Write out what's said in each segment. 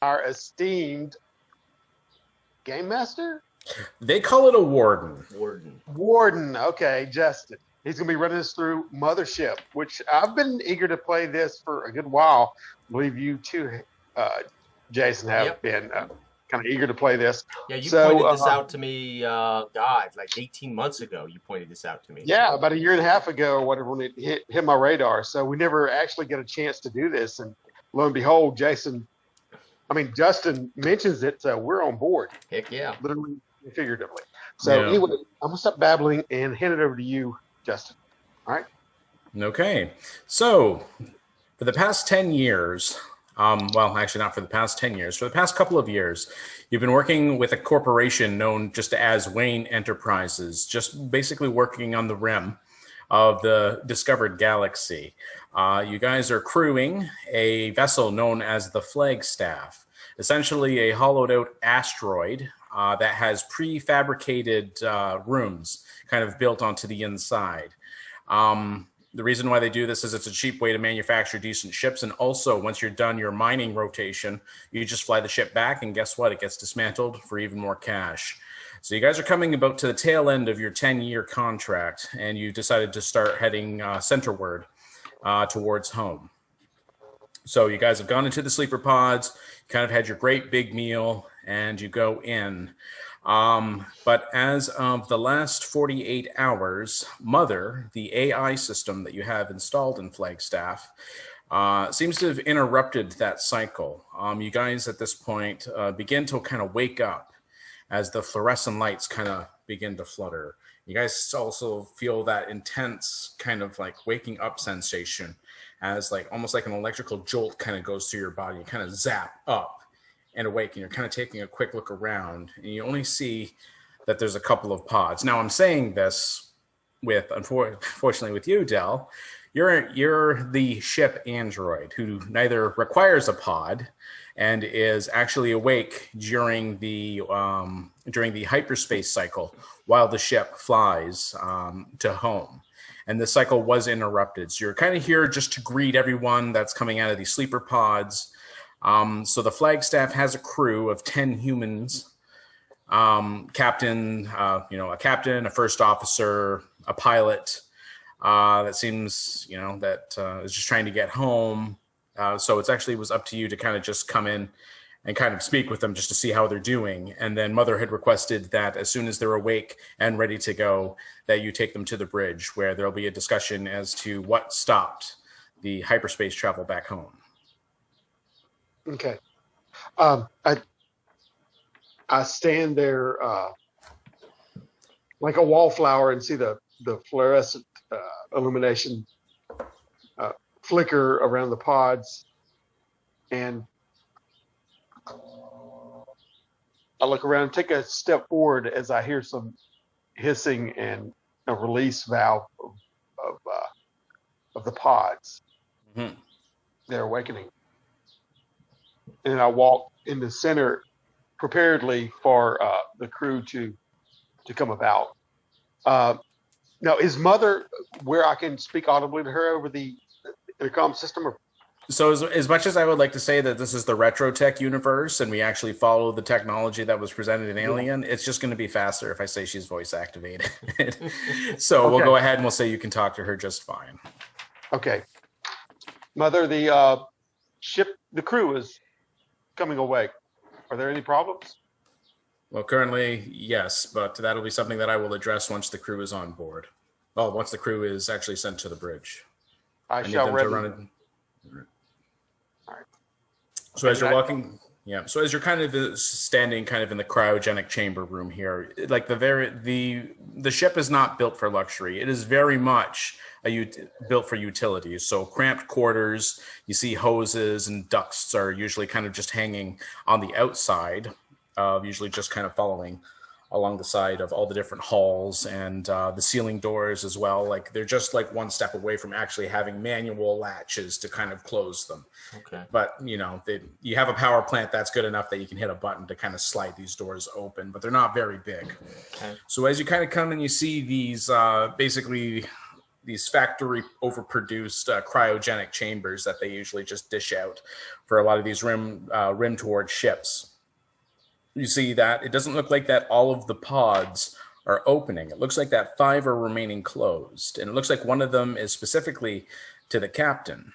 our esteemed game master? They call it a warden. Warden. Okay, Justin. He's going to be running us through Mothership, which I've been eager to play this for a good while. I believe you too, Jason, have been kind of eager to play this. Yeah, you pointed this out to me, God, like 18 months ago, you pointed this out to me. Yeah, about a year and a half ago or whatever, when it hit my radar. So we never actually get a chance to do this. And lo and behold, Justin mentions it, so we're on board. Heck yeah. Literally and figuratively. So anyway, I'm going to stop babbling and hand it over to you, Justin. All right? Okay. So for the past 10 years, well, actually not for the past 10 years, for the past couple of years, you've been working with a corporation known just as Wayne Enterprises, just basically working on the rim of the discovered galaxy. You guys are crewing a vessel known as the Flagstaff, essentially a hollowed out asteroid that has prefabricated rooms kind of built onto the inside. The reason why they do this is it's a cheap way to manufacture decent ships. And also, once you're done your mining rotation, you just fly the ship back, and guess what? It gets dismantled for even more cash. So you guys are coming about to the tail end of your 10-year contract, and you decided to start heading centerward towards home. So you guys have gone into the sleeper pods, you kind of had your great big meal, and you go in. But as of the last 48 hours, Mother, the AI system that you have installed in Flagstaff, seems to have interrupted that cycle. You guys at this point begin to kind of wake up as the fluorescent lights kind of begin to flutter. You guys also feel that intense kind of like waking up sensation as like almost like an electrical jolt kind of goes through your body. You kind of zap up and awake, and you're kind of taking a quick look around, and you only see that there's a couple of pods. Now, I'm saying this with, unfortunately, with you, Del. You're the ship android who neither requires a pod and is actually awake during the hyperspace cycle while the ship flies to home. And the cycle was interrupted. So you're kind of here just to greet everyone that's coming out of these sleeper pods. So the Flagstaff has a crew of 10 humans, captain, a captain, a first officer, a pilot, that seems, that is just trying to get home. So it was up to you to kind of just come in and kind of speak with them just to see how they're doing. And then Mother had requested that as soon as they're awake and ready to go, that you take them to the bridge where there'll be a discussion as to what stopped the hyperspace travel back home. Okay. I stand there like a wallflower and see the fluorescent illumination flicker around the pods, and I look around and take a step forward as I hear some hissing and a release valve of the pods. Mm-hmm. They're awakening. And I walk in the center preparedly for the crew to come about. Now, is Mother where I can speak audibly to her over the intercom system? Or? So as much as I would like to say that this is the retro tech universe and we actually follow the technology that was presented in Alien, it's just going to be faster if I say she's voice activated. So okay. We'll go ahead and we'll say you can talk to her just fine. Okay. Mother, the crew is coming awake. Are there any problems? Well, currently, yes, but that'll be something that I will address once the crew is on board. Well, once the crew is actually sent to the bridge. I shall ready. All right. So as you're walking, so as you're kind of standing kind of in the cryogenic chamber room here, like the ship is not built for luxury. It is very much built for utilities. So cramped quarters, you see hoses and ducts are usually kind of just hanging on the outside, usually just kind of following along the side of all the different halls, and the ceiling doors as well. Like they're just like one step away from actually having manual latches to kind of close them. Okay. But you have a power plant that's good enough that you can hit a button to kind of slide these doors open, but they're not very big. Okay. So as you kind of come and you see these these factory overproduced cryogenic chambers that they usually just dish out for a lot of these rim towards ships. You see that it doesn't look like that all of the pods are opening. It looks like that 5 are remaining closed, and it looks like one of them is specifically to the captain.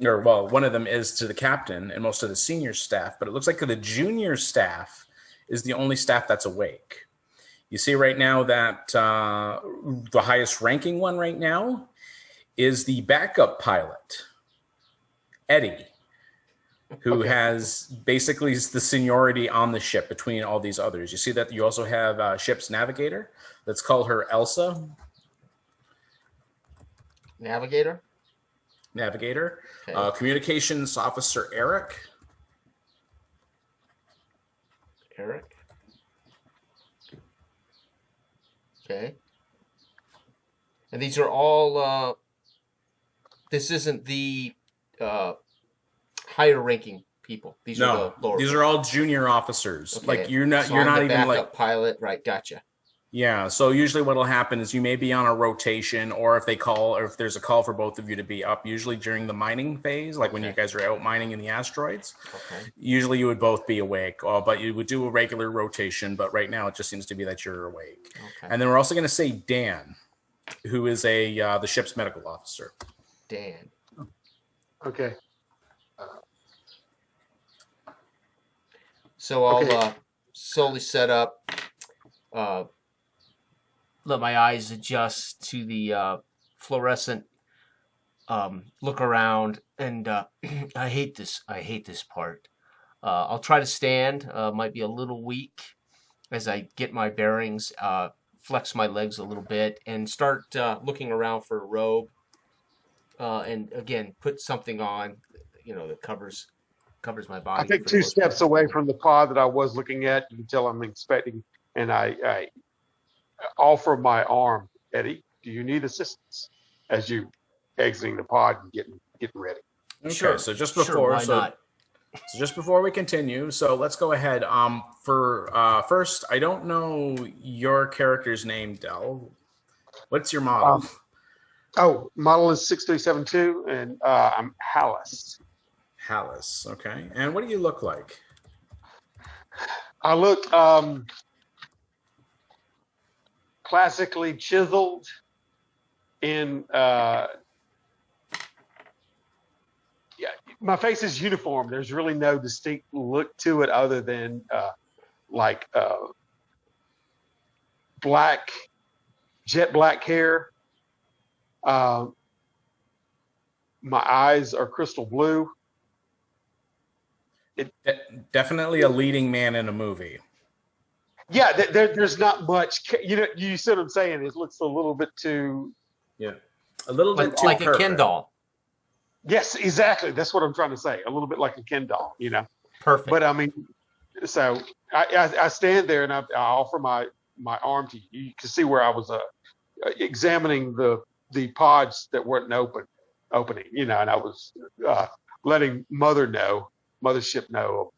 Or, well, one of them is to the captain and most of the senior staff, but it looks like the junior staff is the only staff that's awake. You see right now that the highest ranking one right now is the backup pilot, Eddie, who has basically the seniority on the ship between all these others. You see that you also have ship's navigator. Let's call her Elsa. Navigator. Okay. Communications officer Eric. Okay. And these are all. This isn't the higher ranking people. These are the lower. These are all junior officers. Okay. Like you're not So you're I'm not the even backup like pilot, right? Gotcha. Yeah, so usually what'll happen is you may be on a rotation, or if there's a call for both of you to be up, usually during the mining phase, like when you guys are out mining in the asteroids. Okay. Usually you would both be awake, but you would do a regular rotation, but right now it just seems to be that you're awake. Okay. And then we're also going to say Dan, who is the ship's medical officer. Dan. Okay. So I'll slowly set up. Let my eyes adjust to the fluorescent look around, and I hate this part. I'll try to stand. Might be a little weak as I get my bearings, flex my legs a little bit, and start looking around for a robe. And again, put something on, that covers my body. I think 2 steps away from the pod that I was looking at. You can tell I'm expecting, and I offer my arm. Eddie, do you need assistance as you exiting the pod and getting ready? Okay, sure. So just before, so just before we continue, so let's go ahead. For first, I don't know your character's name, Del. What's your model? Model is 6372, and I'm Hallis. Hallis, okay. And what do you look like? I look classically chiseled in my face is uniform. There's really no distinct look to it other than jet black hair. My eyes are crystal blue. Definitely a leading man in a movie. Yeah, there's not much. You see what I'm saying? It looks a little bit too. Yeah, a little bit too like perfect. a Ken doll. Yes, exactly. That's what I'm trying to say. A little bit like a Ken doll. Perfect. But I mean, so I stand there and I offer my arm to you. You can see where I was examining the pods that weren't opening. And I was letting Mothership know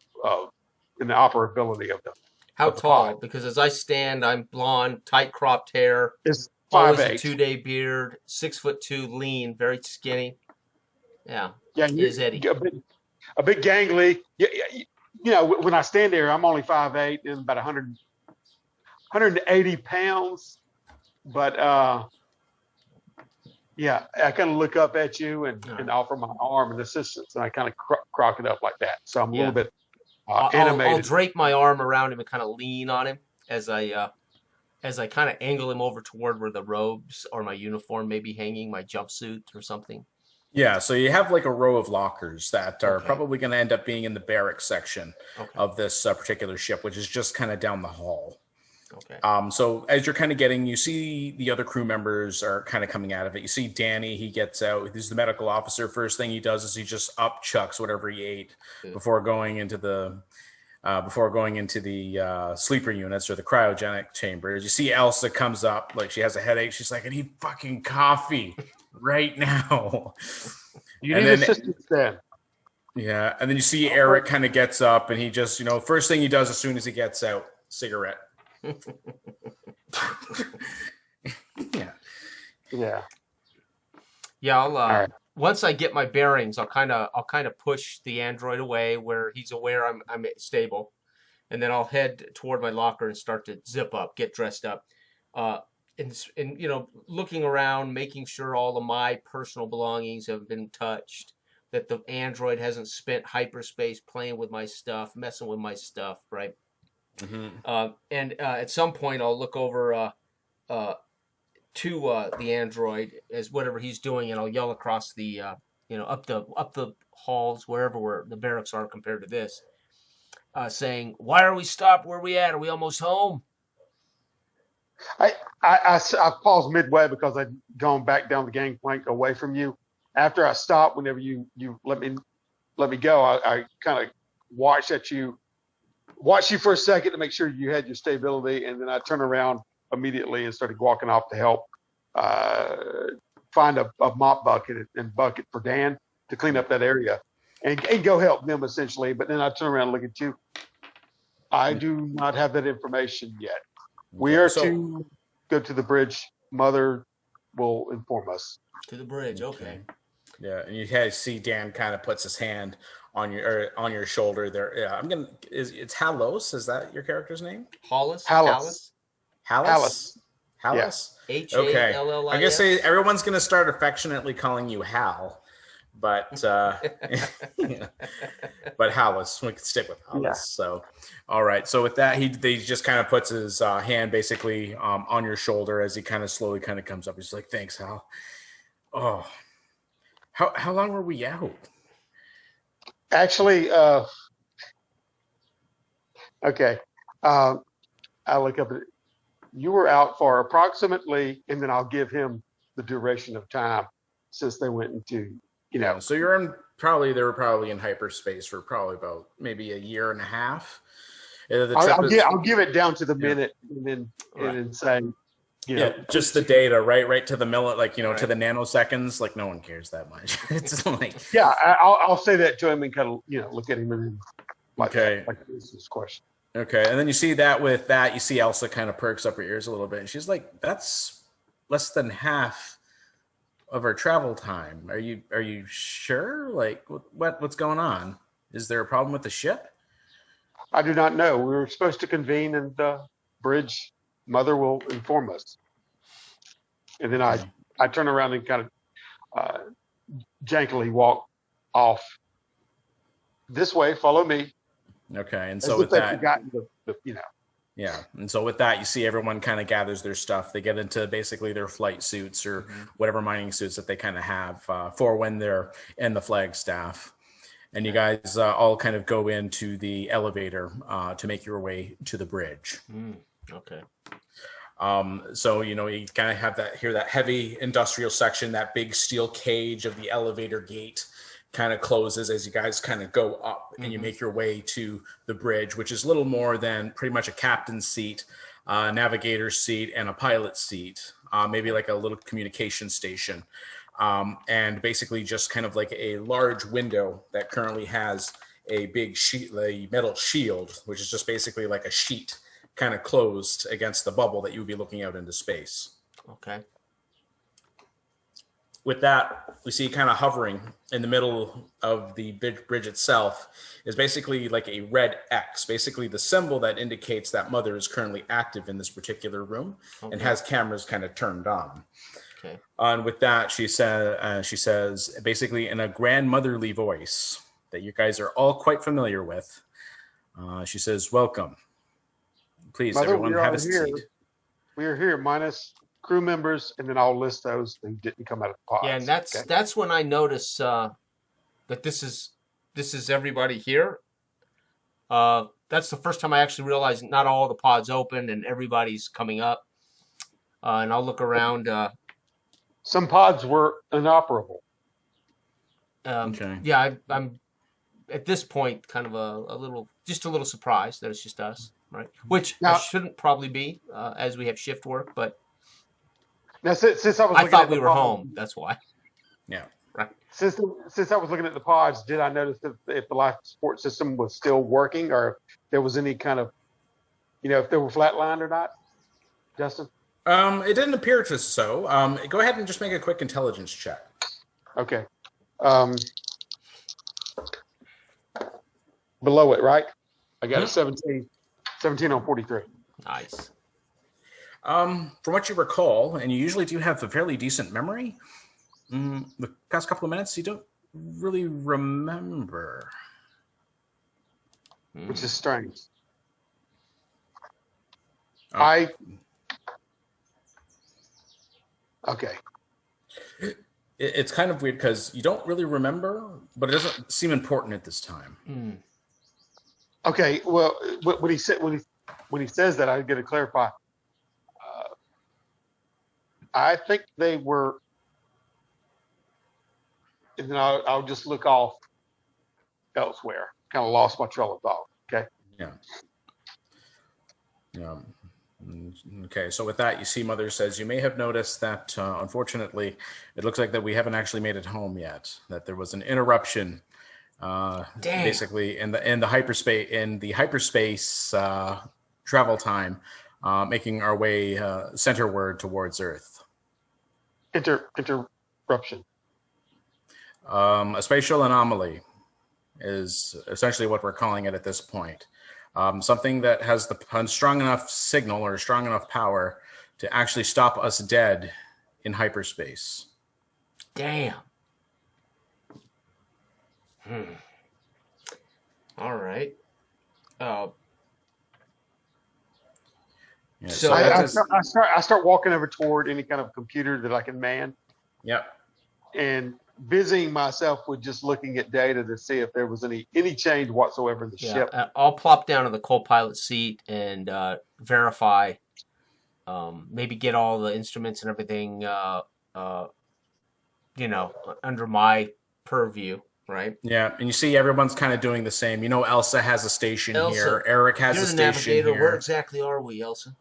in the operability of them. How tall? Because as I stand, I'm blonde, tight cropped hair. It's 5'8". Always a 2-day beard, 6'2", lean, very skinny. Yeah. Is Eddie a big gangly? When I stand there, I'm only 5'8" and about 180 pounds. But I kind of look up at you and offer my arm and assistance, and I kind of crock it up like that. So I'm a little bit animated. I'll drape my arm around him and kind of lean on him as I kind of angle him over toward where the robes or my uniform may be hanging, my jumpsuit or something. Yeah, so you have like a row of lockers that are probably going to end up being in the barracks section of this particular ship, which is just kind of down the hall. Okay. So as you're kind of you see the other crew members are kind of coming out of it. You see Danny, he gets out. He's the medical officer. First thing he does is he just upchucks whatever he ate before going into the sleeper units or the cryogenic chambers. You see Elsa comes up, like she has a headache. She's like, I need fucking coffee right now. You need assistance then. Yeah, and then you see Eric kind of gets up and he just, first thing he does as soon as he gets out, cigarette. Yeah. Yeah, All right. once I get my bearings, I'll kind of push the android away where he's aware I'm stable, and then I'll head toward my locker and start to zip up, get dressed up, uh, and looking around, making sure all of my personal belongings have been touched, that the android hasn't spent hyperspace playing with my stuff, messing with my stuff, right? And at some point, I'll look over uh, to the android as whatever he's doing, and I'll yell across the up the halls wherever the barracks are compared to this, saying, "Why are we stopped? Where are we at? Are we almost home?" I paused midway because I'd gone back down the gangplank away from you. After I stopped, whenever you let me go, I kind of watched you for a second to make sure you had your stability, and then I turned around immediately and started walking off to help uh, find a mop bucket and bucket for Dan to clean up that area and go help them essentially. But then I turn around and look at you. I do not have that information yet. We are to go to the bridge. Mother will inform us. To the bridge, okay. Yeah, and you see Dan kind of puts his hand on your shoulder there. Yeah, it's Halos. Is that your character's name? Hollis. Hallis. Hallis. Yes. Hallis. Okay. I'm gonna say everyone's gonna start affectionately calling you Hal, but but Hallis. We can stick with Hallis. Yeah. So, all right. So with that, he just kind of puts his hand basically on your shoulder as he kind of slowly kind of comes up. He's like, "Thanks, Hal." Oh, how long were we out? Actually, okay. I look up at you were out for approximately, and then I'll give him the duration of time since they went into, So they were probably in hyperspace for probably about maybe a year and a half. I'll give it down to the minute and then say, just the data, right to the milli, like to the nanoseconds. Like no one cares that much. It's like I'll say that to him and kind of look at him and like this is a question. Okay, and then you see that with that, you see Elsa kind of perks up her ears a little bit, and she's like, "That's less than half of our travel time. Are you sure? Like, what's going on? Is there a problem with the ship?" I do not know. We were supposed to convene in the bridge. Mother will inform us. And then I turn around and kind of jankily walk off. This way, follow me. Okay, and so with that, yeah, and so with that, you see everyone kind of gathers their stuff. They get into basically their flight suits or whatever mining suits that they kind of have for when they're in the Flagstaff. And you guys all kind of go into the elevator to make your way to the bridge. Okay. So you kind of have that heavy industrial section, that big steel cage of the elevator gate kind of closes as you guys kind of go up and you make your way to the bridge, which is little more than pretty much a captain's seat, navigator's seat, and a pilot's seat, maybe like a little communication station. And basically just kind of like a large window that currently has a big metal shield, which is just basically like a sheet kind of closed against the bubble that you would be looking out into space. Okay. With that, we see kind of hovering in the middle of the bridge itself is basically like a red X, basically the symbol that indicates that Mother is currently active in this particular room and has cameras kind of turned on. Okay. And with that, she says basically in a grandmotherly voice that you guys are all quite familiar with. She says, "Welcome. Please, Mother, everyone have a seat." We are here minus crew members, and then I'll list those who didn't come out of the pods. Yeah, and that's when I notice that this is everybody here. That's the first time I actually realized not all the pods open and everybody's coming up. And I'll look around. Some pods were inoperable. Okay. Yeah, I'm at this point kind of a little surprised that it's just us, right? Which I shouldn't probably be, as we have shift work, but now since I thought we were home. That's why. Yeah. Right. Since I was looking at the pods, did I notice that if the life support system was still working, or if there was any kind of, if they were flatlined or not? Justin? It didn't appear to so. Go ahead and just make a quick intelligence check. Okay. Um, below it, right? I got a 17 on 43. Nice. From what you recall, and you usually do have a fairly decent memory, the past couple of minutes you don't really remember. Which is strange. Oh. Okay. It's kind of weird because you don't really remember, but it doesn't seem important at this time. Okay. Well, when he says that, I get to clarify. I think they were, and then I'll just look off elsewhere. Kind of lost my trail of thought. Okay. Yeah. Okay, so with that, you see Mother says, you may have noticed that, unfortunately, it looks like that we haven't actually made it home yet, that there was an interruption, basically, in the hyperspace travel time, making our way centerward towards Earth. Interruption. A spatial anomaly is essentially what we're calling it at this point. Something that has the strong enough signal or strong enough power to actually stop us dead in hyperspace. Damn. All right. Yeah, so I start walking over toward any kind of computer that I can man. Yep. And busying myself with just looking at data to see if there was any change whatsoever in the ship. I'll plop down to the co-pilot seat and verify. Maybe get all the instruments and everything, under my purview, right? Yeah, and you see everyone's kind of doing the same. Elsa has a station here. Eric has a station navigator. here. Where exactly are we, Elsa?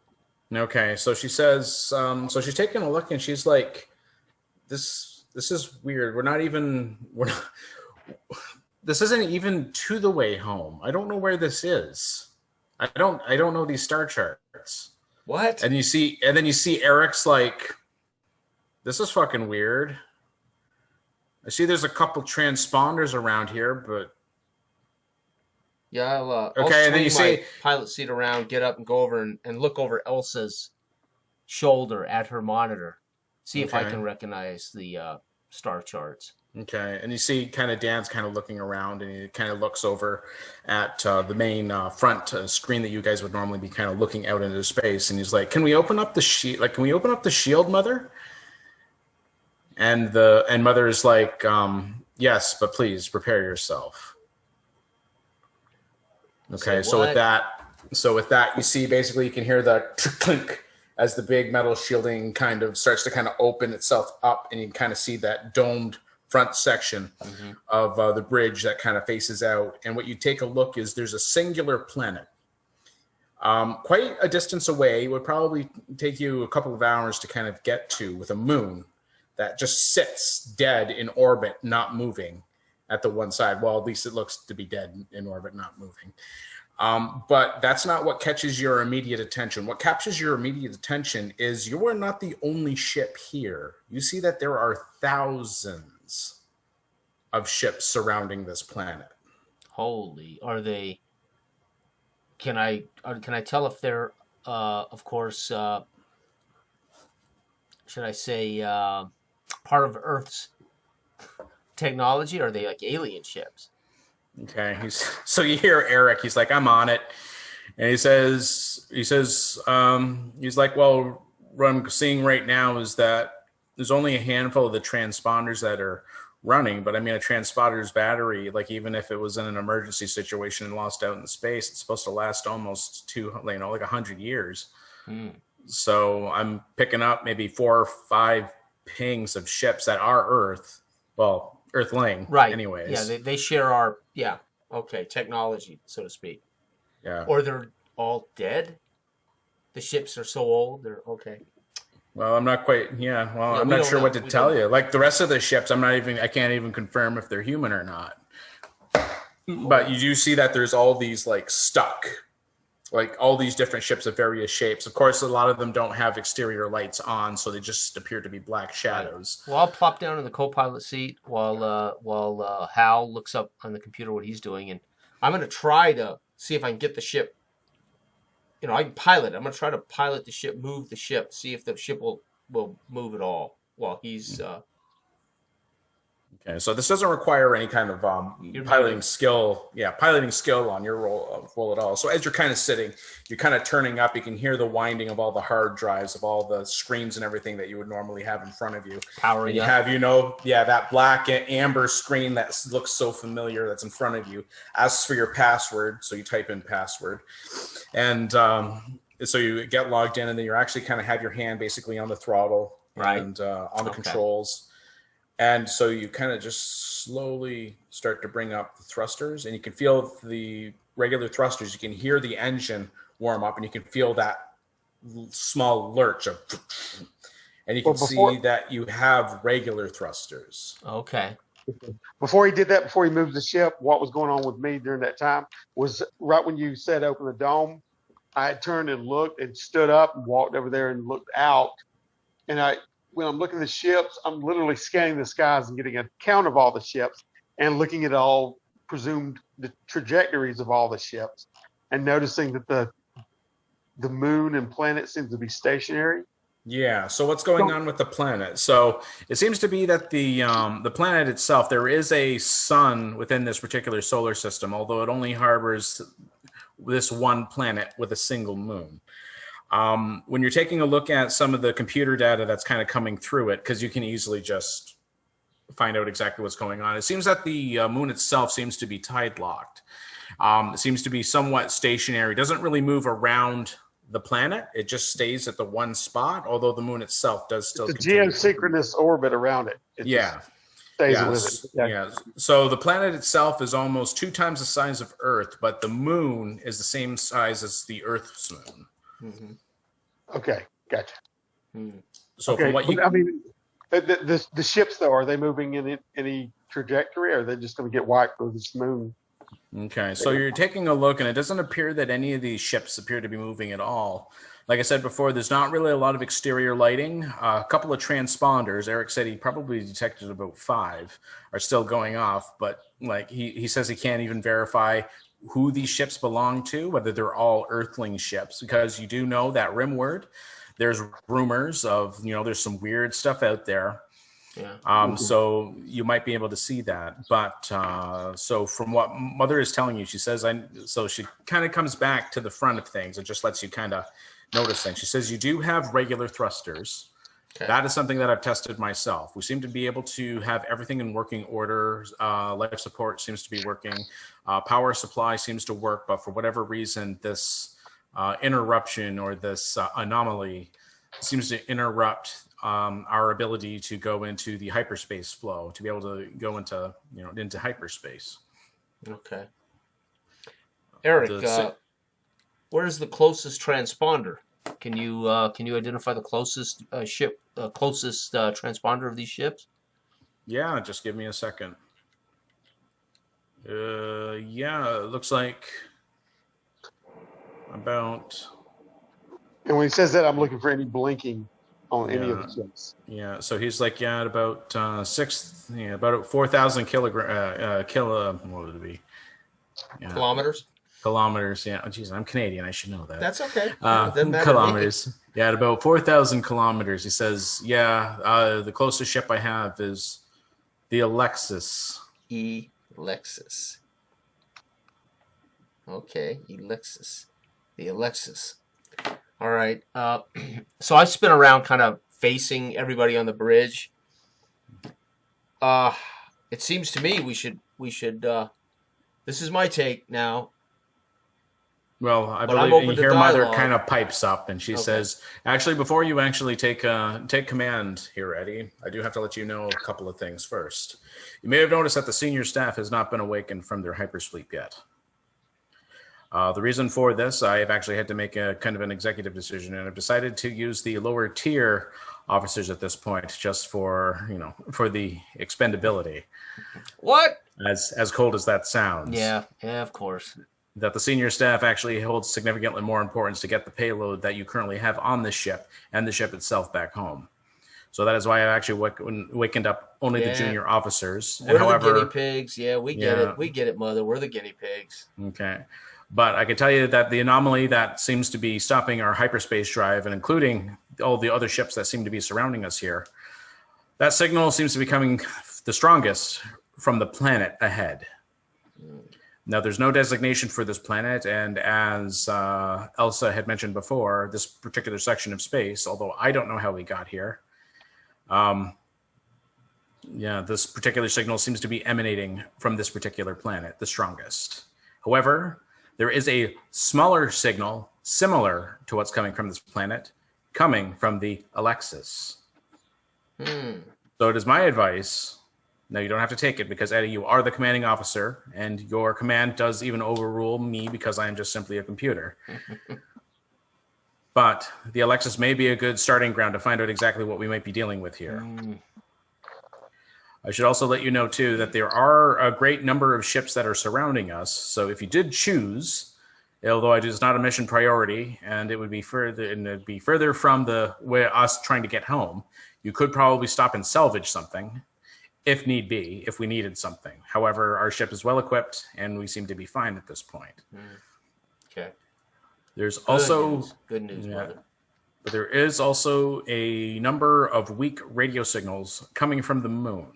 Okay, so she says, so she's taking a look and she's like, this is weird. This isn't even to the way home. I don't know where this is. I don't know these star charts. What? And then you see Eric's like, this is fucking weird. I see there's a couple transponders around here, but yeah, I'll and then you swing my see pilot seat around, get up and go over and look over Elsa's shoulder at her monitor. See if I can recognize the star charts. Okay, and you see kind of Dan's kind of looking around, and he kind of looks over at the main front screen that you guys would normally be kind of looking out into space, and he's like, "Can we open up the shield? Can we open up the shield, Mother?" And Mother is like, "Yes, but please prepare yourself." Okay, so with that, you see basically you can hear the clink as the big metal shielding kind of starts to kind of open itself up, and you can kind of see that domed front section of the bridge that kind of faces out. And what you take a look is there's a singular planet quite a distance away. It would probably take you a couple of hours to kind of get to, with a moon that just sits dead in orbit, not moving at the one side. Well, at least it looks to be dead in orbit, not moving. But that's not what catches your immediate attention. What captures your immediate attention is you are not the only ship here. You see that there are thousands of ships surrounding this planet. Holy, are they? Can I tell if they're, of course, should I say, part of Earth's technology? Or are they like alien ships? Okay, so you hear Eric. He's like, "I'm on it," and he says, he's like, "Well, what I'm seeing right now is that there's only a handful of the transponders that are running, but I mean, a transponder's battery, like even if it was in an emergency situation and lost out in space, it's supposed to last almost 100 years. So I'm picking up maybe 4 or 5 pings of ships that are Earthling, right? Anyways, yeah, they share our technology, so to speak. Yeah, or they're all dead. The ships are so old. They're okay. Well, I'm not quite. Yeah. Well, I'm not sure what to tell you. Like the rest of the ships, I can't even confirm if they're human or not. But you do see that there's all these like stuck like all these different ships of various shapes. Of course, a lot of them don't have exterior lights on, so they just appear to be black shadows. Well, I'll plop down in the co-pilot seat while Hal looks up on the computer what he's doing, and I'm going to try to see if I can get the ship. I can pilot. I'm going to try to pilot the ship, move the ship, see if the ship will move at all while he's. Okay, so this doesn't require any kind of piloting skill. Yeah, piloting skill on your roll at all. So as you're kind of sitting, you're kind of turning up. You can hear the winding of all the hard drives, of all the screens and everything that you would normally have in front of you. Powering you up. have, that black amber screen that looks so familiar that's in front of you. Asks for your password, so you type in password. And so you get logged in, and then you're actually kind of have your hand basically on the throttle and on the controls. And so you kind of just slowly start to bring up the thrusters, and you can feel the regular thrusters. You can hear the engine warm up, and you can feel that small lurch of, and you can see that you have regular thrusters. Okay. Before he did that, before he moved the ship, what was going on with me during that time was right when you said open the dome, I had turned and looked and stood up and walked over there and looked out. And when I'm looking at the ships, I'm literally scanning the skies and getting a count of all the ships and looking at all presumed the trajectories of all the ships and noticing that the moon and planet seem to be stationary. Yeah. So what's going on with the planet? So it seems to be that the planet itself, there is a sun within this particular solar system, although it only harbors this one planet with a single moon. When you're taking a look at some of the computer data that's kind of coming through it, because you can easily just find out exactly what's going on. It seems that the moon itself seems to be tide locked. It seems to be somewhat stationary. It doesn't really move around the planet. It just stays at the one spot, although the moon itself does still. It's a geosynchronous orbit around it. It stays with it. Yeah. So the planet itself is almost 2 times the size of Earth, but the moon is the same size as the Earth's moon. Mm-hmm. Okay, gotcha. So from what the ships though, are they moving in any trajectory, or are they just going to get wiped with this moon? Okay, so you're taking a look, and it doesn't appear that any of these ships appear to be moving at all. Like I said before, there's not really a lot of exterior lighting. A couple of transponders. Eric said he probably detected about 5 are still going off, but like he says he can't even verify who these ships belong to, whether they're all Earthling ships, because you do know that Rimward, there's rumors of, there's some weird stuff out there. Yeah. So you might be able to see that. But so from what Mother is telling you, she says, so she kind of comes back to the front of things and just lets you kind of notice things. She says, you do have regular thrusters. Okay. That is something that I've tested myself. We seem to be able to have everything in working order. Life support seems to be working. Power supply seems to work, but for whatever reason, this interruption or this anomaly seems to interrupt our ability to go into the hyperspace flow, to be able to go into, into hyperspace. Okay. Eric, where's the closest transponder? Can you identify the closest closest transponder of these ships? Yeah, just give me a second. Yeah, it looks like about. And when he says that, I'm looking for any blinking on any of the ships. Yeah, so he's like, at about about 4,000 what would it be? Yeah. Kilometers, yeah. Oh, geez, I'm Canadian. I should know that. That's okay. Kilometers. Yeah, at about 4,000 kilometers. He says, the closest ship I have is the Alexis. Alexis. Okay, Alexis. The Alexis. All right. So I spin around kind of facing everybody on the bridge. It seems to me we should this is my take now. Well, I believe you hear Mother kind of pipes up, and she says, actually, before you actually take command here, Eddie, I do have to let you know a couple of things first. You may have noticed that the senior staff has not been awakened from their hypersleep yet. The reason for this, I have actually had to make a kind of an executive decision, and I've decided to use the lower tier officers at this point, just for, for the expendability. What? As cold as that sounds. Yeah, of course. that the senior staff actually holds significantly more importance to get the payload that you currently have on this ship and the ship itself back home. So that is why I actually wakened up only the junior officers. We're the guinea pigs. Yeah, we get it. We get it, Mother. We're the guinea pigs. Okay. But I can tell you that the anomaly that seems to be stopping our hyperspace drive, and including all the other ships that seem to be surrounding us here, that signal seems to be coming the strongest from the planet ahead. Now, there's no designation for this planet, and as Elsa had mentioned before, this particular section of space, although I don't know how we got here, this particular signal seems to be emanating from this particular planet, the strongest. However, there is a smaller signal similar to what's coming from this planet, coming from the Alexis. So it is my advice. Now, you don't have to take it because, Eddie, you are the commanding officer, and your command does even overrule me because I am just simply a computer. But the Alexis may be a good starting ground to find out exactly what we might be dealing with here. I should also let you know, too, that there are a great number of ships that are surrounding us. So if you did choose, although it is not a mission priority, and it would be further from the way us trying to get home, you could probably stop and salvage something, if need be, if we needed something. However, our ship is well equipped, and we seem to be fine at this point. Okay. There's also good news, Mother. But there is also a number of weak radio signals coming from the moon.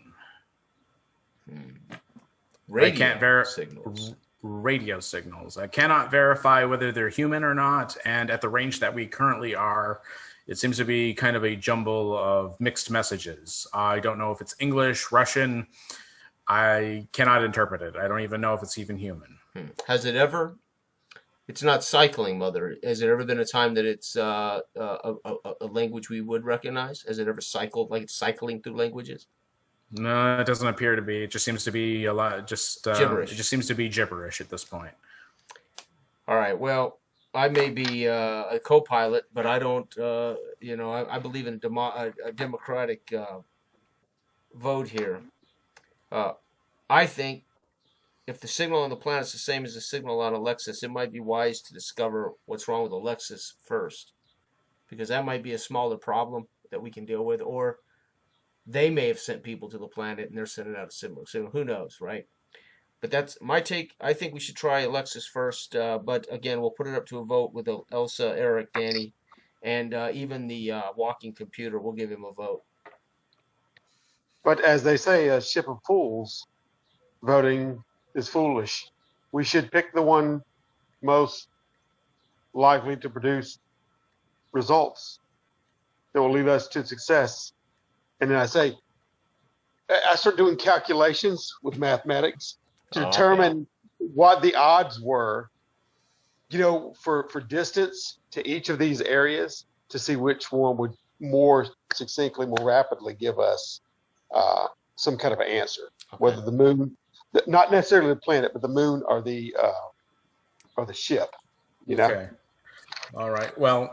Radio signals. I cannot verify whether they're human or not, and at the range that we currently are, it seems to be kind of a jumble of mixed messages. I don't know if it's English, Russian. I cannot interpret it. I don't even know if it's even human. Has it ever? It's not cycling, Mother. Has it ever been a time that it's a language we would recognize? Has it ever cycled, like it's cycling through languages? No, it doesn't appear to be. It just seems to be a lot, gibberish. It just seems to be gibberish at this point. All right. Well, I may be a co-pilot, but I don't. I believe in a democratic vote here. I think if the signal on the planet is the same as the signal on Alexis, it might be wise to discover what's wrong with Alexis first, because that might be a smaller problem that we can deal with, or they may have sent people to the planet and they're sending out a similar signal. Who knows, right? But that's my take. I think we should try Alexis first, but again, we'll put it up to a vote with Elsa, Eric, Danny, and even the walking computer. We'll give him a vote. But as they say, a ship of fools, voting is foolish. We should pick the one most likely to produce results that will lead us to success. And then I start doing calculations with mathematics to determine what the odds were, for distance to each of these areas, to see which one would more succinctly, more rapidly give us some kind of an answer. Okay. Whether the moon, not necessarily the planet, but the moon or the ship. Okay. All right. Well,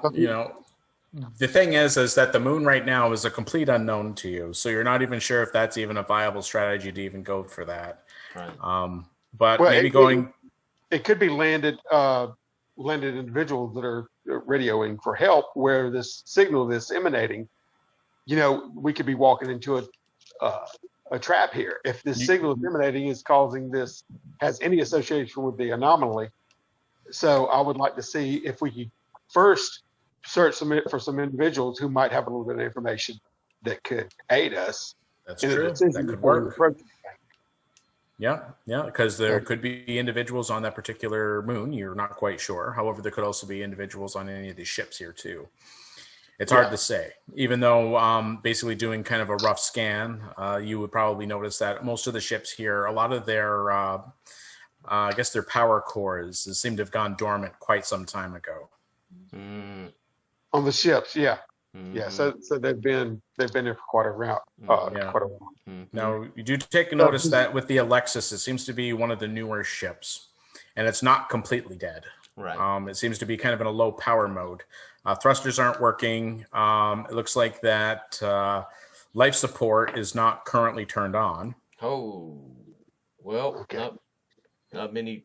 the thing is that the moon right now is a complete unknown to you, so you're not even sure if that's even a viable strategy to even go for that. Right. But it could be landed individuals that are radioing for help, where this signal that's emanating, we could be walking into a trap here. If this signal is emanating is causing this, has any association with the anomaly. So I would like to see if we could first search for some individuals who might have a little bit of information that could aid us. That's true. That could work. Yeah, because there could be individuals on that particular moon. You're not quite sure. However, there could also be individuals on any of these ships here too. It's hard to say. Even though basically doing kind of a rough scan, you would probably notice that most of the ships here, a lot of their, I guess their power cores seem to have gone dormant quite some time ago. On the ships, yeah. Yeah, so they've been there for quite a while. Now, you do take notice that with the Alexis, it seems to be one of the newer ships, and it's not completely dead. Right. It seems to be kind of in a low power mode. Thrusters aren't working. It looks like that life support is not currently turned on. Oh, well, okay. Not many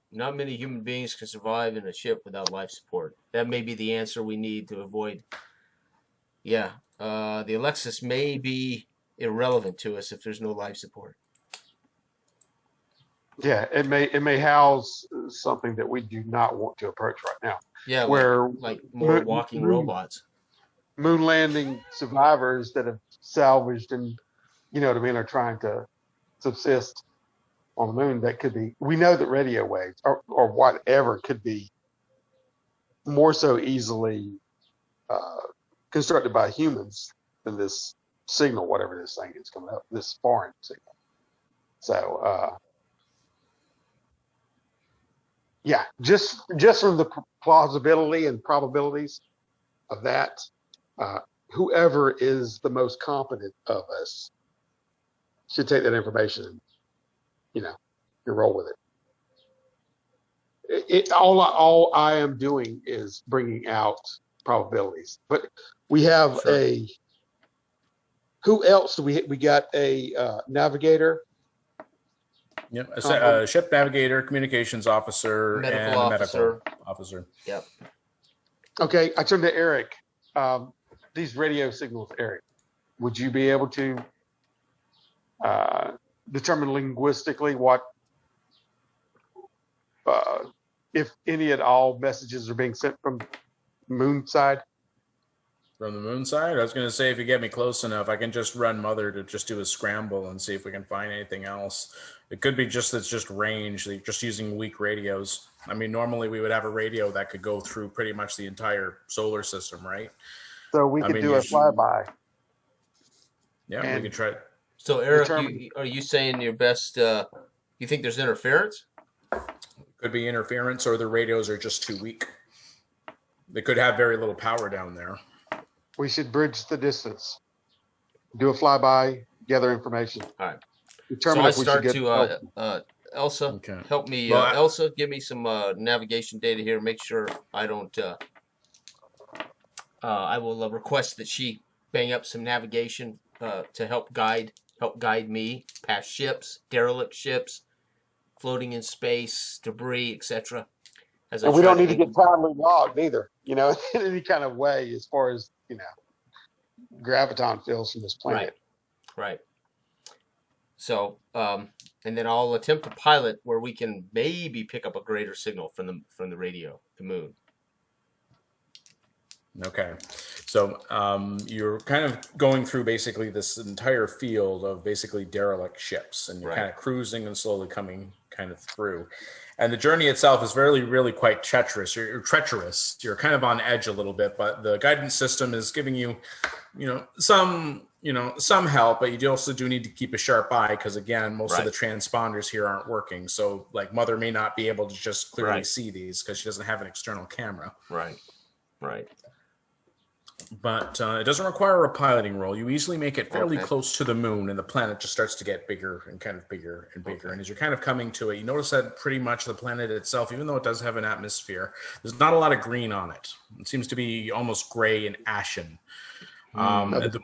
human beings can survive in a ship without life support. That may be the answer we need to avoid. Yeah, the Alexis may be irrelevant to us if there's no life support. Yeah, it may house something that we do not want to approach right now. Yeah, where like more walking robots. Moon landing survivors that have salvaged and, you know what I mean, are trying to subsist on the moon. That could be, we know that radio waves or whatever could be more so easily constructed by humans than this signal, whatever this thing is coming up, this foreign signal. So, yeah, just from the plausibility and probabilities of that, whoever is the most competent of us should take that information and, you know, and roll with it. All I am doing is bringing out probabilities. But we have who else do we got a navigator? Yep, a ship navigator, communications officer, and a medical officer. Yep. Okay, I turn to Eric. These radio signals, Eric, would you be able to determine linguistically what, if any at all, messages are being sent from the moon side? From the moon side? I was going to say, if you get me close enough, I can just run Mother to just do a scramble and see if we can find anything else. It could be just it's just range, they're just using weak radios. I mean, normally we would have a radio that could go through pretty much the entire solar system, right? So we could do a flyby. Yeah, we could try. So, Eric, are you saying your best, you think there's interference? Could be interference, or the radios are just too weak. They could have very little power down there. We should bridge the distance, do a flyby, gather information. All right. Determine so I start to Elsa, help me. Well, Elsa, give me some navigation data here. Make sure I don't. I will request that she bang up some navigation to help guide me past ships, derelict ships, floating in space, debris, etc. And we don't need to get timely logged either, you know, in any kind of way as far as, you know, graviton feels from this planet. Right. So, and then I'll attempt to pilot where we can maybe pick up a greater signal from the radio, the moon. Okay. So you're kind of going through basically this entire field of basically derelict ships, and you're kind of cruising and slowly coming kind of through. And the journey itself is really quite treacherous. You're treacherous. You're kind of on edge a little bit, but the guidance system is giving you, some help, but you also do need to keep a sharp eye because, again, most of the transponders here aren't working. So, like, Mother may not be able to just clearly see these because she doesn't have an external camera. Right. But it doesn't require a piloting role. You easily make it fairly close to the moon, and the planet just starts to get bigger and kind of bigger and bigger. And as you're kind of coming to it, you notice that pretty much the planet itself, even though it does have an atmosphere, there's not a lot of green on it. It seems to be almost gray and ashen. The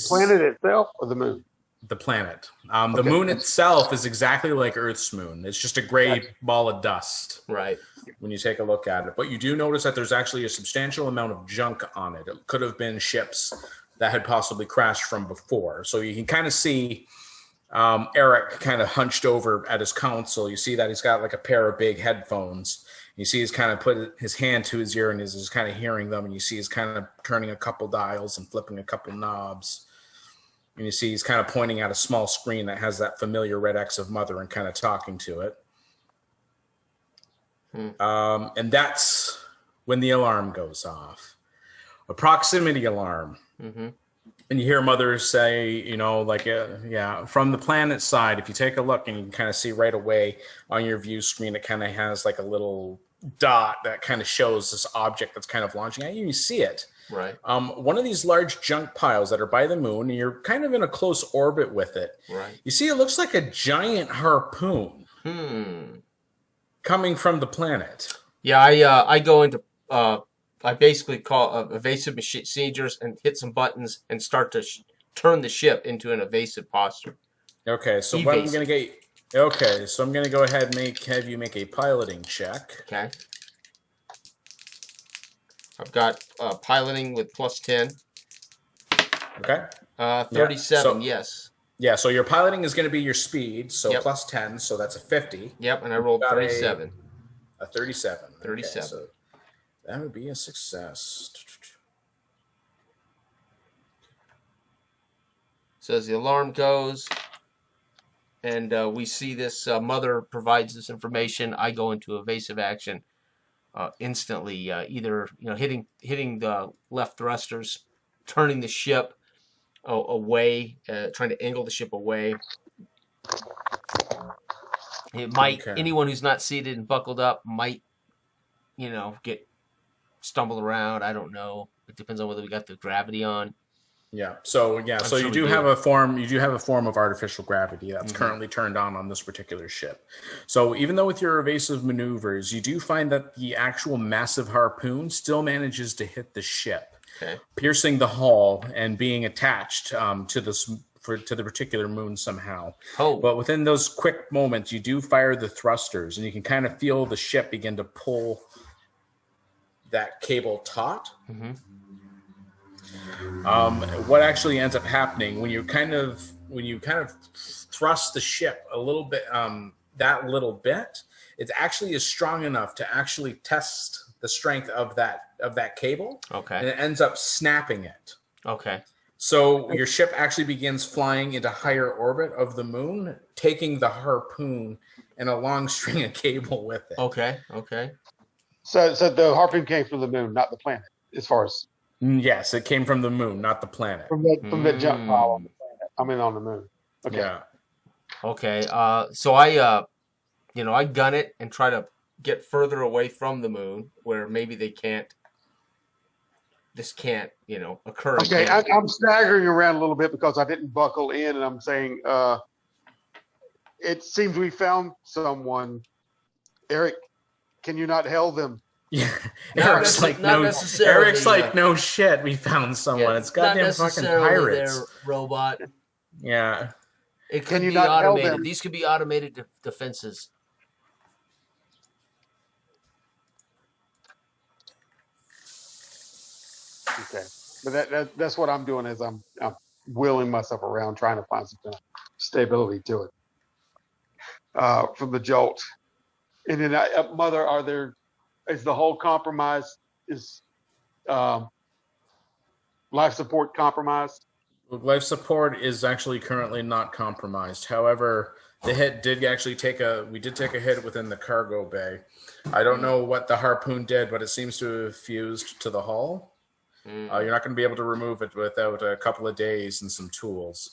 planet itself or the moon? The planet. The moon itself is exactly like Earth's moon. It's just a gray ball of dust. Right. When you take a look at it. But you do notice that there's actually a substantial amount of junk on it. It could have been ships that had possibly crashed from before. So you can kind of see Eric kind of hunched over at his console. You see that he's got like a pair of big headphones. You see he's kind of put his hand to his ear and is kind of hearing them. And you see he's kind of turning a couple dials and flipping a couple knobs. And you see he's kind of pointing at a small screen that has that familiar red X of Mother and kind of talking to it. And that's when the alarm goes off, a proximity alarm. And you hear Mother say, from the planet side, if you take a look and you can kind of see right away on your view screen, it kind of has like a little dot that kind of shows this object that's kind of launching at you. You see it. Right. One of these large junk piles that are by the moon, and you're kind of in a close orbit with it. Right. You see it looks like a giant harpoon. Coming from the planet. Yeah, I go into I basically call evasive procedures and hit some buttons and start to turn the ship into an evasive posture. Okay, so what I'm going to get Okay, so I'm going to go ahead and have you make a piloting check. Okay. I've got piloting with +10. Okay. 37, yes. Yeah, so your piloting is going to be your speed, so Yep. +10, so that's a 50. Yep, and I rolled 37. A 37. 37. Okay, so that would be a success. So as the alarm goes, and we see this mother provides this information, I go into evasive action instantly, either hitting the left thrusters, turning the ship away, trying to angle the ship away. It might anyone who's not seated and buckled up might get stumbled around. I don't know. It depends on whether we got the gravity on. Yeah. So you do have a form of artificial gravity that's currently turned on this particular ship. So even though with your evasive maneuvers, you do find that the actual massive harpoon still manages to hit the ship, piercing the hull and being attached to the particular moon somehow. Oh. But within those quick moments, you do fire the thrusters, and you can kind of feel the ship begin to pull that cable taut. What actually ends up happening when you kind of thrust the ship a little bit, that little bit, it actually is strong enough to actually test the strength of that cable. Okay. And it ends up snapping it. Okay. So your ship actually begins flying into higher orbit of the moon, taking the harpoon and a long string of cable with it. Okay. So the harpoon came from the moon, not the planet, as far as. Yes, it came from the moon, not the planet. From that jump pile on the planet. I mean, on the moon. Okay. Yeah. Okay. So I gun it and try to get further away from the moon, where maybe this can't occur. Okay, I'm staggering around a little bit because I didn't buckle in, and I'm saying, it seems we found someone. Eric, can you not hail them? Yeah, Eric's like, no shit, we found someone. It's goddamn fucking pirates. Their robot. Yeah. It could be automated. These could be automated defenses. Okay, but that's what I'm doing is I'm wheeling myself around trying to find some kind of stability to it from the jolt. And then, Mother, is the whole compromised? Is life support compromised? Life support is actually currently not compromised. However, the hit did actually take a hit within the cargo bay. I don't know what the harpoon did, but it seems to have fused to the hull. You're not going to be able to remove it without a couple of days and some tools.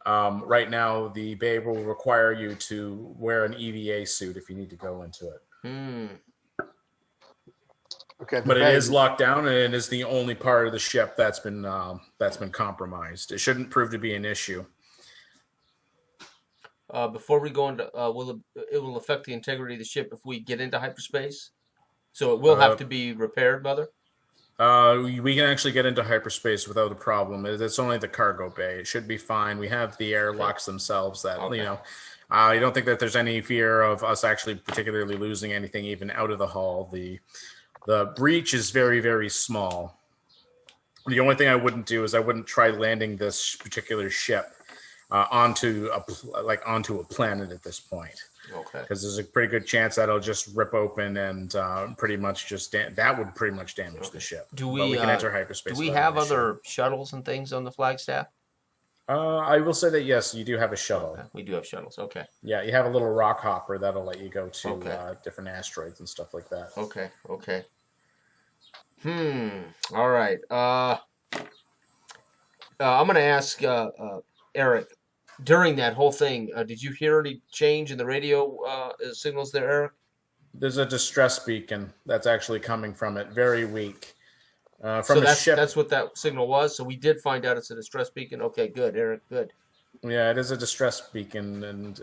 Right now, the bay will require you to wear an EVA suit if you need to go into it. Okay, but it is locked down, and it is the only part of the ship that's been compromised. It shouldn't prove to be an issue. Before we go into, it will affect the integrity of the ship if we get into hyperspace? So it will have to be repaired, Mother? We can actually get into hyperspace without a problem. It's only the cargo bay. It should be fine. We have the airlocks themselves that, I don't think that there's any fear of us actually particularly losing anything even out of the hull. The breach is very, very small. The only thing I wouldn't do is I wouldn't try landing this particular ship onto a planet at this point. Okay. Because there's a pretty good chance that it'll just rip open and pretty much just that would pretty much damage the ship. But we can enter hyperspace. Do we have other shuttles and things on the Flagstaff? I will say that yes, you do have a shuttle. Okay. We do have shuttles. Okay. Yeah, you have a little rock hopper that'll let you go to different asteroids and stuff like that. Okay. All right. I'm going to ask Eric. During that whole thing, did you hear any change in the radio signals there, Eric? There's a distress beacon that's actually coming from it, very weak. So that's what that signal was. So we did find out it's a distress beacon. Okay, good, Eric, good. Yeah, it is a distress beacon, and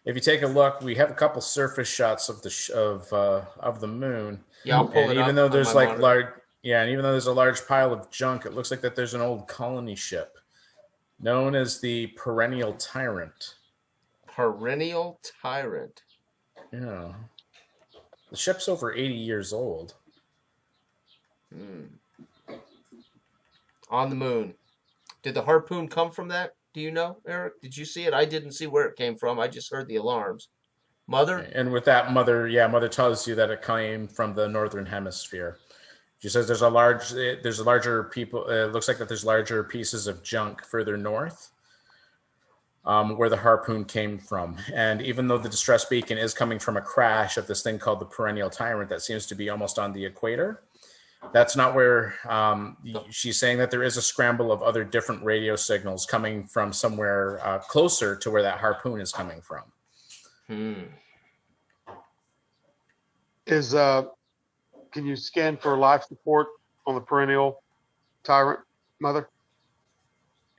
if you take a look, we have a couple surface shots of the moon. Yeah, I'll pull it up. Even though there's even though there's a large pile of junk, it looks like that there's an old colony ship known as the Perennial Tyrant. Perennial Tyrant. Yeah. The ship's over 80 years old. On the moon. Did the harpoon come from that? Do you know, Eric? Did you see it? I didn't see where it came from. I just heard the alarms. Mother? And with that, Mother tells you that it came from the northern hemisphere. She says there's a larger people. It looks like that there's larger pieces of junk further north, where the harpoon came from. And even though the distress beacon is coming from a crash of this thing called the Perennial Tyrant that seems to be almost on the equator, that's not where she's saying that there is a scramble of other different radio signals coming from somewhere closer to where that harpoon is coming from. Can you scan for life support on the Perennial Tyrant, Mother?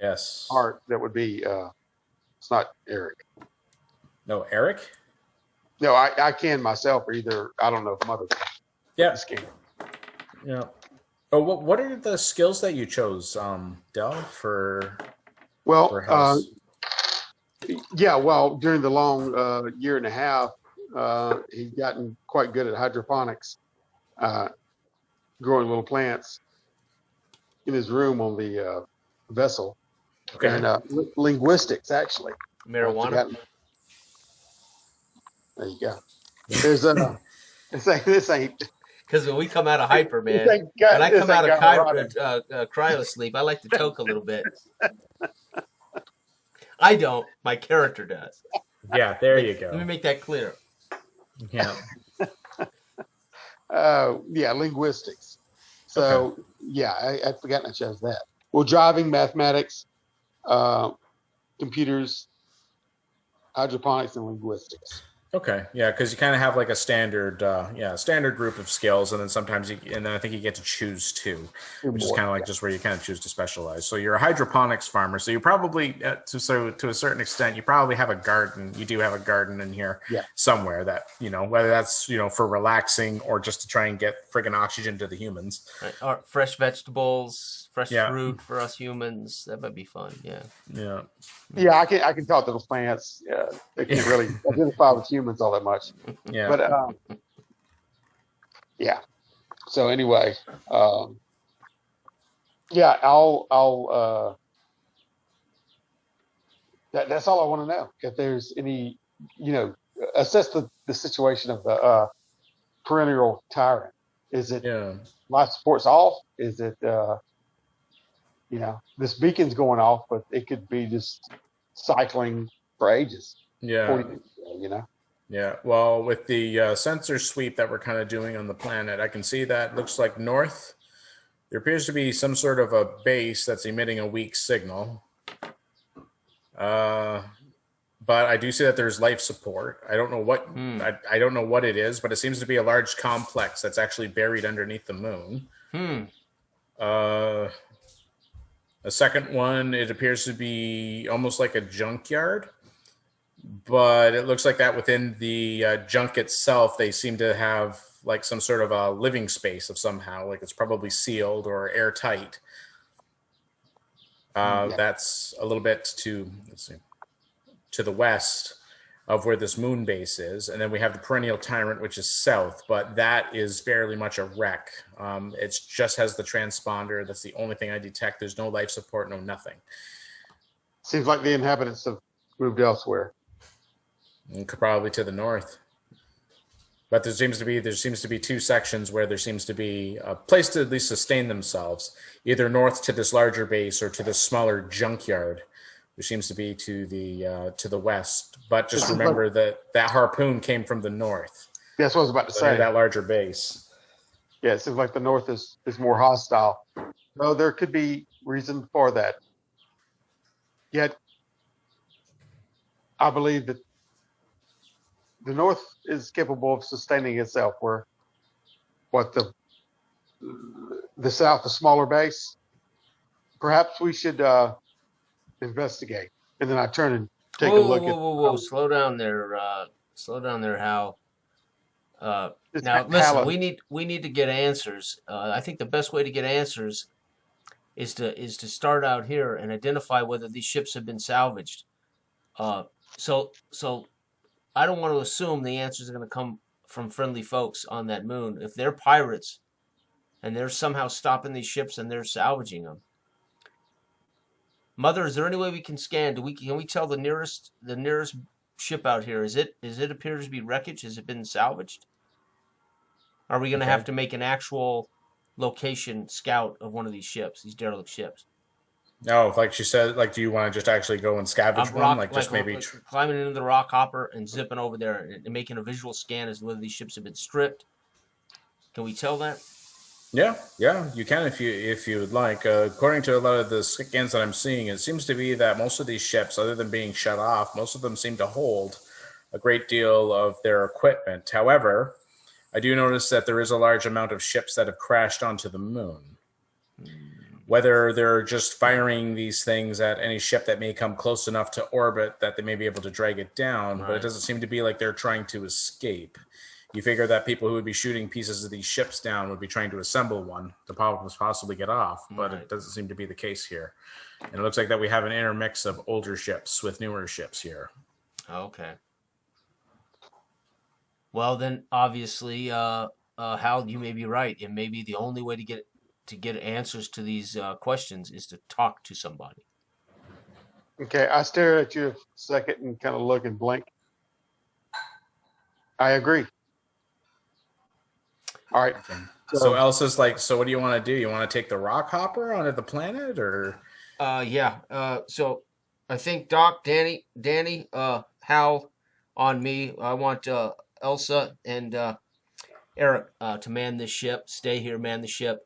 Yes. Or that would be, it's not Eric. No, Eric? No, I can myself, or either, I don't know if Mother can. Yeah. Scan. Yeah. Oh, what are the skills that you chose, Del, for? Well, during the long year and a half, he's gotten quite good at hydroponics, growing little plants in his room on the vessel. Okay. And linguistics, actually. Marijuana? There you go. There's this ain't. Because when we come out of hyper, man, when I come out of cryo sleep, I like to toke a little bit. I don't. My character does. Yeah, there you go. Let me make that clear. Yeah. Linguistics. So, I'd forgotten I chose that. Well, driving, mathematics, computers, hydroponics, and linguistics. Okay, yeah, because you kind of have like a standard group of skills, and then sometimes then I think you get to choose two, which is kind of like just where you kind of choose to specialize. So you're a hydroponics farmer, so you probably, to a certain extent, you probably have a garden. You do have a garden in here somewhere that, whether that's, for relaxing or just to try and get friggin' oxygen to the humans. Right. Or fresh vegetables, fresh fruit for us humans. That might be fun. Yeah. Yeah. Yeah, I can talk to the plants. They can't really identify with humans all that much. Yeah. But So anyway, I'll that's all I want to know. If there's any, assess the situation of the Perennial Tyrant. Is it life support's off? Is it this beacon's going off, but it could be just cycling for ages. Yeah. 40 years, Yeah. Well, with the sensor sweep that we're kind of doing on the planet, I can see that looks like north. There appears to be some sort of a base that's emitting a weak signal. But I do see that there's life support. I don't know what I don't know what it is, but it seems to be a large complex that's actually buried underneath the moon. A second one, it appears to be almost like a junkyard, but it looks like that within the junk itself, they seem to have like some sort of a living space of somehow, like it's probably sealed or airtight. That's a little bit to the west of where this moon base is. And then we have the Perennial Tyrant, which is south, but that is fairly much a wreck. It just has the transponder. That's the only thing I detect. There's no life support, no nothing. Seems like the inhabitants have moved elsewhere. Probably to the north. But there seems to be two sections where there seems to be a place to at least sustain themselves, either north to this larger base or to this smaller junkyard, which seems to be to the west. But just remember that harpoon came from the north. That's what I was about to say. That larger base. Yeah, it seems like the north is more hostile. No, there could be reason for that. Yet, I believe that the north is capable of sustaining itself, where the south, the smaller base. Perhaps we should investigate, and then I turn and take a look at. Whoa! Slow down there, Hal. Now listen, we need to get answers. I think the best way to get answers is to start out here and identify whether these ships have been salvaged. So I don't want to assume the answers are going to come from friendly folks on that moon. If they're pirates and they're somehow stopping these ships and they're salvaging them, Mother, is there any way we can scan? Can we tell the nearest ship out here? Is it appears to be wreckage? Has it been salvaged? Are we going to Okay. have to make an actual location scout of one of these ships, these derelict ships? No, like she said, like, do you want to just actually go and scavenge one? Like, just maybe. Climbing into the rock hopper and zipping over there and making a visual scan as to whether these ships have been stripped. Can we tell that? Yeah, you can if you would like. According to a lot of the scans that I'm seeing, it seems to be that most of these ships, other than being shut off, most of them seem to hold a great deal of their equipment. However, I do notice that there is a large amount of ships that have crashed onto the moon. Whether they're just firing these things at any ship that may come close enough to orbit that they may be able to drag it down, but it doesn't seem to be like they're trying to escape. You figure that people who would be shooting pieces of these ships down would be trying to assemble one to possibly get off, but it doesn't seem to be the case here. And it looks like that we have an intermix of older ships with newer ships here. Okay. Well, then, obviously, Hal, you may be right. It may be the only way to get answers to these questions is to talk to somebody. Okay, I stare at you a second and kind of look and blink. I agree. All right. Okay. So Elsa's like, so what do you want to do? You want to take the rock hopper onto the planet, or? Yeah. So I think Doc, Danny, Hal, on me. I want Elsa and Eric to man this ship. Stay here, man the ship.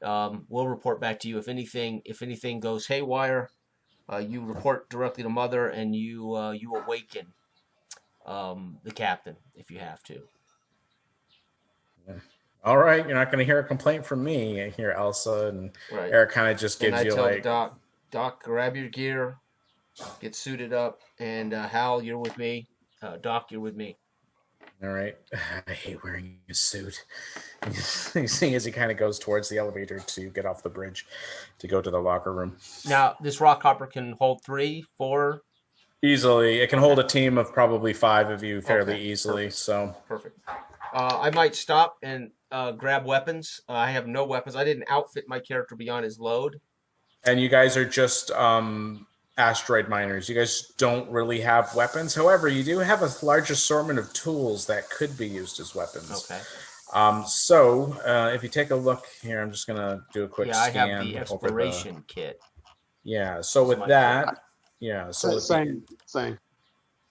We'll report back to you if anything goes haywire. You report directly to Mother, and you awaken the captain if you have to. Yeah. All right, you're not going to hear a complaint from me. I hear Elsa, and Eric kind of just gives you like, Doc, grab your gear, get suited up, and Hal, you're with me. Doc, you're with me. All right. I hate wearing a suit. You see as he kind of goes towards the elevator to get off the bridge to go to the locker room. Now, this rock hopper can hold 3, 4? Easily. It can hold a team of probably 5 of you fairly easily. Perfect. So Perfect. I might stop and grab weapons. I have no weapons. I didn't outfit my character beyond his load. And you guys are just asteroid miners. You guys don't really have weapons. However, you do have a large assortment of tools that could be used as weapons. Okay. So if you take a look here, I'm just going to do a quick scan. Yeah, I have the exploration kit. Yeah, so with that, same.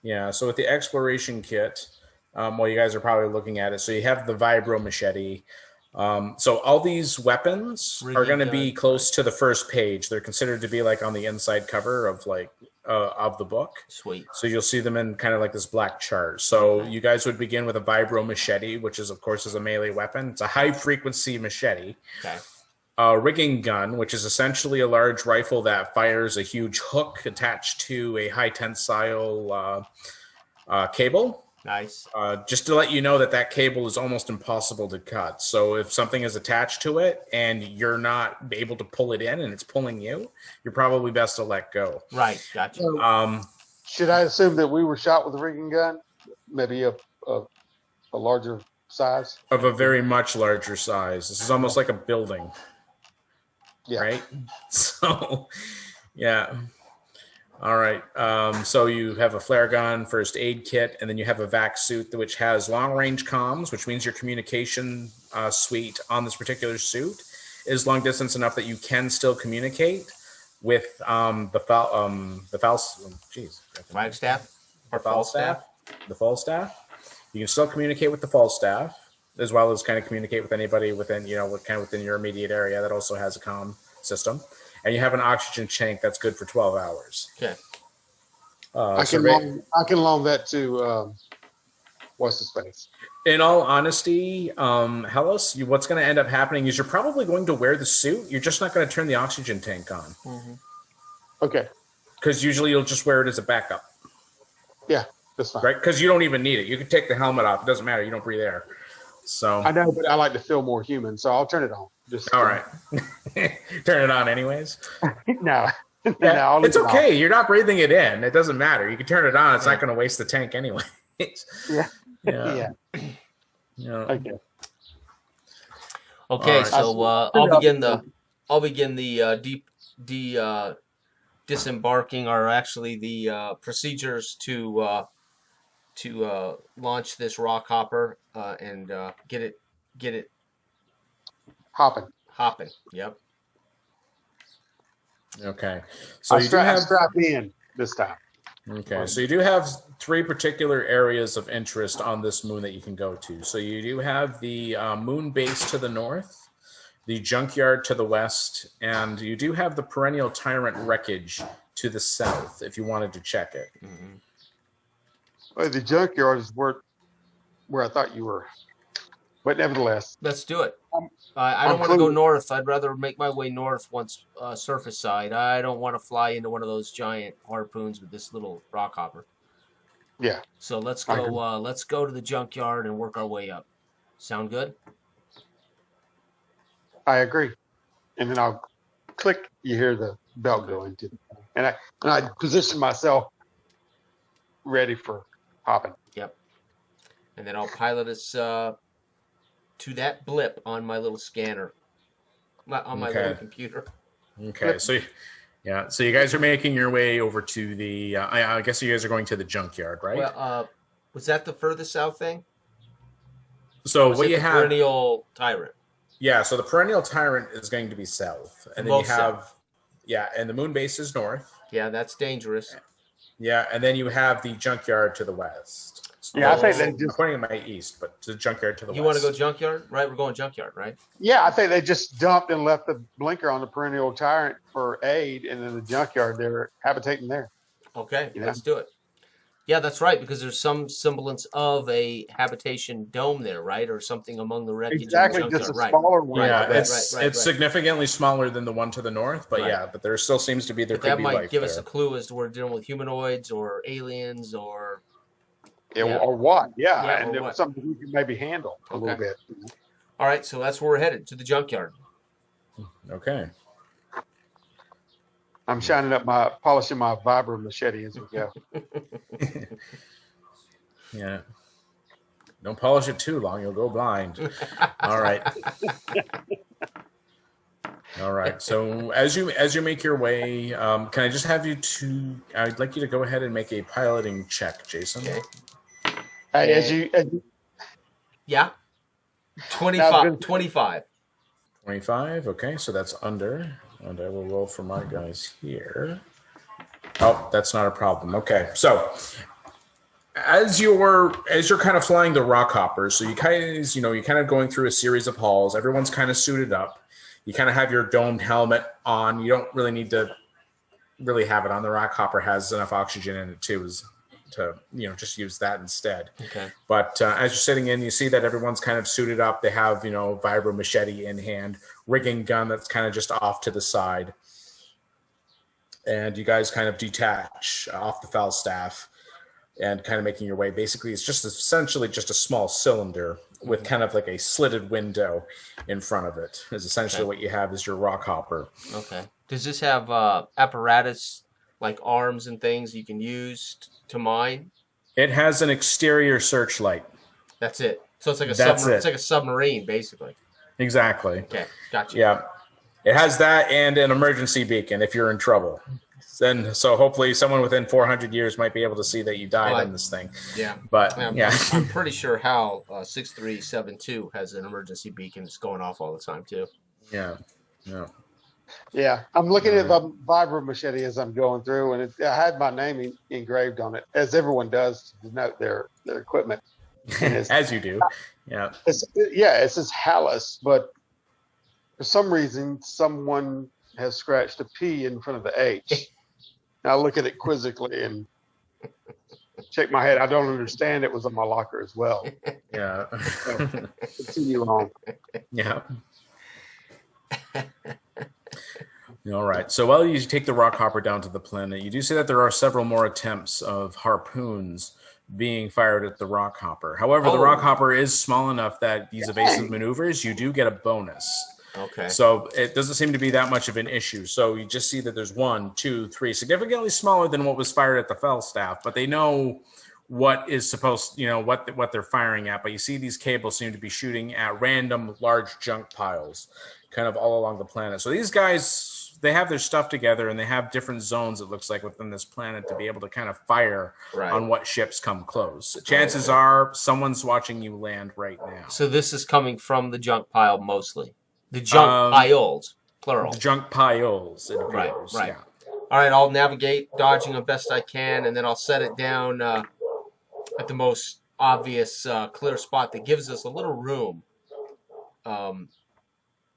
Yeah, so with the exploration kit, well, you guys are probably looking at it. So you have the vibro machete. So all these weapons are going to be close to the first page. They're considered to be like on the inside cover of of the book. Sweet. So you'll see them in kind of like this black chart. So you guys would begin with a vibro machete, which is of course a melee weapon. It's a high frequency machete. Okay. A rigging gun, which is essentially a large rifle that fires a huge hook attached to a high tensile cable. Nice. Just to let you know that cable is almost impossible to cut. So if something is attached to it and you're not able to pull it in and it's pulling you, you're probably best to let go. Right. Gotcha. Should I assume that we were shot with a rigging gun? Maybe a larger size? Of a very much larger size. This is almost like a building. Yeah. Right? So, yeah. All right. So you have a flare gun, first aid kit, and then you have a vac suit which has long-range comms, which means your communication suite on this particular suit is long distance enough that you can still communicate with the Falstaff. You can still communicate with the Falstaff, as well as kind of communicate with anybody within, within your immediate area that also has a comm system. And you have an oxygen tank that's good for 12 hours. Okay. I can loan that to what's his face. In all honesty, Hellas, what's going to end up happening is you're probably going to wear the suit. You're just not going to turn the oxygen tank on. Mm-hmm. Okay. Because usually you'll just wear it as a backup. Yeah, that's fine. Right? Because you don't even need it. You can take the helmet off. It doesn't matter. You don't breathe air. So I know, but I like to feel more human, so I'll turn it on. All right. Turn it on anyways? No. Yeah, it's okay. You're not breathing it in. It doesn't matter. You can turn it on. It's not going to waste the tank anyway. Yeah. Yeah. Okay. Okay, right. so I'll begin the disembarking, or actually the procedures to launch this rock hopper and get it Hopping. hopping. Yep. Okay. So you do I have strap in this time. Okay, so you do have 3 particular areas of interest on this moon that you can go to. So you do have the moon base to the north, the junkyard to the west, and you do have the perennial tyrant wreckage to the south if you wanted to check it. Mm-hmm. Well, the junkyard is where I thought you were. But nevertheless. Let's do it. I don't want to go north. I'd rather make my way north once surface side. I don't want to fly into one of those giant harpoons with this little rock hopper. Yeah. So let's go. Let's go to the junkyard and work our way up. Sound good? I agree. And then I'll click. You hear the bell go into, and I position myself ready for hopping. Yep. And then I'll pilot us to that blip on my little scanner, on my little computer. Okay, so you guys are making your way over to the. I guess you guys are going to the junkyard, right? Well, was that the furthest south thing? So what you have? Perennial tyrant. Yeah, so the perennial tyrant is going to be south, and then you have, and the moon base is north. Yeah, that's dangerous. Yeah, and then you have the junkyard to the west. So I think they just pointing at my east, but to the junkyard to the west. You want to go junkyard, right? We're going junkyard, right? Yeah, I think they just dumped and left the blinker on the perennial tyrant for aid, and then the junkyard they're habitating there. Okay, let's do it. Yeah, that's right, because there's some semblance of a habitation dome there, right, or something among the wreckage. Exactly, in the just a junkyard. smaller one. Yeah, it's significantly smaller than the one to the north, but but there still seems to be that might give us a clue as to we're dealing with humanoids or aliens or. Or what? Yeah, and it was something we can maybe handle a little bit. All right, so that's where we're headed, to the junkyard. Okay. I'm polishing my vibro machete as we go. Yeah. Don't polish it too long; you'll go blind. All right. All right. So as you make your way, can I just have you to? I'd like you to go ahead and make a piloting check, Jason. Okay. As you yeah, 25. 25. 25. Okay, so that's under, and I will roll for my guys here. Oh, that's not a problem. Okay, so as you're kind of flying the rock hoppers, so you're kind of going through a series of halls. Everyone's kind of suited up. You kind of have your domed helmet on. You don't really need to really have it on. The rock hopper has enough oxygen in it too, to just use that instead. Okay. But as you're sitting in, you see that everyone's kind of suited up. They have vibro machete in hand, rigging gun that's kind of just off to the side, and you guys kind of detach off the Falstaff and kind of making your way. Basically, it's just essentially just a small cylinder with kind of like a slitted window in front of it. Is essentially what you have is your rock hopper. Okay. Does this have apparatus like arms and things you can use to mine? It has an exterior searchlight. That's it. So it's like it's like a submarine, basically. Exactly. Okay, gotcha. Yeah, it has that and an emergency beacon if you're in trouble. So hopefully someone within 400 years might be able to see that you died on this thing. Yeah. But I'm pretty sure HAL 6372 has an emergency beacon that's going off all the time too. Yeah. Yeah, I'm looking at the vibro machete as I'm going through, and I had my name engraved on it, as everyone does to denote their equipment. As you do. Yeah. It says Hallis, but for some reason, someone has scratched a P in front of the H. And I look at it quizzically and shake my head. I don't understand. It was on my locker as well. Yeah. So, continue on. Yeah. All right. So while you take the rock hopper down to the planet, you do see that there are several more attempts of harpoons being fired at the rock hopper. However, the rock hopper is small enough that these evasive maneuvers, you do get a bonus. Okay. So it doesn't seem to be that much of an issue. So you just see that there's 1, 2, 3, significantly smaller than what was fired at the Falstaff, but they know what is supposed, what they're firing at. But you see these cables seem to be shooting at random large junk piles kind of all along the planet. So these guys, they have their stuff together and they have different zones, it looks like, within this planet to be able to kind of fire on what ships come close. Chances are someone's watching you land right now. So this is coming from the junk pile mostly. The junk piles, plural. The junk piles, it appears. Right. Yeah. All right, I'll navigate, dodging the best I can, and then I'll set it down at the most obvious clear spot that gives us a little room.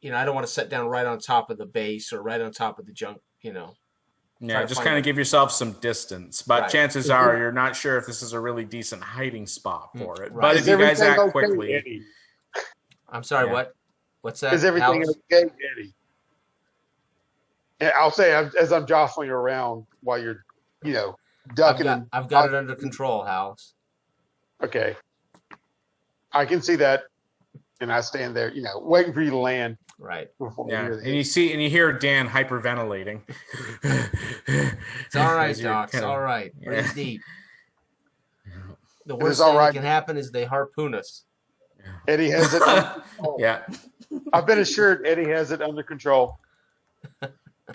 I don't want to set down right on top of the base or right on top of the junk, Yeah, just kind of give yourself some distance. But chances are you're not sure if this is a really decent hiding spot for it. But if you guys act quickly. Eddie? I'm sorry, what? What's that? Is everything okay, Eddie? And I'll say as I'm jostling around while you're, ducking. I've got it under control, House. Okay. I can see that. And I stand there, waiting for you to land. Right. Yeah. And you hear Dan hyperventilating. It's all right, Doc. It's all right. Breathe deep. The worst thing that can happen is they harpoon us. Eddie has it under control. Yeah. I've been assured Eddie has it under control.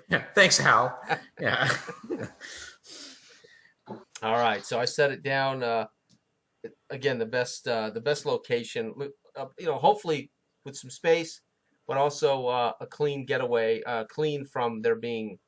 Yeah. Thanks, Hal. Yeah. All right. So I set it down. Again, the best location. Hopefully with some space, but also a clean getaway, clean from there being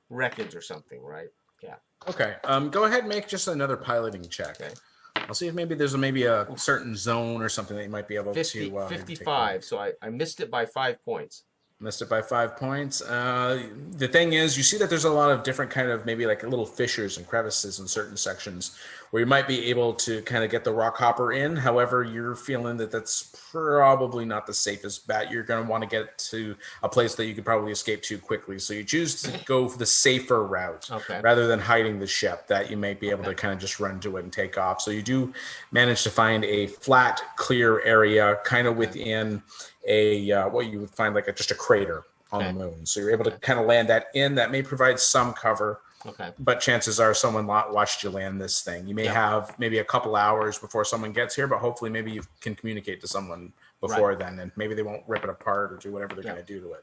wreckage or something, right? Yeah. Okay. Go ahead and make just another piloting check. Okay. I'll see if there's a certain zone or something that you might be able to. 55. So I missed it by 5 points. Missed it by 5 points. The thing is, you see that there's a lot of different kind of maybe like little fissures and crevices in certain sections where you might be able to kind of get the rock hopper in. However, you're feeling that that's probably not the safest bet. You're going to want to get to a place that you could probably escape to quickly. So you choose to go for the safer route rather than hiding the ship that you may be able to kind of just run to it and take off. So you do manage to find a flat, clear area kind of within what you would find like just a crater on the moon. So you're able to kind of land that in. That may provide some cover. Okay. But chances are someone watched you land this thing. You may have maybe a couple hours before someone gets here, but hopefully maybe you can communicate to someone before then, and maybe they won't rip it apart or do whatever they're going to do to it.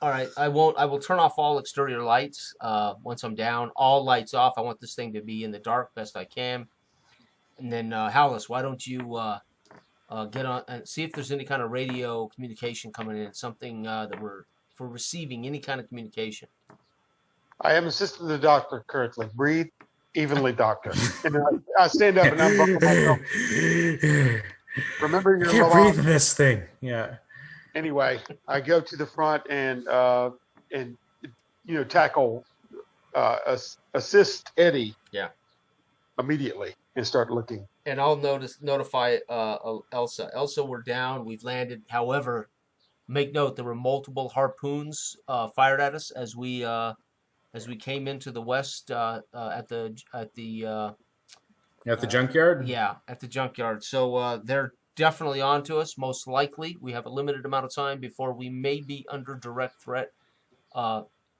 All right. I will turn off all exterior lights once I'm down. All lights off. I want this thing to be in the dark best I can. And then, Hallis, why don't you get on and see if there's any kind of radio communication coming in, something that we're receiving any kind of communication. I am assisting the doctor currently. Breathe evenly, doctor. And I stand up and unbuckle myself. Remember your can't breathe in this thing. Yeah. Anyway, I go to the front and tackle, assist Eddie. Yeah. Immediately and start looking. And I'll notify Elsa. Elsa, we're down. We've landed. However, make note there were multiple harpoons fired at us as we came into the west at the junkyard. Yeah, at the junkyard. So they're definitely on to us. Most likely, we have a limited amount of time before we may be under direct threat.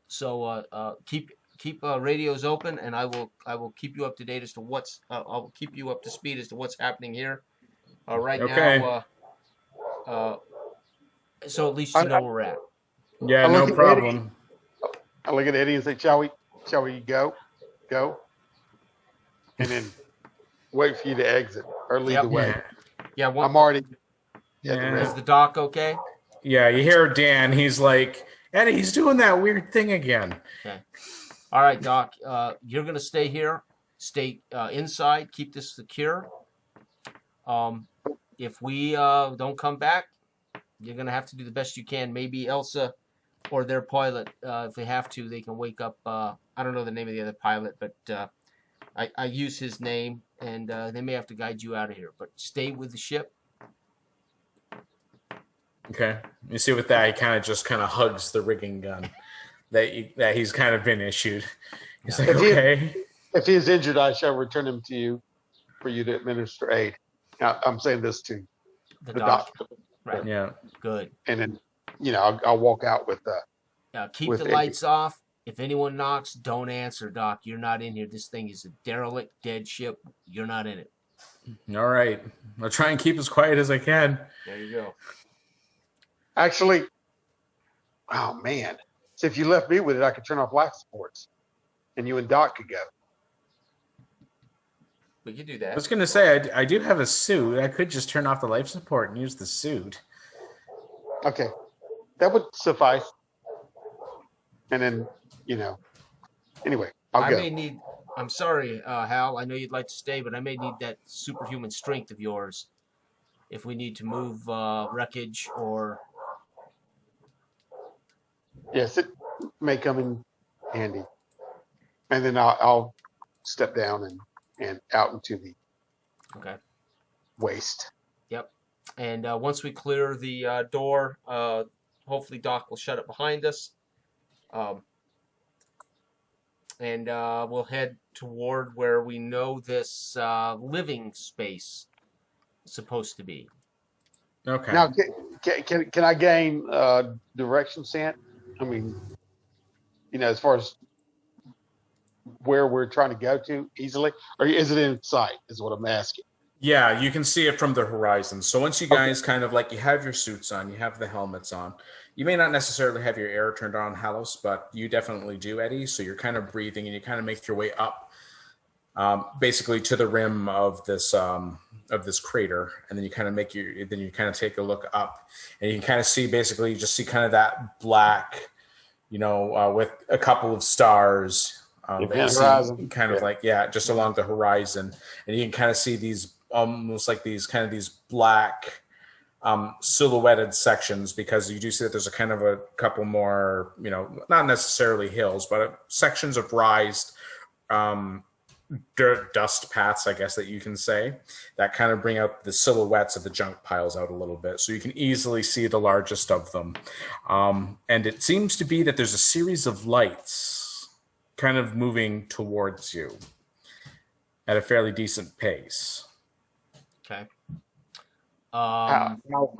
So keep radios open, and I will keep you up to date as to what's. I'll keep you up to speed as to what's happening here. Right now. So at least you know where we're at. Yeah, no problem. I look at Eddie and say, "Shall we go?" And then wait for you to exit or lead the way. Yeah, I'm already. Is the doc okay? Yeah, you hear Dan. He's like, Eddie, he's doing that weird thing again. Okay. All right, Doc. You're going to stay here. Stay inside. Keep this secure. If we don't come back, you're going to have to do the best you can. Maybe Elsa or their pilot, if they have to, they can wake up. I don't know the name of the other pilot, but I use his name, and they may have to guide you out of here. But stay with the ship. Okay. You see with that, he kind of hugs the rigging gun that he's kind of been issued. He's like, okay. If he is injured, I shall return him to you for you to administer aid. Now, I'm saying this to the doctor. Right. Yeah. Good. And then I'll walk out with Keep with the Indy. lights off. If anyone knocks, don't answer, Doc. You're not in here. This thing is a derelict, dead ship. You're not in it. All right. I'll try and keep as quiet as I can. There you go. Actually, oh man, so if you left me with it, I could turn off life supports, and you and Doc could go. We could do I that. was going to say, I do have a suit. I could just turn off the life support and use the suit. Okay, that would suffice. And then, anyway, I'll go. I'm sorry, Hal. I know you'd like to stay, but I may need that superhuman strength of yours if we need to move wreckage or. Yes, it may come in handy. And then I'll step down and out into the waste. Yep. And once we clear the door, hopefully Doc will shut it behind us. And we'll head toward where we know this living space is supposed to be. Okay. Now, can I gain direction sense? I mean, as far as where we're trying to go to easily, or is it in sight? Is what I'm asking. Yeah, you can see it from the horizon. So once you guys kind of you have your suits on, you have the helmets on. You may not necessarily have your air turned on, Halos, but you definitely do, Eddie. So you're kind of breathing and you kind of make your way up, basically to the rim of this crater, and then you kind of take a look up, and you can kind of see basically you just see kind of that black, with a couple of stars. Horizon. Kind of just along the horizon, and you can kind of see these almost like these black silhouetted sections, because you do see that there's a couple more, not necessarily hills, but sections of raised dirt dust paths, I guess that you can say, that kind of bring out the silhouettes of the junk piles out a little bit, so you can easily see the largest of them. And it seems to be that there's a series of lights kind of moving towards you at a fairly decent pace. Okay. I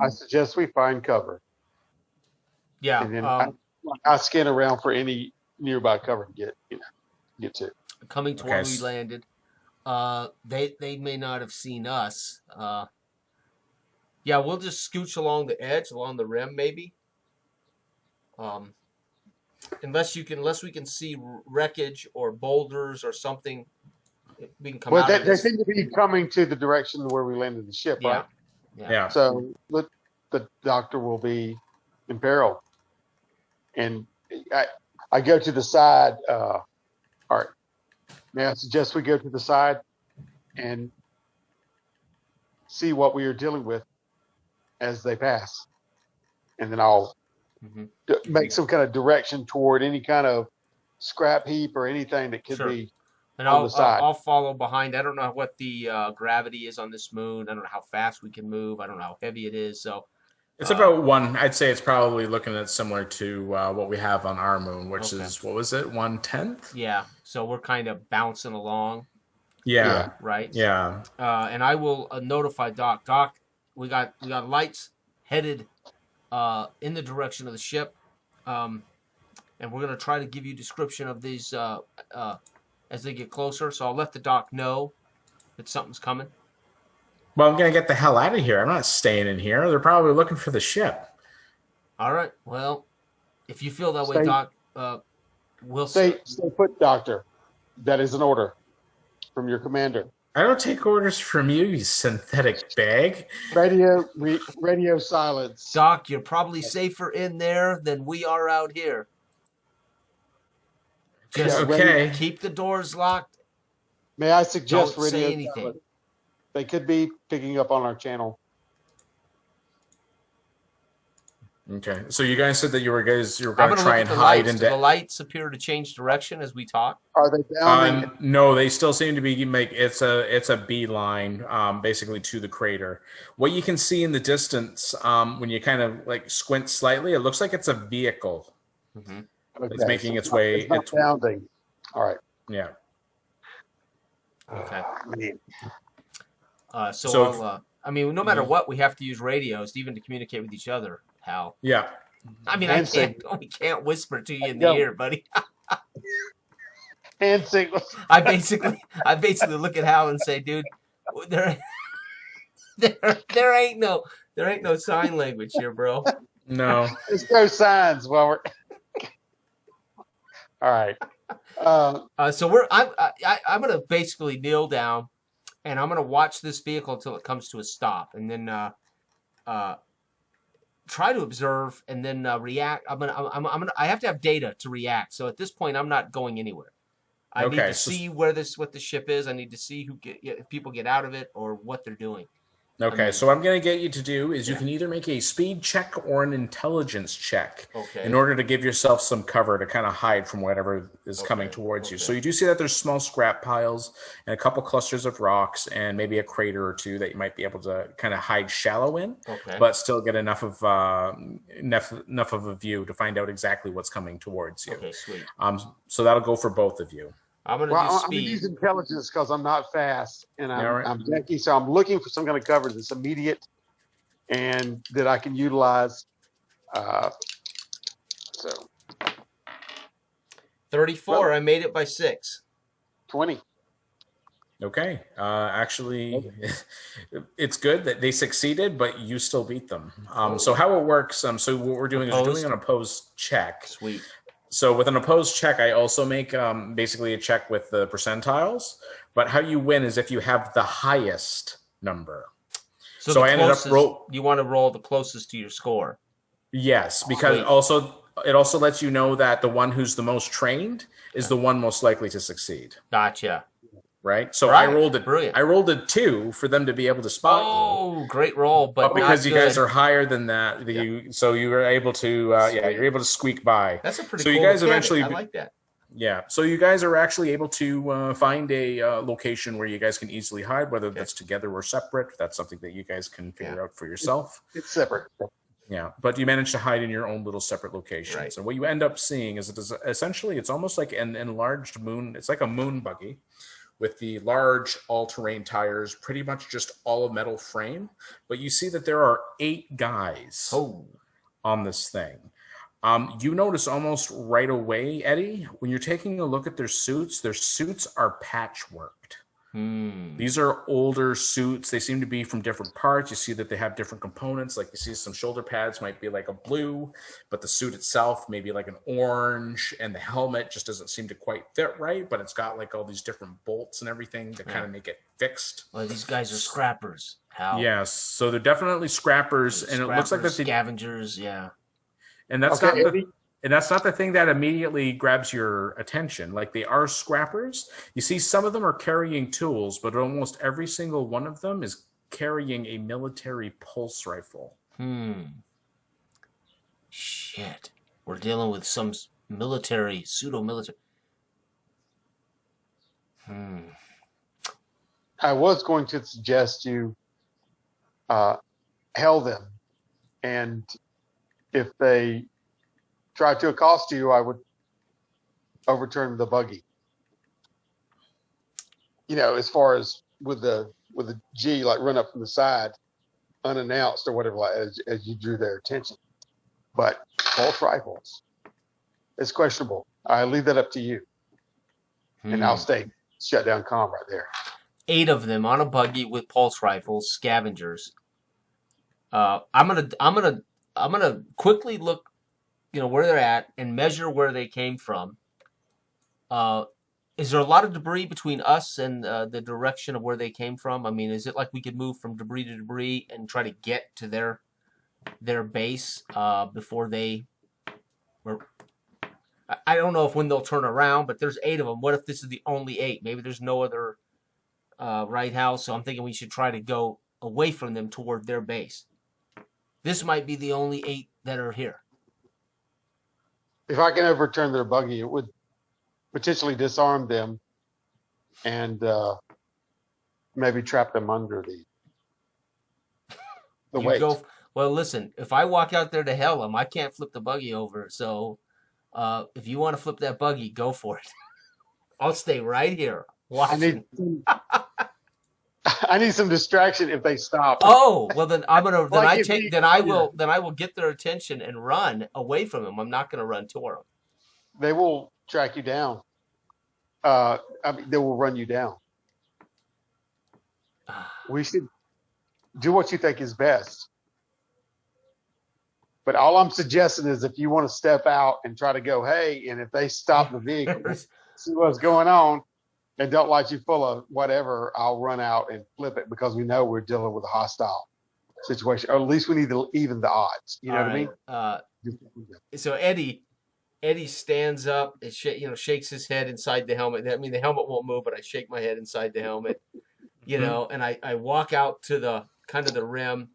suggest we find cover. Yeah. And then I scan around for any nearby cover to get to. Coming to where we landed, they may not have seen us. We'll just scooch along the edge, along the rim, maybe. Unless we can see wreckage or boulders or something, we can come out of this. They seem to be coming to the direction where we landed the ship, right? Yeah. So the doctor will be in peril, and I go to the side. All right. May I suggest we go to the side and see what we are dealing with as they pass, and then I'll make some kind of direction toward any kind of scrap heap or anything that could be on the side. I'll follow behind. I don't know what the gravity is on this moon. I don't know how fast we can move. I don't know how heavy it is. So it's about one. I'd say it's probably looking at similar to what we have on our moon, which is, what was it, 1/10? Yeah. So we're kind of bouncing along. Yeah. Right. Yeah. And I will notify Doc. Doc, we got lights headed in the direction of the ship, and we're going to try to give you a description of these as they get closer. So I'll let the Doc know that something's coming. Well, I'm going to get the hell out of here. I'm not staying in here. They're probably looking for the ship. All right. Well, if you feel that way, Doc, we'll stay put, Doctor. That is an order from your commander. I don't take orders from you, you synthetic bag. Radio silence. Doc, you're probably safer in there than we are out here. Just keep the doors locked. May I suggest don't radio say anything. Silence? They could be picking up on our channel. Okay, so you guys said that you were going to try and hide into. Do the lights appear to change direction as we talk? Are they down? No, they still seem to be it's a beeline, basically to the crater. What you can see in the distance, when you kind of squint slightly, it looks like it's a vehicle. Mm-hmm. Okay, it's making its way. It's not sounding. All right. Yeah. Okay. Man. No matter what, we have to use radios even to communicate with each other, Hal. Yeah. I mean, Hand signals. we can't whisper to you in the Go. ear, buddy. Hand signals. I basically look at Hal and say, dude, there ain't no sign language here, bro. No. There's no signs while we're. All right. So I'm gonna basically kneel down, and I'm gonna watch this vehicle until it comes to a stop, and then try to observe, and then react. I have to have data to react. So at this point, I'm not going anywhere. I need to see what the ship is. I need to see if people get out of it or what they're doing. Okay, so what I'm going to get you to do is you can either make a speed check or an intelligence check in order to give yourself some cover to kind of hide from whatever is coming towards you. So you do see that there's small scrap piles and a couple clusters of rocks and maybe a crater or two that you might be able to kind of hide shallow in, but still get enough of a view to find out exactly what's coming towards you. Okay, sweet. So that'll go for both of you. I'm going to do speed. I'm going to use intelligence because I'm not fast, and I'm decky, so I'm looking for some kind of cover that's immediate and that I can utilize. So 34. I made it by 6. 20. Okay. Actually, it's good that they succeeded, but you still beat them. So how it works, so what we're doing is we're doing an opposed check. Sweet. So with an opposed check, I also make basically a check with the percentiles. But how you win is if you have the highest number. So I ended up you want to roll the closest to your score. Yes, because it also lets you know that the one who's the most trained is the one most likely to succeed. Gotcha. Right. So I rolled it. Brilliant. I rolled a 2 for them to be able to spot you. Oh, great roll! But because you guys are higher than that, so you were able to, you're able to squeak by. That's a pretty. So cool you guys eventually, I like that. Yeah. So you guys are actually able to find a location where you guys can easily hide, whether that's together or separate. That's something that you guys can figure out for yourself. It's separate. Yeah, but you manage to hide in your own little separate locations. Right. And what you end up seeing is it's almost like an enlarged moon. It's like a moon buggy with the large all-terrain tires, pretty much just all a metal frame. But you see that there are 8 guys on this thing. You notice almost right away, Eddie, when you're taking a look at their suits are patchworked. These are older suits. They seem to be from different parts. You see that they have different components. Like you see some shoulder pads might be like a blue, but the suit itself may be like an orange, and the helmet just doesn't seem to quite fit right, but it's got like all these different bolts and everything to kind of make it fixed. Well, these guys are scrappers. How? Yes, so they're definitely scrappers, and it looks like that scavengers, And that's not the thing that immediately grabs your attention. Like, they are scrappers. You see, some of them are carrying tools, but almost every single one of them is carrying a military pulse rifle. Shit. We're dealing with some military, pseudo-military. I was going to suggest you hail them, and if they try to accost you, I would overturn the buggy. As far as with the G, like run up from the side, unannounced or whatever, like as you drew their attention. But pulse rifles, it's questionable. I leave that up to you, and I'll stay shut down comm right there. 8 of them on a buggy with pulse rifles, scavengers. I'm gonna quickly look, where they're at and measure where they came from. Is there a lot of debris between us and the direction of where they came from? I mean, is it like we could move from debris to debris and try to get to their base before they were? I don't know when they'll turn around, but there's 8 of them. What if this is the only 8? Maybe there's no other right house. So I'm thinking we should try to go away from them toward their base. This might be the only 8 that are here. If I can overturn their buggy, it would potentially disarm them and maybe trap them under the weight. Well, listen, if I walk out there to hell them, I can't flip the buggy over. So if you want to flip that buggy, go for it. I'll stay right here watching. I need some distraction if they stop. Oh, well then I'm gonna then Like I if take he- then I yeah. will get their attention and run away from them. I'm not gonna run toward They will track you down. I mean, they will run you down. them. We should do what you think is best. But all I'm suggesting is if you want to step out and try to go, hey, and if they stop the vehicle, see what's going on, and don't light you full of whatever, I'll run out and flip it because we know we're dealing with a hostile situation, or at least we need to even the odds. You know what I mean? So Eddie stands up and shakes his head inside the helmet. I mean, the helmet won't move, but I shake my head inside the helmet, and I walk out to the kind of the rim,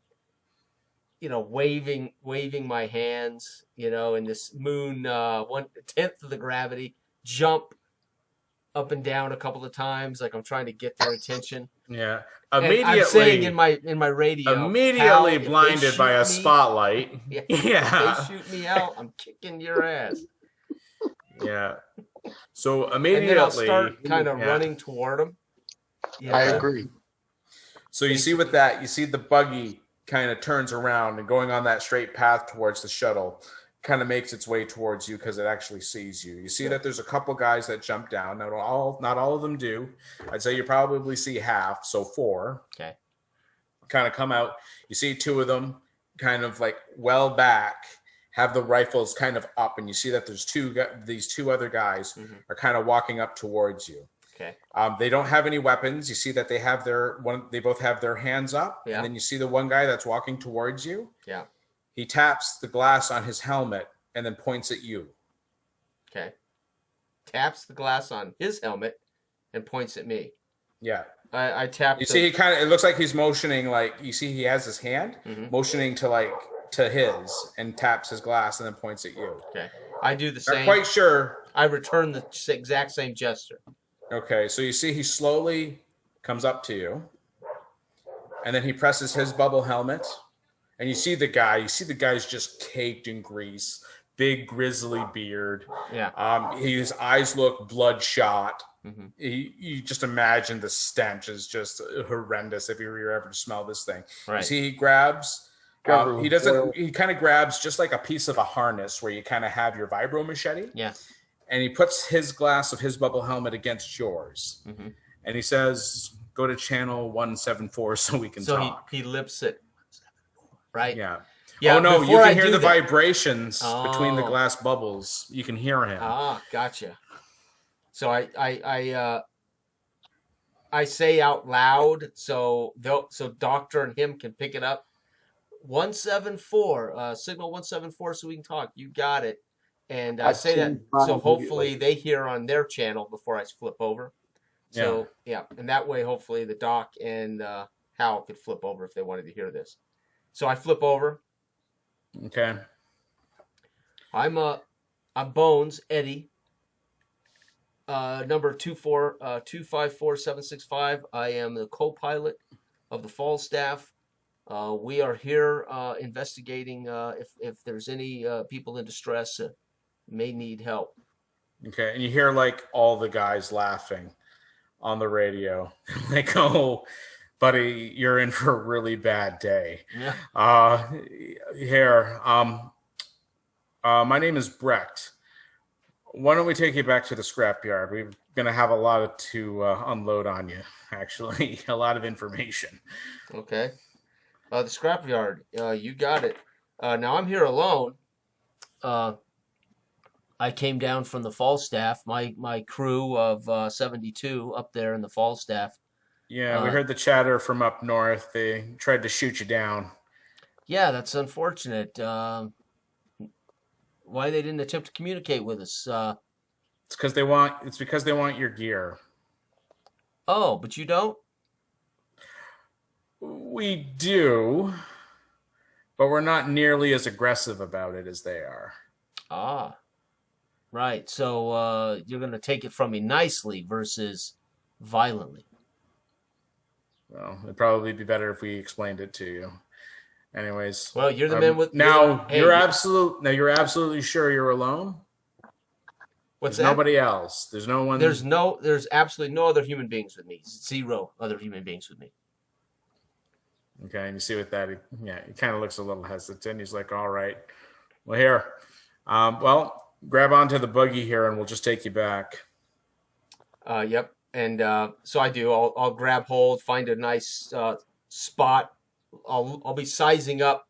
waving my hands, in this moon, 1/10 of the gravity, jump up and down a couple of times, like I'm trying to get their attention. Yeah. Immediately, I'm saying in my radio, immediately blinded by a spotlight. Yeah. Yeah. If they shoot me out, I'm kicking your ass. Yeah. So immediately, and then I'll start kind of running toward them. I agree. So you see with that, you see the buggy kind of turns around and going on that straight path towards the shuttle kind of makes its way towards you because it actually sees you. You see that there's a couple guys that jump down. Not all of them do. I'd say you probably see half, so 4. Okay. Kind of come out. You see 2 of them kind of like well back, have the rifles kind of up, and you see that there's these 2 other guys are kind of walking up towards you. Okay. They don't have any weapons. You see that they have they both have their hands up, and then you see the one guy that's walking towards you. Yeah. He taps the glass on his helmet and then points at you. Okay. Taps the glass on his helmet and points at me. Yeah. I tap. You see, it looks like he's motioning, like, you see he has his hand motioning to his and taps his glass and then points at you. Okay. I do the same. Not quite sure. I return the exact same gesture. Okay. So you see he slowly comes up to you and then he presses his bubble helmet. And you see the guy's just caked in grease, big grizzly beard. Yeah. His eyes look bloodshot. You just imagine the stench is just horrendous if you were ever to smell this thing. Right. You see he grabs, he kind of grabs just like a piece of a harness where you kind of have your vibro machete. Yeah. And he puts his glass of his bubble helmet against yours. And he says, go to channel 174 so we can talk. So he lips it. Right. Yeah. Yeah. Oh no, you can hear the vibrations between the glass bubbles. You can hear him. Ah, gotcha. So I say out loud so Doctor and him can pick it up. 174, signal 174, so we can talk. You got it. And I say that so hopefully they hear on their channel before I flip over. So yeah, and that way hopefully the Doc and Hal could flip over if they wanted to hear this. So I flip over. Okay. I'm Bones, Eddie. Number 254765. I am the co-pilot of the Falstaff. We are here investigating if there's any people in distress that may need help. Okay, and you hear like all the guys laughing on the radio. Like, oh, buddy, you're in for a really bad day. Yeah. My name is Brecht. Why don't we take you back to the scrapyard? We're going to have a lot to unload on you, actually. A lot of information. Okay. The scrapyard. You got it. Now, I'm here alone. I came down from the Falstaff, my crew of 72 up there in the Falstaff. Yeah, we heard the chatter from up north. They tried to shoot you down. Yeah, that's unfortunate. Why they didn't attempt to communicate with us? It's because they want your gear. Oh, but you don't? We do, but we're not nearly as aggressive about it as they are. Ah, right. So you're going to take it from me nicely versus violently. Well, it'd probably be better if we explained it to you. Anyways. Well, you're the man with... You're absolutely sure you're alone? What's There's that? Nobody else. There's no one... There's absolutely no other human beings with me. 0 other human beings with me. Okay, and you see with that, he kind of looks a little hesitant. He's like, all right, well, here. Well, grab onto the buggy here and we'll just take you back. Yep. And so I do. I'll grab hold, find a nice spot. I'll be sizing up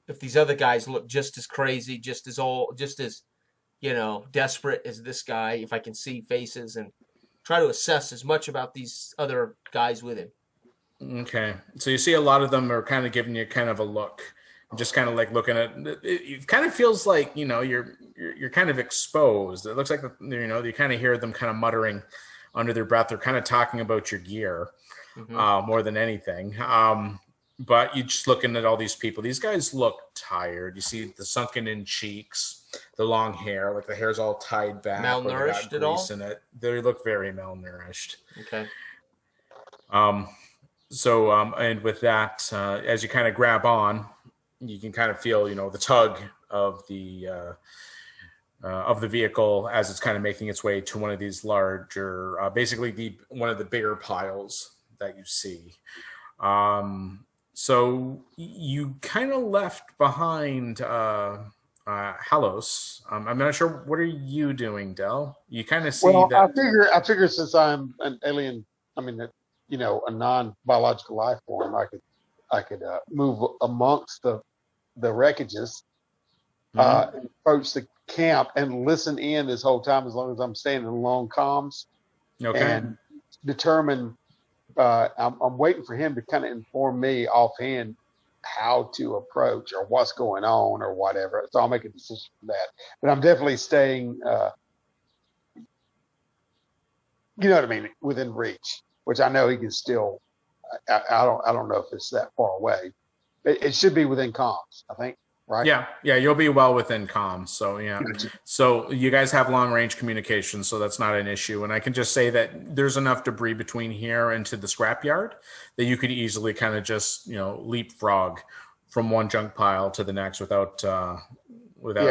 if these other guys look just as crazy, just as old, just as desperate as this guy. If I can see faces and try to assess as much about these other guys with him. Okay, so you see a lot of them are kind of giving you kind of a look, just kind of like looking at it. It kind of feels like you're kind of exposed. It looks like you kind of hear them kind of muttering under their breath. They're kind of talking about your gear more than anything. But you're just looking at all these people. These guys look tired. You see the sunken in cheeks, the long hair, like the hair's all tied back. Malnourished at all? They look very malnourished. Okay. So, and with that, as you kind of grab on, you can kind of feel, the tug of the vehicle as it's kind of making its way to one of these larger, basically one of the bigger piles that you see. So you kind of left behind Halos. I'm not sure. What are you doing, Del? You kind of see that. I figure since I'm an alien, a non-biological life form, I could move amongst the wreckages, and approach the camp and listen in this whole time as long as I'm staying in long comms. Okay. And determine. I'm waiting for him to kind of inform me offhand how to approach or what's going on or whatever. So I'll make a decision for that. But I'm definitely staying, within reach, which I know he can still. I don't know if it's that far away. It should be within comms, I think. Right? Yeah, you'll be well within comms. So yeah, so you guys have long range communication, so that's not an issue. And I can just say that there's enough debris between here and to the scrapyard that you could easily kind of just leapfrog from one junk pile to the next without. Yeah,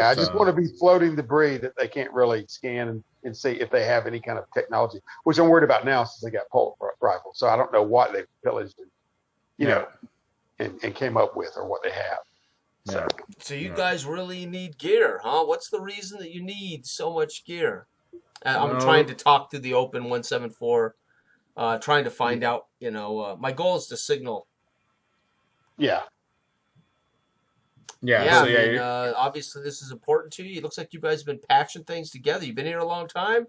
I just want to be floating debris that they can't really scan and see if they have any kind of technology, which I'm worried about now since they got pulse rifles. So I don't know what they've pillaged, and came up with or what they have. So you guys really need gear, huh? What's the reason that you need so much gear? I'm trying to talk to the Open 174, trying to find out, my goal is to signal. Yeah. Obviously this is important to you. It looks like you guys have been patching things together. You've been here a long time.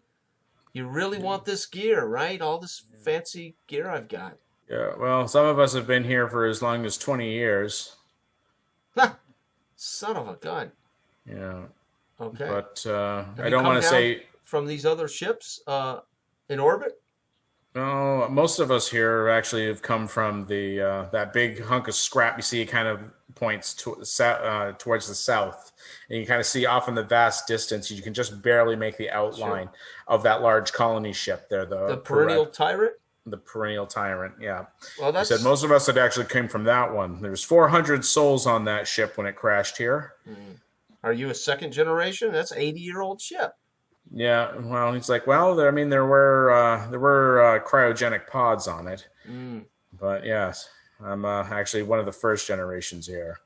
You really want this gear, right? All this fancy gear I've got. Yeah, well, some of us have been here for as long as 20 years. Son of a gun. Yeah. Okay. But I don't want to say from these other ships in orbit. No, most of us here actually have come from the that big hunk of scrap you see. It kind of points towards the south, and you kind of see off in the vast distance. You can just barely make the outline of that large colony ship there. The Perennial Tyrant. The Perennial Tyrant, yeah. Well, that's... He said most of us had actually came from that one. There's 400 souls on that ship when it crashed here. Are you a second generation? That's 80-year-old ship. Yeah, well, he's like, well, there were cryogenic pods on it. But yes, I'm actually one of the first generations here.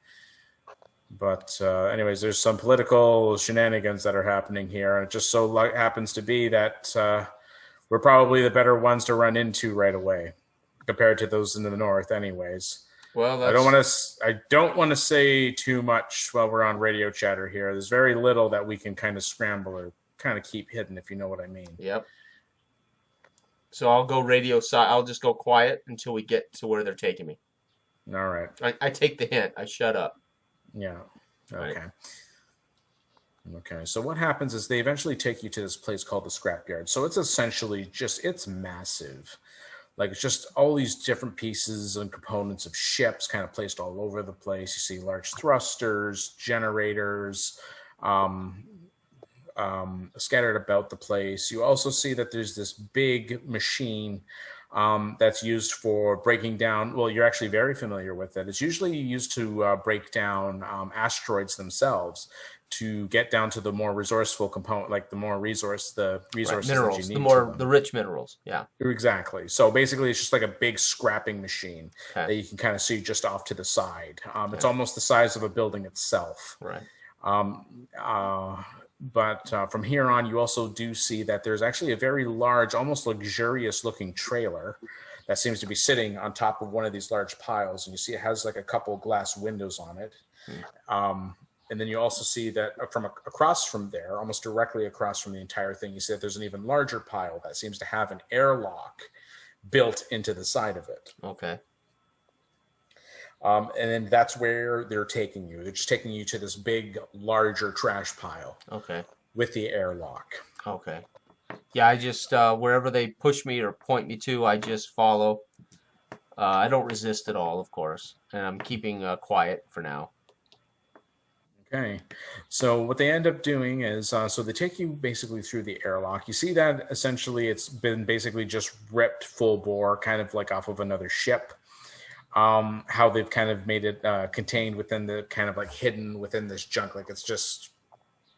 But anyways, there's some political shenanigans that are happening here, and it just so happens to be that we're probably the better ones to run into right away, compared to those in the north, anyways. Well, I don't want to say too much while we're on radio chatter here. There's very little that we can kind of scramble or kind of keep hidden, if you know what I mean. Yep. So I'll go radio side. I'll just go quiet until we get to where they're taking me. All right. I take the hint. I shut up. Yeah. Okay. Right. Okay, so what happens is they eventually take you to this place called the scrapyard. So it's essentially it's massive. Like, it's just all these different pieces and components of ships kind of placed all over the place. You see large thrusters, generators, scattered about the place. You also see that there's this big machine that's used for breaking down. Well, you're actually very familiar with it. It's usually used to break down asteroids themselves. to get down to the more resourceful component, like the resources that Minerals, you need the rich minerals. Yeah. Exactly. So basically, it's just like a big scrapping machine Okay. that you can kind of see just off to the side. It's Okay. almost the size of a building itself. Right. But from here on, you also do see that there's actually a very large, almost luxurious looking trailer that seems to be sitting on top of one of these large piles. And you see it has like a couple glass windows on it. And then you also see that from across from there, almost directly across from the entire thing, you see that there's an even larger pile that seems to have an airlock built into the side of it. Okay. And then that's where they're taking you. They're just taking you to this big, larger trash pile. Okay. With the airlock. Okay. Yeah, I just, wherever they push me or point me to, I just follow. I don't resist at all, of course. And I'm keeping quiet for now. Okay, so what they end up doing is, so they take you basically through the airlock. You see that essentially it's been basically just ripped full bore, kind of like off of another ship. How they've kind of made it contained within the kind of like hidden within this junk. Like it's just,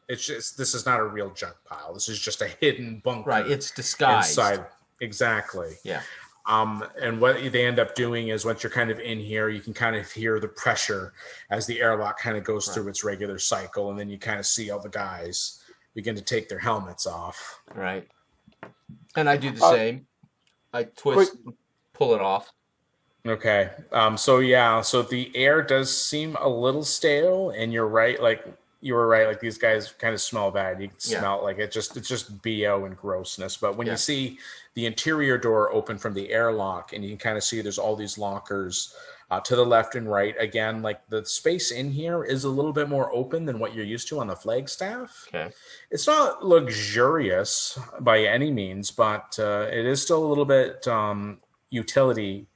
this is not a real junk pile. This is just a hidden bunker. Right, it's disguised. Inside. Exactly. Yeah. And what they end up doing is once you're kind of in here, you can kind of hear the pressure as the airlock kind of goes through its regular cycle. And then you kind of see all the guys begin to take their helmets off. Right. And I do the same. I twist, pull it off. Okay. So the air does seem a little stale, and you're right. Like you were right. Like these guys kind of smell bad. You can smell like it's just BO and grossness. But when you see the interior door open from the airlock, and you can kind of see there's all these lockers to the left and right. Again, like the space in here is a little bit more open than what you're used to on the Flagstaff. Okay. It's not luxurious by any means, but it is still a little bit utility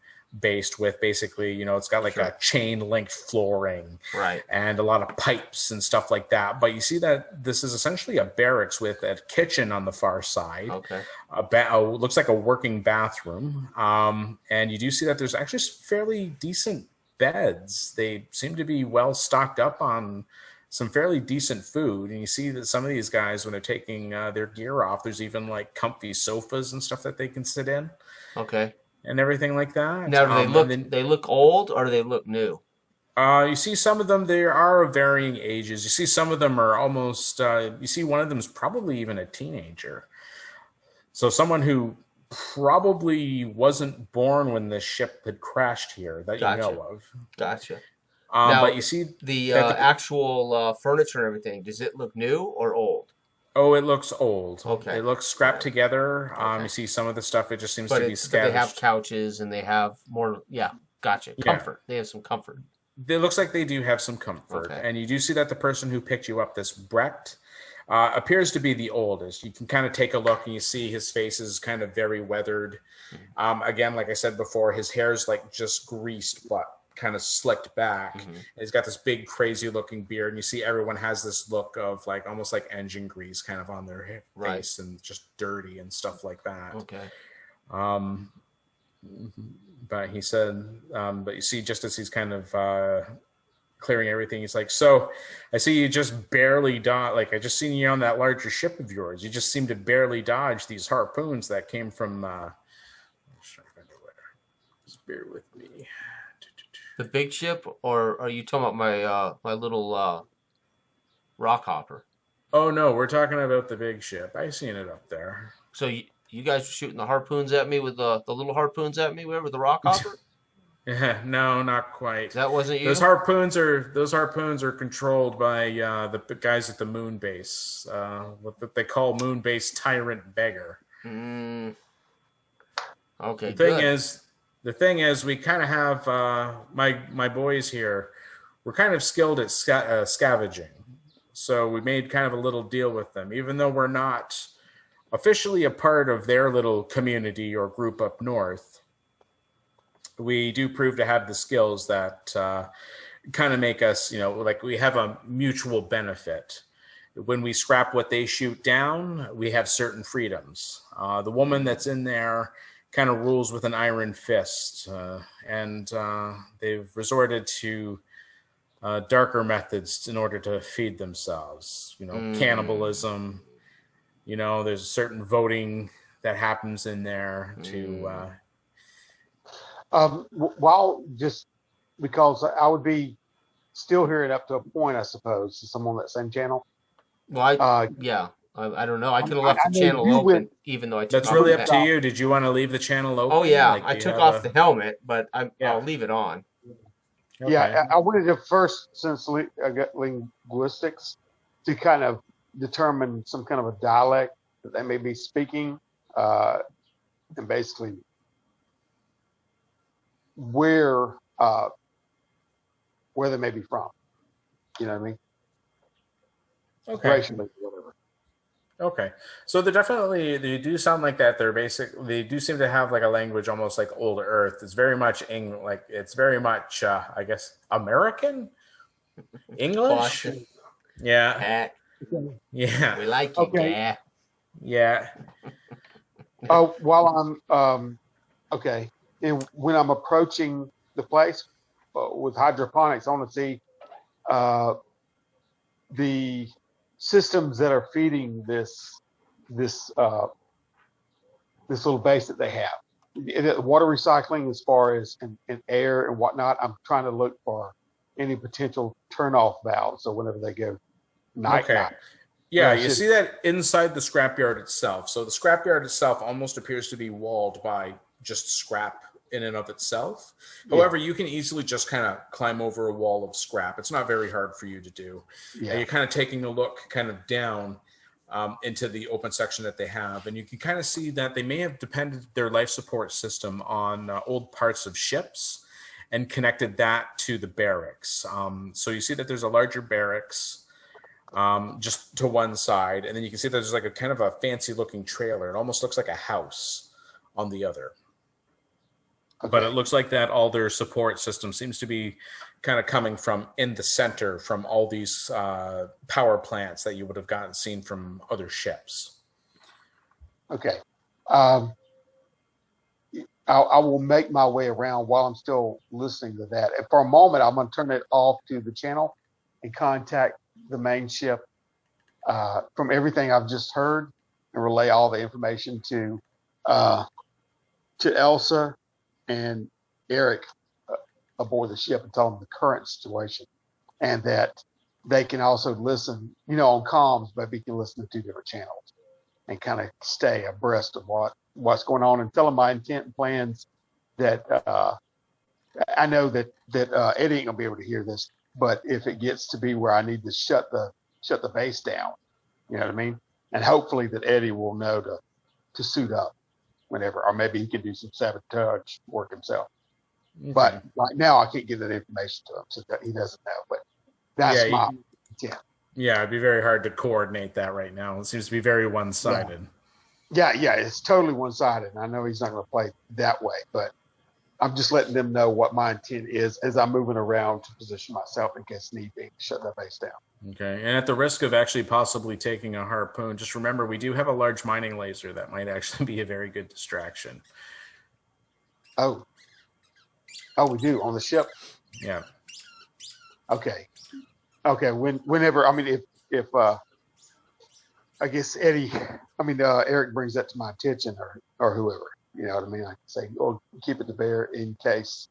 based with basically, it's got like a chain linked flooring and a lot of pipes and stuff like that. But you see that this is essentially a barracks with a kitchen on the far side. Okay. Looks like a working bathroom. And you do see that there's actually fairly decent beds. They seem to be well stocked up on some fairly decent food. And you see that some of these guys, when they're taking their gear off, there's even like comfy sofas and stuff that they can sit in. Okay. And everything like that. Now, do they look old or do they look new? You see some of them, they are of varying ages. You see some of them are almost, you see one of them is probably even a teenager. So someone who probably wasn't born when the ship had crashed here that you know of. Gotcha. Now, but you see the actual furniture and everything, does it look new or old? Oh, it looks old. Okay. It looks scrapped together. You see some of the stuff, it just seems to be scavenged. But they have couches and they have more, gotcha. Comfort. They have some comfort. It looks like they do have some comfort. Okay. And you do see that the person who picked you up, this Brecht, appears to be the oldest. You can kind of take a look and you see his face is kind of very weathered. Again, like I said before, his hair's like just greased, but kind of slicked back. And he's got this big crazy looking beard, and you see everyone has this look of like almost like engine grease kind of on their face and just dirty and stuff like that. Okay. But he said, but you see just as he's kind of clearing everything, he's like, so I see you just barely dodge, like I just seen you on that larger ship of yours. You just seem to barely dodge these harpoons that came from just bear with me. The big ship, or are you talking about my my little rock hopper? Oh no, we're talking about the big ship. I seen it up there. So you guys were shooting the harpoons at me with the little harpoons at me with the rock hopper? No, not quite. That wasn't you. Those harpoons are controlled by the guys at the moon base. What they call moon base tyrant beggar. Okay. The thing is, we kind of have my boys here. We're kind of skilled at scavenging, so we made kind of a little deal with them, even though we're not officially a part of their little community or group up north. We do prove to have the skills that kind of make us, like we have a mutual benefit. When we scrap what they shoot down, we have certain freedoms. The woman that's in there kind of rules with an iron fist, and they've resorted to darker methods in order to feed themselves. Cannibalism. There's a certain voting that happens in there to. While just because I would be still hearing up to a point, I suppose, since I'm on that same channel. Well, I don't know. I could have left the channel open, even though I took That's off really the up to you. Did you want to leave the channel open? Oh yeah, I took off the helmet, but I'll leave it on. Okay. Yeah, I wanted to first, since I got linguistics, to kind of determine some kind of a dialect that they may be speaking, and basically where they may be from. You know what I mean? Okay. Racially, whatever. Okay, so they do sound like that. They do seem to have like a language almost like Old Earth. It's very much it's very much I guess American English. Boston. Yeah. Yeah. We like you, okay. Yeah. Oh, while I'm okay, and when I'm approaching the place with hydroponics, I want to see the systems that are feeding this little base that they have. Water recycling, as far as in air and whatnot. I'm trying to look for any potential turn-off valves, so whenever they go night. Yeah, you see that inside the scrapyard itself. So the scrapyard itself almost appears to be walled by just scrap in and of itself. However, you can easily just kind of climb over a wall of scrap. It's not very hard for you to do. And you're kind of taking a look kind of down into the open section that they have. And you can kind of see that they may have depended their life support system on old parts of ships and connected that to the barracks. So you see that there's a larger barracks just to one side. And then you can see there's like a kind of a fancy looking trailer. It almost looks like a house on the other. Okay. But it looks like that all their support system seems to be kind of coming from in the center from all these power plants that you would have seen from other ships. Okay. I will make my way around while I'm still listening to that. And for a moment, I'm going to turn it off to the channel and contact the main ship from everything I've just heard and relay all the information to Elsa and Eric aboard the ship and tell them the current situation, and that they can also listen, on comms, maybe you can listen to 2 different channels and kind of stay abreast of what's going on, and tell them my intent and plans. That I know that Eddie ain't gonna be able to hear this, but if it gets to be where I need to shut the base down, you know what I mean, and hopefully that Eddie will know to suit up whenever, or maybe he can do some sabotage work himself. Okay. But right now I can't get that information to him, so that he doesn't know. But that's my intent. Yeah, it'd be very hard to coordinate that right now. It seems to be very one-sided. Yeah, it's totally one-sided. I know he's not going to play that way, but I'm just letting them know what my intent is as I'm moving around to position myself in case need be to shut that base down. Okay, and at the risk of actually possibly taking a harpoon, just remember we do have a large mining laser that might actually be a very good distraction. Oh, we do on the ship? Yeah. Okay. Whenever, I mean, if I guess Eric brings that to my attention, or whoever, you know what I mean? I can say, keep it to bear in case,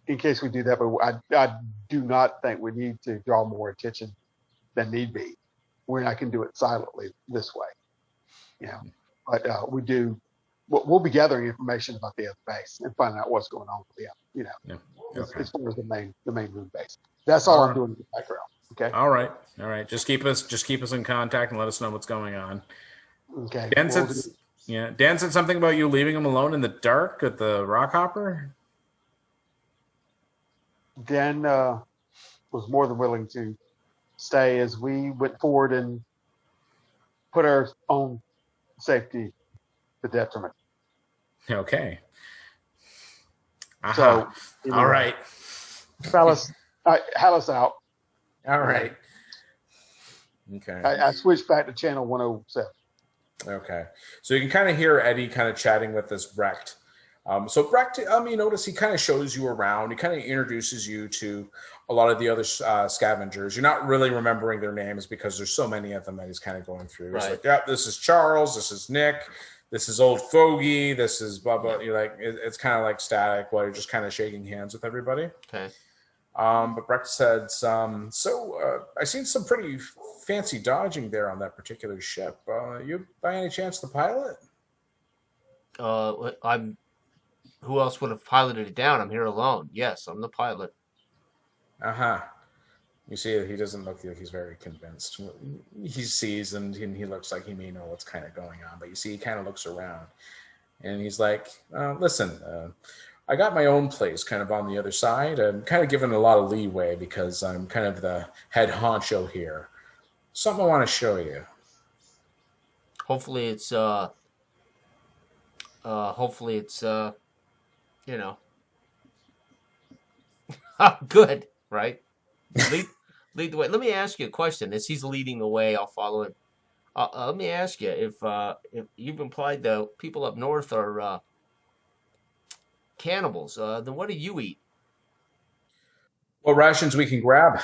in case we do that. But I do not think we need to draw more attention than need be when I can do it silently this way. But we do. We'll be gathering information about the other base and finding out what's going on with them. As far as the main moon base. That's all I'm doing in the background. Okay. All right. Just keep us in contact and let us know what's going on. Okay. Dan said something about you leaving him alone in the dark at the rock hopper. Dan was more than willing to stay as we went forward and put our own safety to detriment. Okay. So, anyway, all right, fellas, had us out. All right. Okay. I switched back to channel 107. Okay. So you can kind of hear Eddie kind of chatting with this wrecked So Brecht, you notice he kind of shows you around. He kind of introduces you to a lot of the other scavengers. You're not really remembering their names because there's so many of them that he's kind of going through. He's like, yeah, this is Charles. This is Nick. This is Old Fogey. This is blah, blah. You're like, it's kind of like static while you're just kind of shaking hands with everybody. Okay. But Brecht said, I seen some pretty fancy dodging there on that particular ship. You by any chance the pilot? I'm. Who else would have piloted it down? I'm here alone. Yes, I'm the pilot. Uh-huh. You see, he doesn't look like he's very convinced. He sees and he looks like he may know what's kind of going on, but you see, he kind of looks around and he's like, listen, I got my own place kind of on the other side. I'm kind of given a lot of leeway because I'm kind of the head honcho here. Something I want to show you. Hopefully it's you know, good, right? Lead the way. Let me ask you a question. As he's leading the way, I'll follow him. Let me ask you if you've implied the people up north are cannibals, then what do you eat? Well, rations we can grab.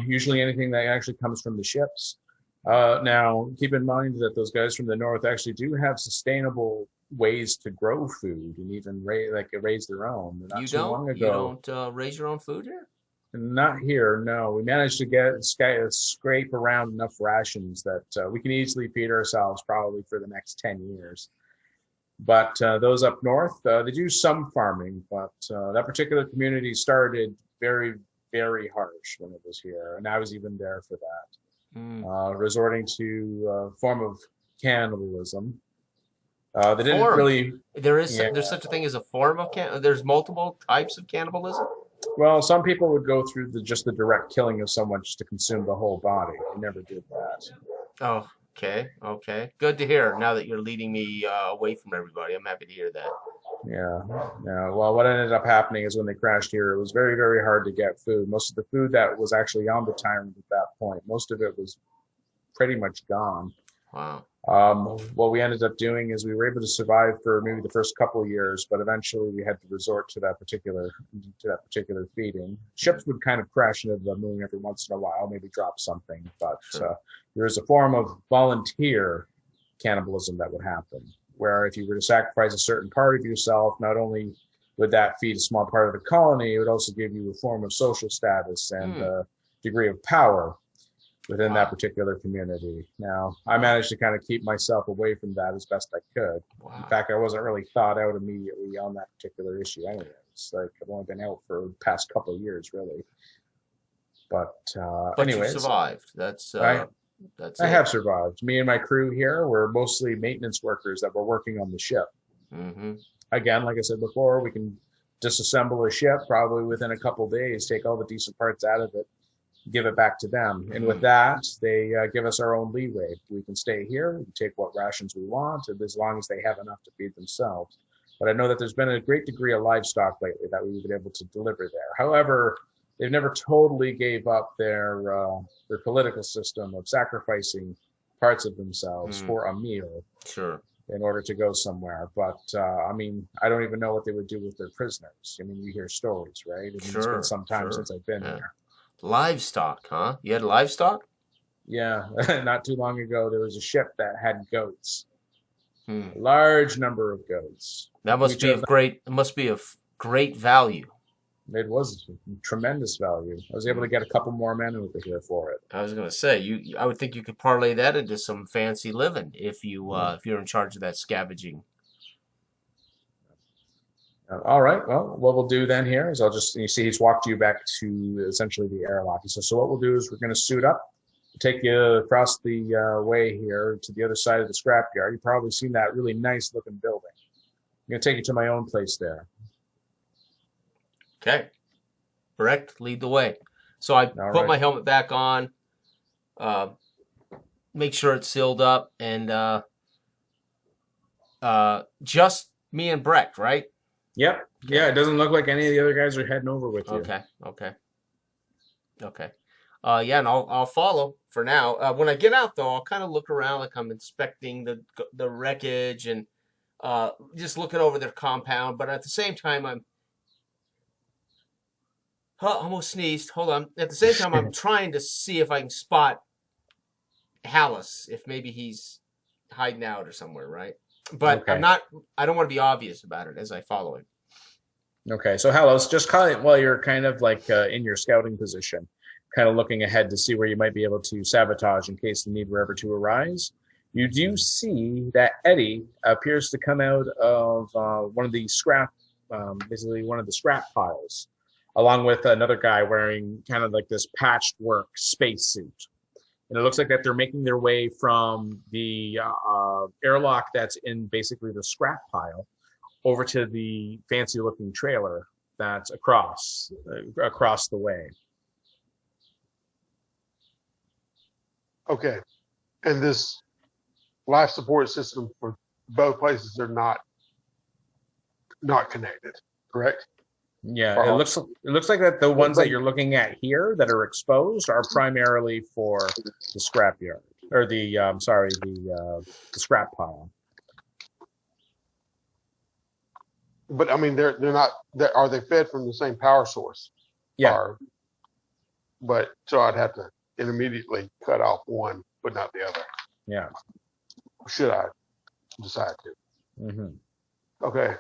Usually anything that actually comes from the ships. Now, keep in mind that those guys from the north actually do have sustainable ways to grow food and even raise their own. Not You too don't? long You ago, don't raise your own food here? not here. No, we managed to scrape around enough rations that we can easily feed ourselves probably for the next 10 years. But those up north, they do some farming, but that particular community started very, very harsh when it was here, and I was even there for that, resorting to a form of cannibalism. They didn't really. There's such a thing as a form of There's multiple types of cannibalism. Well, some people would go through just the direct killing of someone just to consume the whole body. I never did that. Oh, okay. Good to hear. Now that you're leading me away from everybody, I'm happy to hear that. Yeah. Well, what ended up happening is when they crashed here, it was very, very hard to get food. Most of the food that was actually on the Tyrant at that point, most of it was pretty much gone. Wow. What we ended up doing is we were able to survive for maybe the first couple of years, but eventually we had to resort to that particular feeding. Ships would kind of crash into the moon every once in a while, maybe drop something, but there is a form of volunteer cannibalism that would happen, where if you were to sacrifice a certain part of yourself, not only would that feed a small part of the colony, it would also give you a form of social status and a degree of power within that particular community. Now, I managed to kind of keep myself away from that as best I could. Wow. In fact, I wasn't really thought out immediately on that particular issue anyways. Like, I've only been out for the past couple of years, really. But anyways. You survived. I have survived. Me and my crew here were mostly maintenance workers that were working on the ship. Mm-hmm. Again, like I said before, we can disassemble a ship probably within a couple of days, take all the decent parts out of it, give it back to them. And with that, they give us our own leeway. We can stay here, we can take what rations we want, and as long as they have enough to feed themselves. But I know that there's been a great degree of livestock lately that we've been able to deliver there. However, they've never totally gave up their political system of sacrificing parts of themselves for a meal. Sure. In order to go somewhere. But, I don't even know what they would do with their prisoners. You hear stories, right? It's been some time since I've been there. Livestock, huh? You had livestock? Yeah. Not too long ago, there was a ship that had goats. A large number of goats. That must be of great value. It was tremendous value. I was able to get a couple more men over here for it. I was going to say, I would think you could parlay that into some fancy living if you're in charge of that scavenging. All right. Well, what we'll do then here is you see he's walked you back to essentially the airlock. He says, so what we'll do is we're going to suit up, take you across the way here to the other side of the scrapyard. You've probably seen that really nice looking building. I'm going to take you to my own place there. Okay. Correct. Lead the way. So I put my helmet back on, make sure it's sealed up, and just me and Brecht, right? Yep. Yeah, it doesn't look like any of the other guys are heading over with you. Okay. And I'll follow for now. When I get out, though, I'll kind of look around like I'm inspecting the wreckage, and just looking over their compound. But at the same time, almost sneezed. Hold on. At the same time, I'm trying to see if I can spot Hallis, if maybe he's hiding out or somewhere, right? But Okay. I don't want to be obvious about it as I follow him. Okay, so Halos, just call it while you're kind of like in your scouting position, kind of looking ahead to see where you might be able to sabotage in case the need were ever to arise. You do see that Eddie appears to come out of one of the basically one of the scrap piles, along with another guy wearing kind of like this patchwork spacesuit. And it looks like that they're making their way from the airlock that's in basically the scrap pile over to the fancy looking trailer that's across the way. Okay. And this life support system for both places are not connected, correct? Yeah, it looks like that the ones that you're looking at here that are exposed are primarily for the scrapyard or the scrap pile. But I mean, they're not. Are they fed from the same power source? Yeah. But so I'd have to immediately cut off one, but not the other. Yeah. Should I decide to? Mm-hmm. Okay.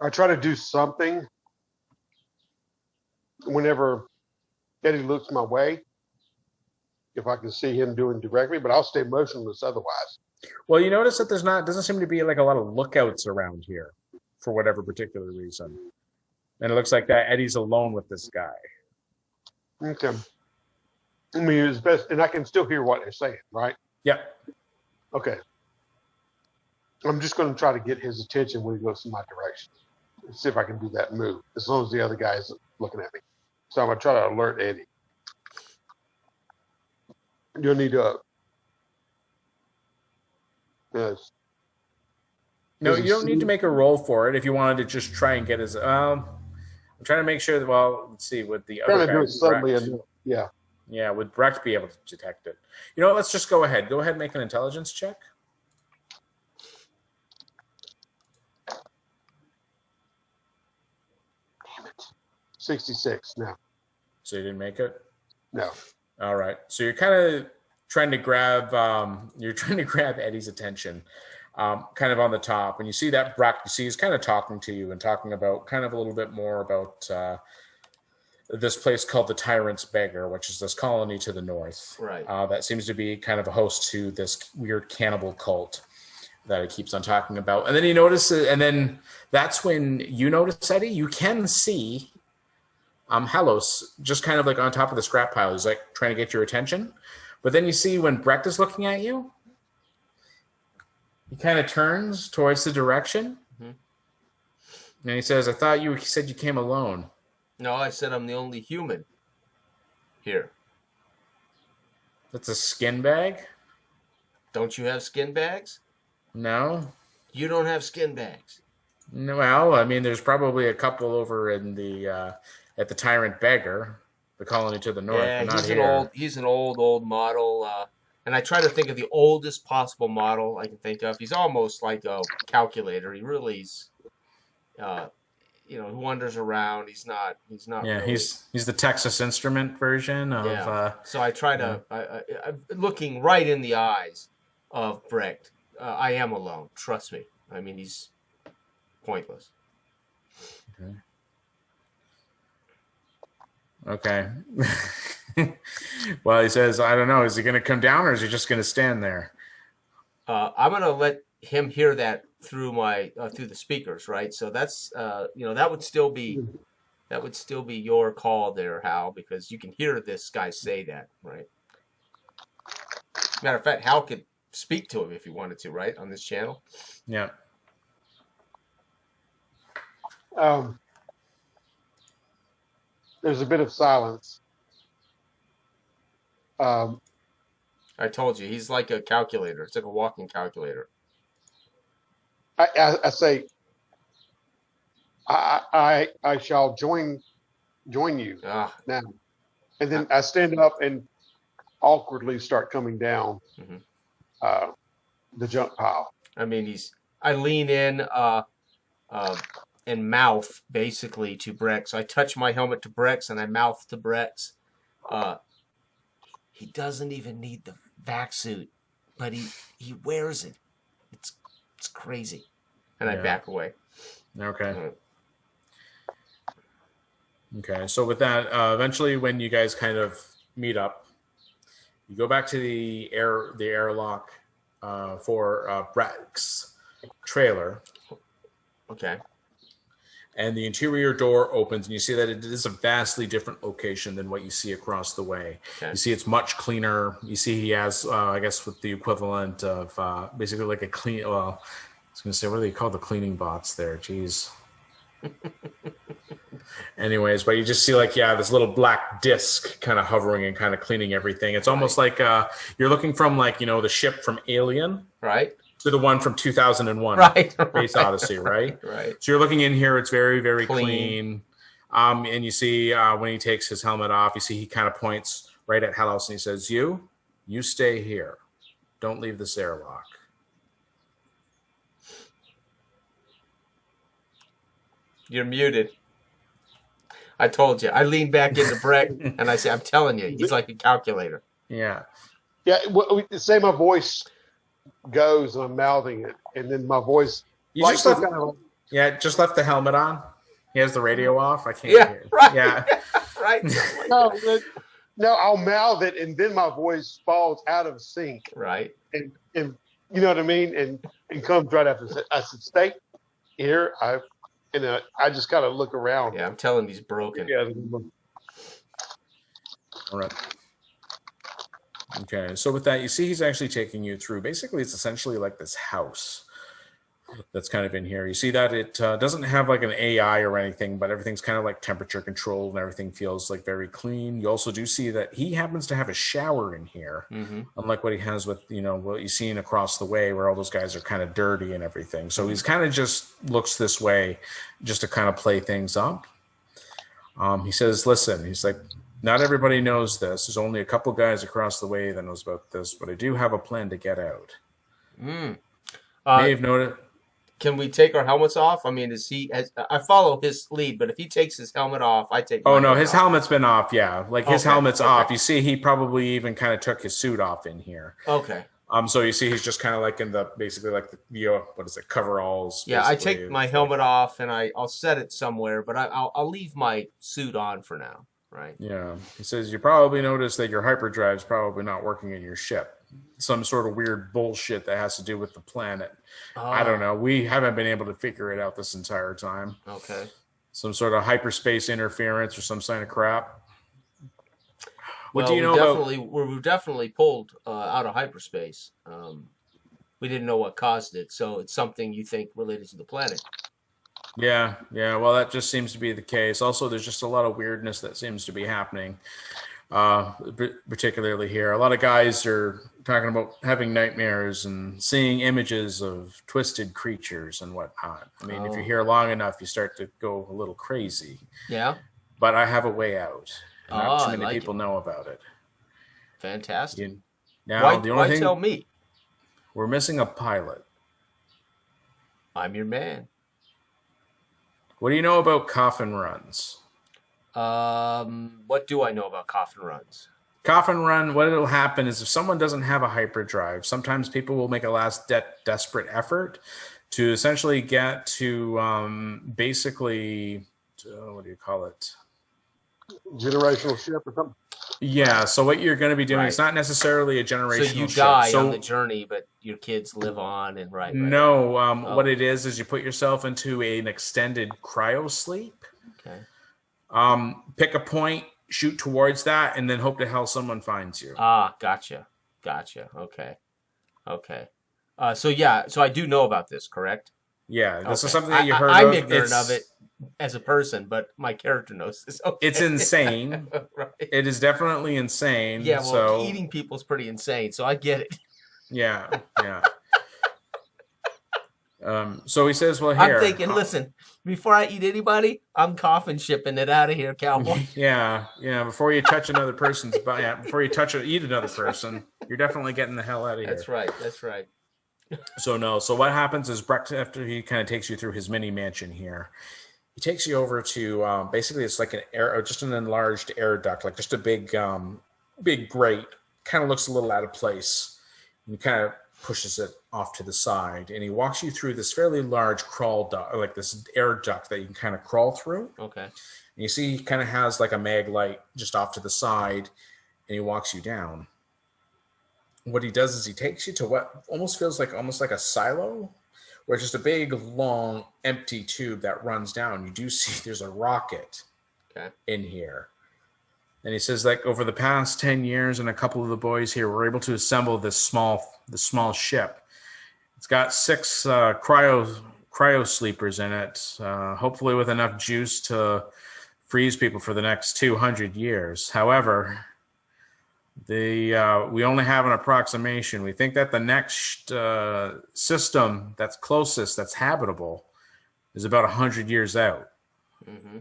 I try to do something whenever Eddie looks my way, if I can see him doing directly, but I'll stay motionless otherwise. Well, you notice that doesn't seem to be like a lot of lookouts around here for whatever particular reason. And it looks like that Eddie's alone with this guy. Okay. I mean, it's best, and I can still hear what they're saying, right? Yep. Okay. I'm just going to try to get his attention when he goes in my direction. See if I can do that move, as long as the other guy isn't looking at me. So I'm going to try to alert Eddie. You'll need to. Yes. No, you don't need to make a roll for it if you wanted to just try and get his. I'm trying to make sure that. Well, let's see with the other guy. Yeah. Yeah, would Brecht be able to detect it? You know what? Let's just go ahead. Go ahead and make an intelligence check. Damn it. 66 now. So you didn't make it? No. All right. So you're kind of trying to grab Eddie's attention, kind of on the top. When you see that Brecht, you see he's kind of talking to you and talking about kind of a little bit more about this place called the Tyrant's Beggar, which is this colony to the north. Right. That seems to be kind of a host to this weird cannibal cult that it keeps on talking about. And then you notice, and then that's when you notice, Eddie, you can see Halos just kind of like on top of the scrap pile. He's like trying to get your attention. But then you see when Brecht is looking at you, he kind of turns towards the direction. Mm-hmm. And he says, he said you came alone. No, I said I'm the only human here. That's a skin bag? Don't you have skin bags? No. You don't have skin bags? No, well, I mean, there's probably a couple over in the at the Tyrant Beggar, the colony to the north. Yeah, but not here. He's an old model, and I try to think of the oldest possible model I can think of. He's almost like a calculator. He really is, he wanders around. He's not. Yeah, really... he's the Texas Instrument version of. Yeah. So I try to, looking right in the eyes of Brecht. I am alone. Trust me. I mean, he's pointless. Okay. Well, he says, I don't know. Is he going to come down or is he just going to stand there? I'm going to let him hear that through through the speakers, right? So that's that would still be your call there, Hal, because you can hear this guy say that, right? Matter of fact, Hal could speak to him if he wanted to, right, on this channel. Yeah. There's a bit of silence. I told you, he's like a calculator. It's like a walking calculator. I say, I shall join you now. And then I stand up and awkwardly start coming down the junk pile. I mean, I lean in and mouth basically to Brex. I touch my helmet to Brex and I mouth to Brex. He doesn't even need the vac suit, but he wears it. It's crazy. And I back away. Okay. Okay. So with that, eventually, when you guys kind of meet up, you go back to the airlock for Breck's trailer. Okay. And the interior door opens, and you see that it is a vastly different location than what you see across the way. Okay. You see it's much cleaner. You see he has, I guess, with the equivalent of basically like a clean. Well, I was going to say, what do they call the cleaning bots there? Jeez. Anyways, but you just see like, this little black disc kind of hovering and kind of cleaning everything. It's almost like you're looking from like, the ship from Alien. Right. To the one from 2001, Space Odyssey, right? Right. So you're looking in here; it's very, very clean. And you see when he takes his helmet off, you see he kind of points right at Hellos and he says, "You stay here. Don't leave this airlock." You're muted. I told you. I lean back into Breck and I say, "I'm telling you, he's like a calculator." Yeah. Yeah. Say my voice goes and I'm mouthing it, and then my voice just left the helmet on. He has the radio off. I can't hear. Right. Yeah. Right. No, I'll mouth it, and then my voice falls out of sync. Right. And you know what I mean, and comes right after. I said, "Stay here." I just kind of look around. Yeah, I'm telling you, he's broken. Yeah. All right. Okay, so with that, you see he's actually taking you through. Basically, it's essentially like this house that's kind of in here. You see that it doesn't have like an AI or anything, but everything's kind of like temperature controlled and everything feels like very clean. You also do see that he happens to have a shower in here, unlike what he has with, what you've seen across the way where all those guys are kind of dirty and everything. So he's kind of just looks this way just to kind of play things up. He says, listen, he's like, not everybody knows this. There's only a couple guys across the way that knows about this, but I do have a plan to get out. May have noted. Can we take our helmets off? I mean, I follow his lead, but if he takes his helmet off, I take. Oh no, his helmet's been off. Yeah, like his helmet's off. You see, he probably even kind of took his suit off in here. Okay. So you see, he's just kind of like in the basically like the what is it, coveralls? Yeah, I take my helmet off and I'll set it somewhere, but I'll leave my suit on for now. Right. Yeah. He says, you probably noticed that your hyperdrive's probably not working in your ship. Some sort of weird bullshit that has to do with the planet. I don't know. We haven't been able to figure it out this entire time. Okay. Some sort of hyperspace interference or some kind of crap. What do you know about? We were definitely pulled out of hyperspace. We didn't know what caused it. So it's something you think related to the planet. Yeah. Well, that just seems to be the case. Also, there's just a lot of weirdness that seems to be happening, particularly here. A lot of guys are talking about having nightmares and seeing images of twisted creatures and whatnot. I mean, if you're here long enough, you start to go a little crazy. Yeah. But I have a way out. And not too many people know about it. Fantastic. Now, the only why thing, tell me? We're missing a pilot. I'm your man. What do you know about coffin runs? What do I know about coffin runs? Coffin run, what will happen is if someone doesn't have a hyperdrive, sometimes people will make a last desperate effort to essentially get to basically, what do you call it? Generational ship or something? Yeah, so what you're going to be doing, it's not necessarily a generational ship. So you die on the journey, but your kids live on and right. No, what it is you put yourself into an extended cryo sleep. Okay. Pick a point, shoot towards that, and then hope to hell someone finds you. Gotcha. Okay. So I do know about this, correct? Yeah, this is something that you heard I'm of. ignorant of it as a person, but my character knows this. Okay. It's insane. Right. It is definitely insane. Yeah, well, eating people's pretty insane, so I get it. Yeah. So he says, well, here. I'm thinking, listen, before I eat anybody, I'm coffin shipping it out of here, cowboy. Yeah. Before you touch another person's body, before you eat another person, you're definitely getting the hell out of here. That's right. So no. So what happens is Brecht, after he kind of takes you through his mini mansion here, he takes you over to basically it's like an air, just an enlarged air duct, like just a big grate. Kind of looks a little out of place. And he kind of pushes it off to the side, and he walks you through this fairly large crawl duct, like this air duct that you can kind of crawl through. Okay. And you see, he kind of has like a mag light just off to the side, and he walks you down. What he does is he takes you to what almost feels like a silo, where it's just a big, long, empty tube that runs down. You do see there's a rocket in here. And he says, like, over the past 10 years and a couple of the boys here were able to assemble this small ship. It's got 6 cryo sleepers in it, hopefully with enough juice to freeze people for the next 200 years. However, we only have an approximation. We think that the next system that's closest, that's habitable, is about 100 years out. Mm-hmm.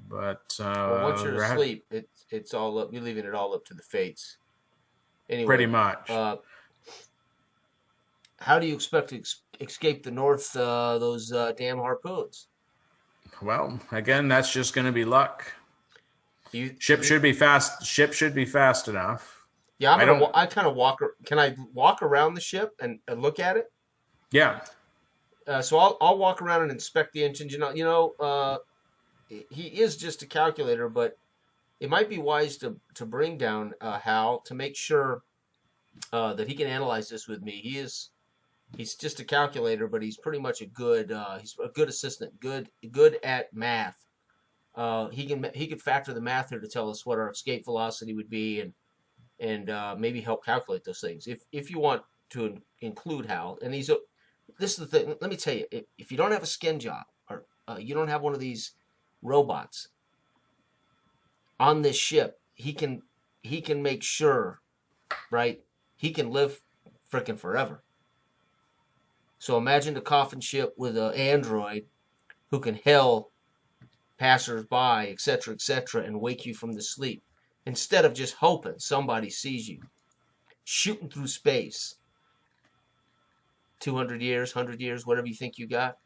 But well, once you're asleep, it's all up. You're leaving it all up to the fates. Anyway, pretty much. How do you expect to escape the north? Those damn harpoons. Well, again, that's just going to be luck. Ship should be fast. Ship should be fast enough. Yeah, I kind of walk. Can I walk around the ship and look at it? Yeah. So I'll walk around and inspect the engine. He is just a calculator, but it might be wise to bring down Hal to make sure that he can analyze this with me. He's just a calculator, but he's pretty much he's a good assistant, good at math. He could factor the math here to tell us what our escape velocity would be and maybe help calculate those things. If you want to include Hal, and this is the thing. Let me tell you, if you don't have a skin job or you don't have one of these robots on this ship, he can make sure, right? He can live frickin' forever. So imagine the coffin ship with an android who can hail passers-by, etc., and wake you from the sleep, instead of just hoping somebody sees you shooting through space. 200 years, 100 years, whatever you think you got.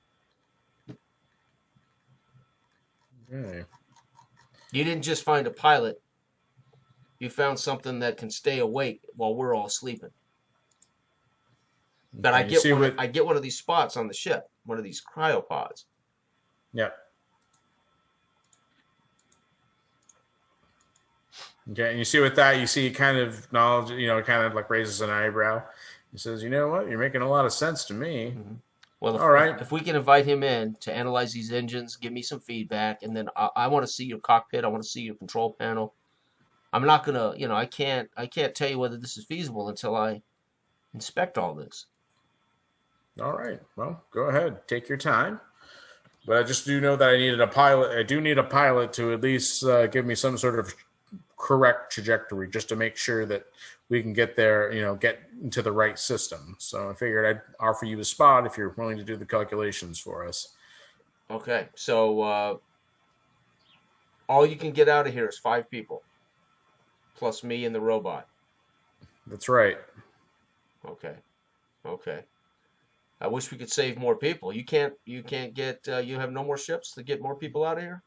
Okay. You didn't just find a pilot. You found something that can stay awake while we're all sleeping. But I get one of these spots on the ship, one of these cryopods. Yeah. Okay, and you see with that, you see kind of knowledge, kind of like raises an eyebrow. He says, "You know what? You're making a lot of sense to me." Mm-hmm. Well, all right. If we can invite him in to analyze these engines, give me some feedback, and then I want to see your cockpit. I want to see your control panel. I'm not gonna, I can't tell you whether this is feasible until I inspect all this. All right. Well, go ahead. Take your time. But I just do know that I needed a pilot. I do need a pilot to at least give me some sort of correct trajectory, just to make sure that we can get there, get into the right system. So I figured I'd offer you a spot if you're willing to do the calculations for us. Okay. So all you can get out of here is 5 people, plus me and the robot. That's right. Okay. I wish we could save more people. You can't get. You have no more ships to get more people out of here.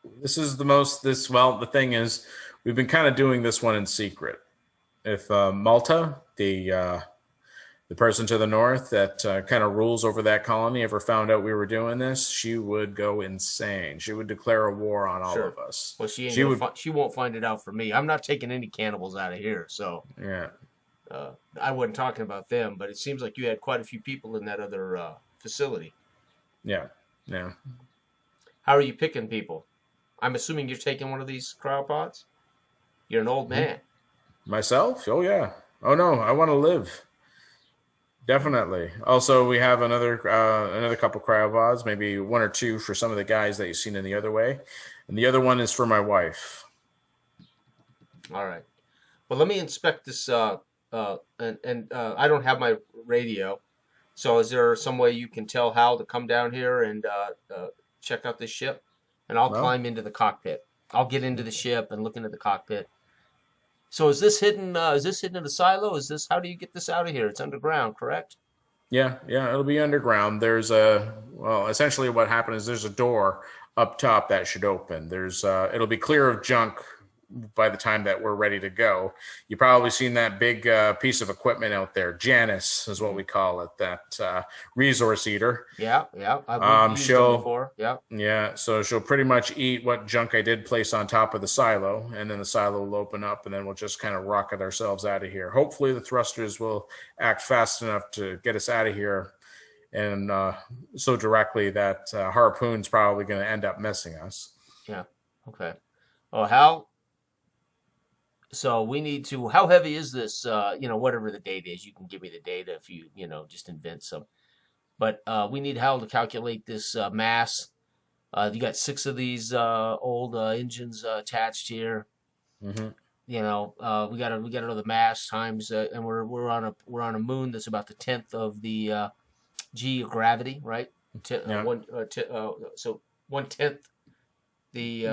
The thing is, we've been kind of doing this one in secret. If Malta, the person to the north that kind of rules over that colony, ever found out we were doing this, she would go insane. She would declare a war on all of us. Well, she won't find it out for me. I'm not taking any cannibals out of here. So yeah. I wasn't talking about them, but it seems like you had quite a few people in that other facility. Yeah. How are you picking people? I'm assuming you're taking one of these cryopods? You're an old man. Myself? Oh, yeah. Oh, no, I want to live. Definitely. Also, we have another couple cryopods, maybe 1 or 2 for some of the guys that you've seen in the other way. And the other one is for my wife. All right. Well, let me inspect this. I don't have my radio. So is there some way you can tell Hal to come down here and check out this ship? And I'll climb into the cockpit. I'll get into the ship and look into the cockpit. So is this hidden? Is this hidden in a silo? How do you get this out of here? It's underground, correct? Yeah, yeah, it'll be underground. Well, essentially what happened is there's a door up top that should open. It'll be clear of junk by the time that we're ready to go. You've probably seen that big piece of equipment out there. Janice is what we call it, that resource eater. Yeah, yeah. We've used them She'll before. Yeah. Yeah, so she'll pretty much eat what junk I did place on top of the silo, and then the silo will open up, and then we'll just kind of rocket ourselves out of here. Hopefully, the thrusters will act fast enough to get us out of here, and so directly that harpoon's probably going to end up missing us. Yeah. Okay. Oh, how? So we need to. How heavy is this? Whatever the date is, you can give me the data if you just invent some. But we need Hal to calculate this mass. You got 6 of these old engines attached here. Mm-hmm. We got to know the mass times, and we're on a moon that's about the 10th of the g of gravity, right? So 1/10 the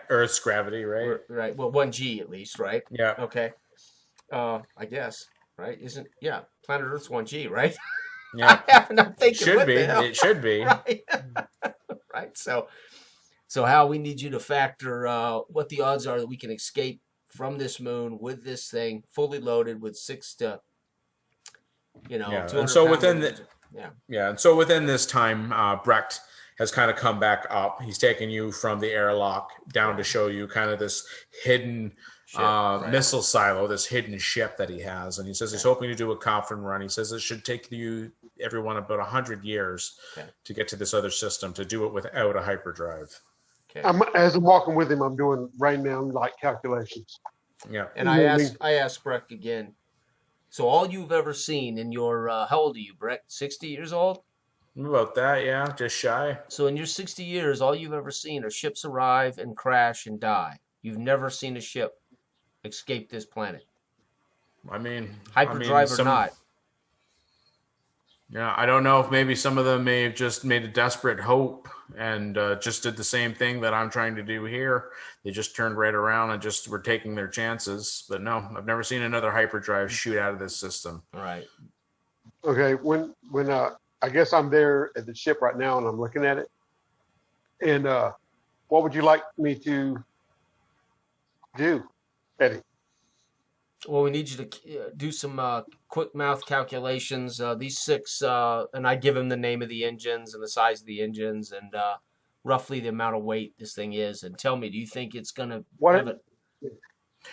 Earth's gravity, right? Right. Well, 1 g at least, right? Yeah. Okay. I guess, right? Planet Earth's 1 g, right? Yeah. I'm thinking, Should be. It should be. Right. Right. So Hal, we need you to factor what the odds are that we can escape from this moon with this thing fully loaded with 6 to 200 And so pounds. And so within this time, Brecht has kind of come back up. He's taken you from the airlock down to show you kind of this hidden missile silo, this hidden ship that he has. And he says he's hoping to do a coffin run. He says it should take everyone about 100 years to get to this other system, to do it without a hyperdrive. Okay. As I'm walking with him, I'm doing rain man like calculations. Yeah. And I asked Breck again. So all you've ever seen in your how old are you, Breck? 60 years old? About that, yeah, just shy. So in your 60 years, all you've ever seen are ships arrive and crash and die. You've never seen a ship escape this planet. Hyperdrive or not. Yeah, I don't know if maybe some of them may have just made a desperate hope and just did the same thing that I'm trying to do here. They just turned right around and just were taking their chances. But no, I've never seen another hyperdrive shoot out of this system. All right. Okay, when I guess I'm there at the ship right now and I'm looking at it. And what would you like me to do, Eddie? Well, we need you to do some quick mouth calculations. These 6, and I give him the name of the engines and the size of the engines and roughly the amount of weight this thing is. And tell me, do you think it's going to have it?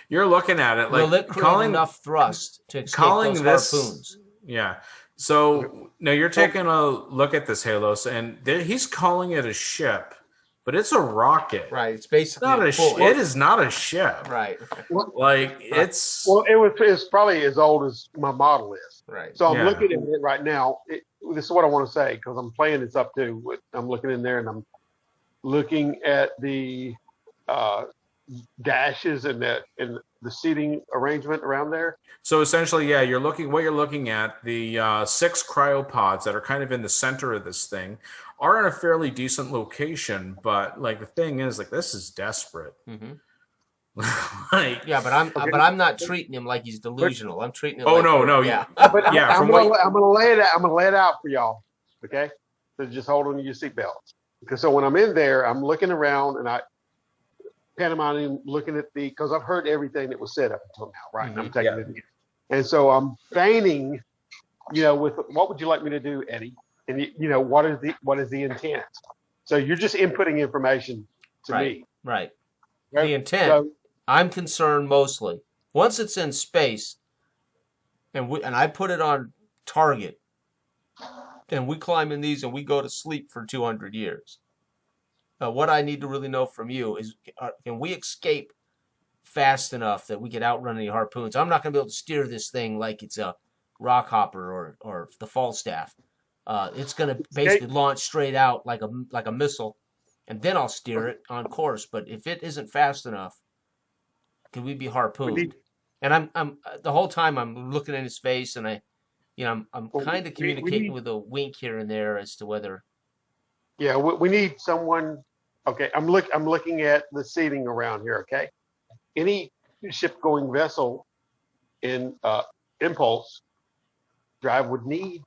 You're looking at it like will it create enough thrust to escape those harpoons? Yeah. So now you're taking a look at this Halos, and he's calling it a ship, but it's a rocket. Right. It's basically it is not a ship. Right. It's it's probably as old as my model is. Right. So I'm looking at it right now. This is what I want to say because I'm playing this up too. I'm looking in there and I'm looking at the dashes and the seating arrangement around there. So essentially, you're looking at the 6 cryopods that are kind of in the center of this thing are in a fairly decent location, but like the thing is, like, this is desperate. Mm-hmm. But I'm not treating him like he's delusional. I'm treating him. No. Yeah. But I'm gonna lay it out for y'all. Okay. So just hold on to your seatbelts. Because so when I'm in there, I'm looking around and I pantomiming, looking at because I've heard everything that was said up until now, right? Mm-hmm. And I'm taking it in. And so I'm feigning, with what would you like me to do, Eddie? And what is the intent? So you're just inputting information to me. Right. The intent. So, I'm concerned mostly once it's in space, and I put it on target, and we climb in these and we go to sleep for 200 years. What I need to really know from you is, can we escape fast enough that we could outrun any harpoons? I'm not going to be able to steer this thing like it's a rock hopper or the Falstaff. It's going to basically launch straight out like a missile, and then I'll steer it on course. But if it isn't fast enough, can we be harpooned? And I'm the whole time I'm looking in his face, and I'm kind of communicating with a wink here and there as to whether. Yeah, we need someone. Okay, I'm looking at the seating around here. Okay, any ship-going vessel in impulse drive would need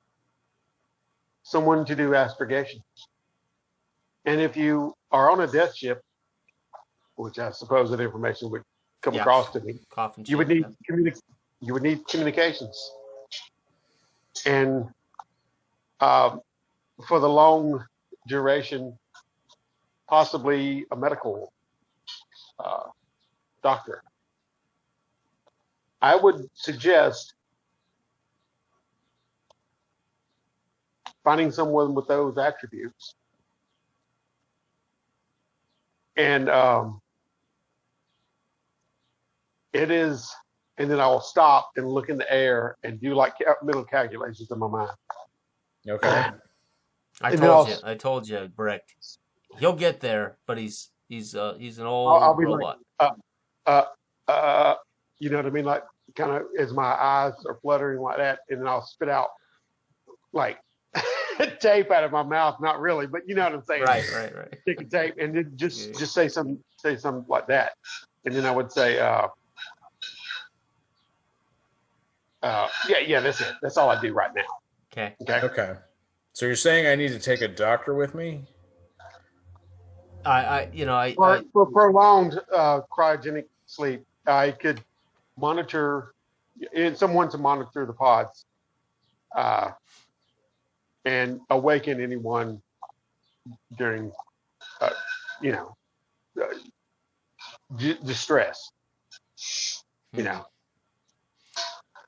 someone to do astrogation. And if you are on a death ship, which I suppose that information would come Yeah. across to me, Coffin you would ship, need you would need communications, and for the long duration, possibly a medical doctor. I would suggest finding someone with those attributes, and it is. And then I'll stop and look in the air and do like mental calculations in my mind. Okay. I And then told you, Brick. He'll get there, but he's an I'll old be robot. like, you know what I mean? Like, kind of as my eyes are fluttering like that, and then I'll spit out like tape out of my mouth. Not really, but you know what I'm saying. Right. Stick a tape, and then just say something like that, and then I would say, yeah, that's it. That's all I do right now. Okay. Okay. So you're saying I need to take a doctor with me? For prolonged cryogenic sleep, I could monitor, and someone to monitor the pods, and awaken anyone during, distress.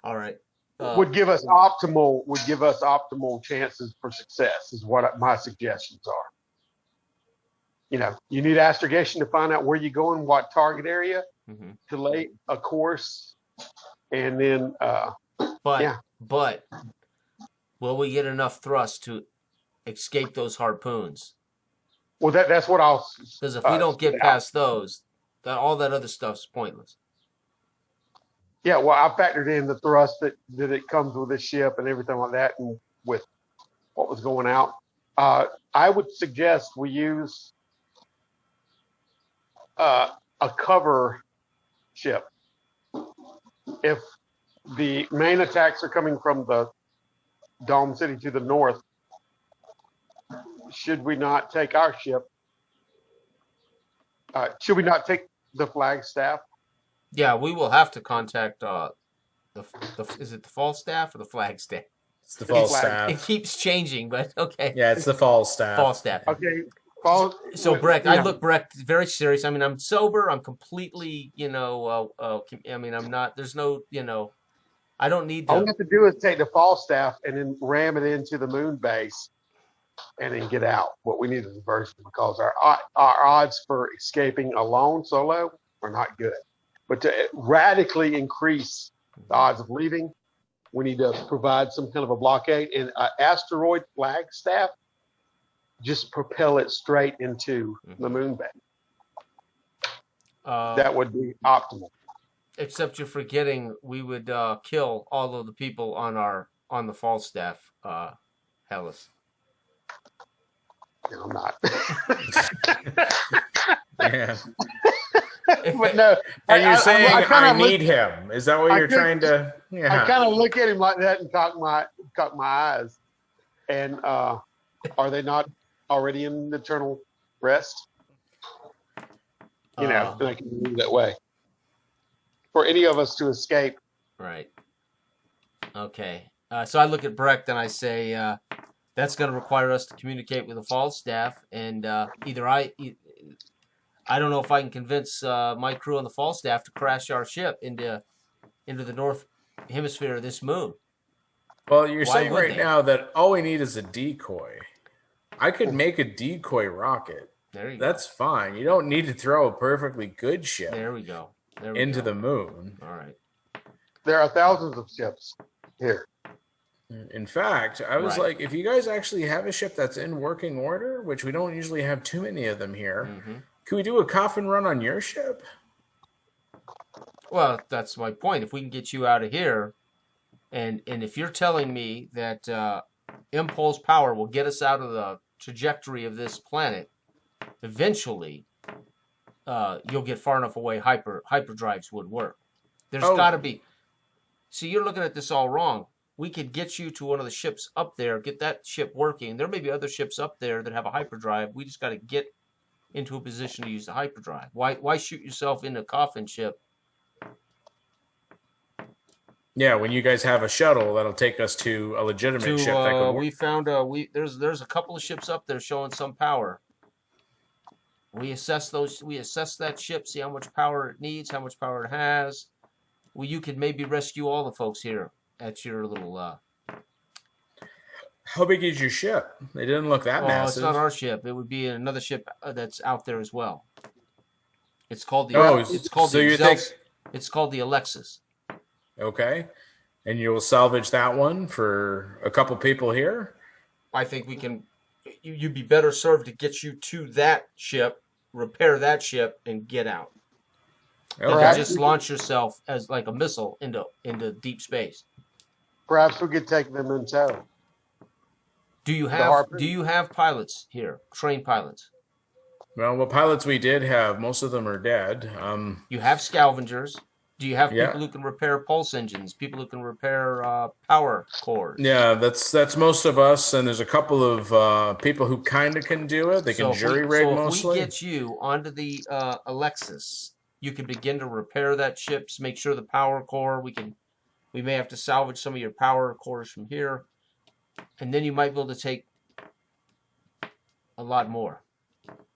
All right. Would give us optimal chances for success is what my suggestions are. You need astrogation to find out where you're going, what target area, to lay a course, and then But will we get enough thrust to escape those harpoons? Well, that's what I'll. Because if we don't get past those, all that other stuff's pointless. Yeah, well, I factored in the thrust that it comes with this ship and everything like that, and with what was going out. I would suggest we use a cover ship. If the main attacks are coming from the Dome City to the north, should we not take our ship? Should we not take the Flagstaff? Yeah, we will have to contact is it the Falstaff or the Flagstaff? It's the Falstaff. It keeps changing, but okay. Yeah, it's the Falstaff. Falstaff. Okay. So Breck, I look Breck very serious. I mean, I'm sober. I'm completely, I mean, I'm not. There's no, I don't need to. All we have to do is take the Falstaff and then ram it into the moon base, and then get out. What we need is a version, because our odds for escaping alone, solo, are not good. But to radically increase the odds of leaving, we need to provide some kind of a blockade. And asteroid Flagstaff, just propel it straight into the moon base. That would be optimal. Except you're forgetting we would kill all of the people on the Falstaff, Hellas. No, I'm not. Yeah. But no, and you're saying I need him. Is that what you're trying to? Yeah. I kind of look at him like that and cock my eyes. And are they not already in eternal rest? And I can move that way. For any of us to escape. Right. Okay. So I look at Brecht and I say, that's going to require us to communicate with the Falstaff, and either I don't know if I can convince my crew on the Falstaff to crash our ship into the north hemisphere of this moon. Well, you're saying right now that all we need is a decoy. I could make a decoy rocket. There you go. That's fine. You don't need to throw a perfectly good ship. There we go. Into the moon. All right. There are thousands of ships here. In fact, I was like, if you guys actually have a ship that's in working order, which we don't usually have too many of them here, can we do a coffin run on your ship? Well, that's my point. If we can get you out of here, and if you're telling me that impulse power will get us out of the trajectory of this planet, eventually you'll get far enough away hyperdrives would work. There's got to be. See, you're looking at this all wrong. we could get you to one of the ships up there, get that ship working. There may be other ships up there that have a hyperdrive. We just got to get into a position to use the hyperdrive. Why shoot yourself in a coffin ship? Yeah, when you guys have a shuttle that'll take us to a legitimate ship that could work. We found there's a couple of ships up there showing some power. We assess that ship, see how much power it needs, how much power it has. Well, you could maybe rescue all the folks here at your little. How big is your ship? It didn't look that massive. It's not our ship. It would be another ship that's out there as well. It's called the. It's called the Alexis. Okay, and you will salvage that one for a couple people here. I think we can. You'd be better served to get you to that ship, repair that ship, and get out. Okay. And just launch yourself as like a missile into deep space. Perhaps we could take them in tow. Do you have pilots here? Trained pilots? Well, what pilots we did have, most of them are dead. You have scavengers. Do you have people who can repair pulse engines? People who can repair power cores? Yeah, that's most of us, and there's a couple of people who kind of can do it. They can jury rig mostly. If we get you onto the Alexis, you can begin to repair that ship, make sure the power core. We may have to salvage some of your power cores from here, and then you might be able to take a lot more.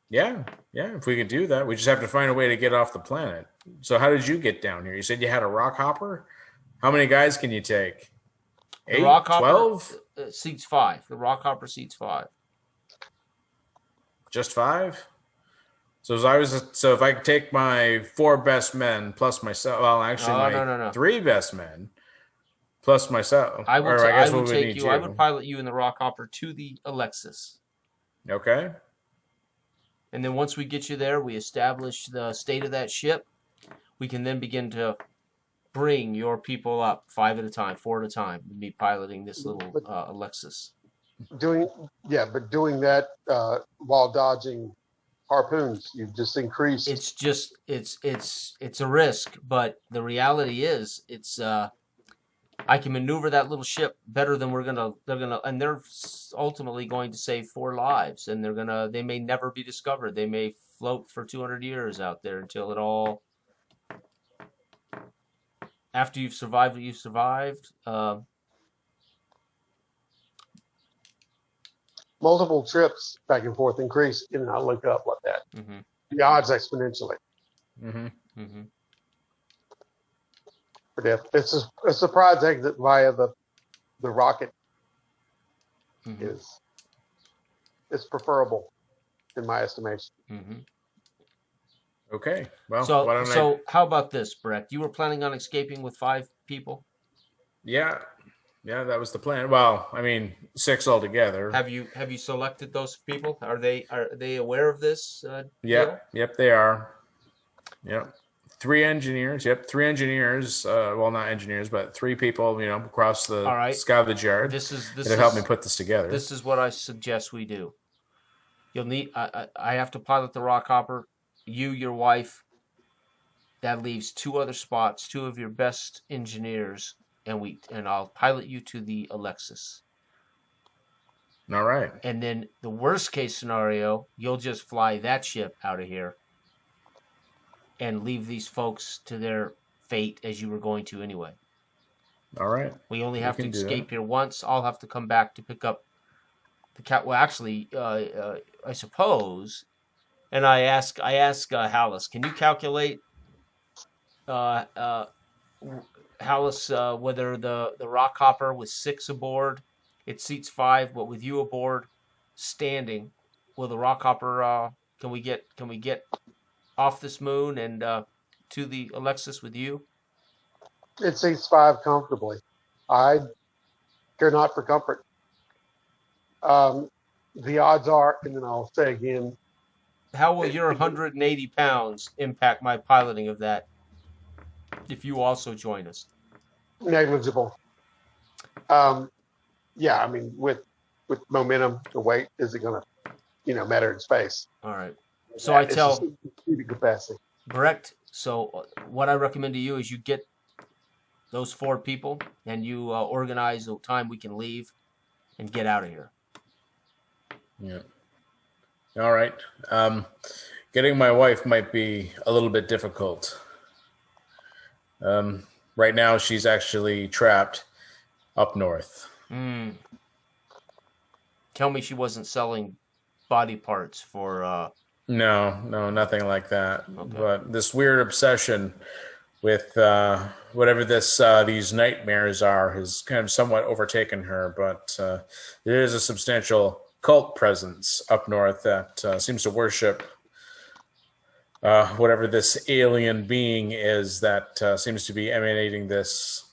Yeah, if we could do that. We just have to find a way to get off the planet. So how did you get down here? You said you had a rock hopper? How many guys can you take? 8, 12? Seats 5. The rock hopper seats 5. Just 5? So if I could take my 4 best men plus myself, well, actually no. 3 best men plus myself. I would pilot you in the rock hopper to the Alexis. Okay. And then once we get you there, we establish the state of that ship. We can then begin to bring your people up 5 at a time, 4 at a time, and be piloting this little Alexis. Doing that while dodging harpoons, you've just increased. It's a risk, but the reality is I can maneuver that little ship better than and they're ultimately going to save 4 lives, and they may never be discovered. They may float for 200 years out there until it all, after you've survived what you've survived. Multiple trips back and forth increase, and I look up like that. Mm-hmm. The odds exponentially. Mm-hmm. Mm-hmm. But if it's a surprise exit via the rocket is preferable in my estimation. Mm-hmm. Okay. Well, so how about this, Brecht? You were planning on escaping with 5 people? Yeah, that was the plan. Well, 6 altogether. Have you selected those people? Are they aware of this? Yep, they are. Yep. 3 engineers. Yep, 3 engineers. Well, not engineers, but 3 people. Across the scavenge yard. This have helped me put this together. This is what I suggest we do. You'll need. I have to pilot the rock hopper. You, your wife. That leaves 2 other spots. 2 of your best engineers, and I'll pilot you to the Alexis. All right. And then the worst case scenario, you'll just fly that ship out of here and leave these folks to their fate as you were going to anyway. All right. We only have to escape here once. I'll have to come back to pick up the cat. Well, actually, I suppose, and I ask Hallis, can you calculate, Hallis, whether the rock hopper with 6 aboard, it seats 5, but with you aboard, standing, will the rock hopper? Can we get off this moon and to the Alexis with you? It seats 5 comfortably. I care not for comfort. The odds are, and then I'll say again. How will your 180 pounds impact my piloting of that if you also join us? Negligible. With momentum, the weight isn't going to, matter in space. All right. So I tell capacity. Brecht, so what I recommend to you is you get those 4 people, and you organize the time we can leave and get out of here. Yeah. All right. Getting my wife might be a little bit difficult. Right now, she's actually trapped up north. Tell me she wasn't selling body parts for... No, nothing like that. Okay. But this weird obsession with whatever these nightmares are has kind of somewhat overtaken her. But there is a substantial cult presence up north that seems to worship whatever this alien being is that seems to be emanating this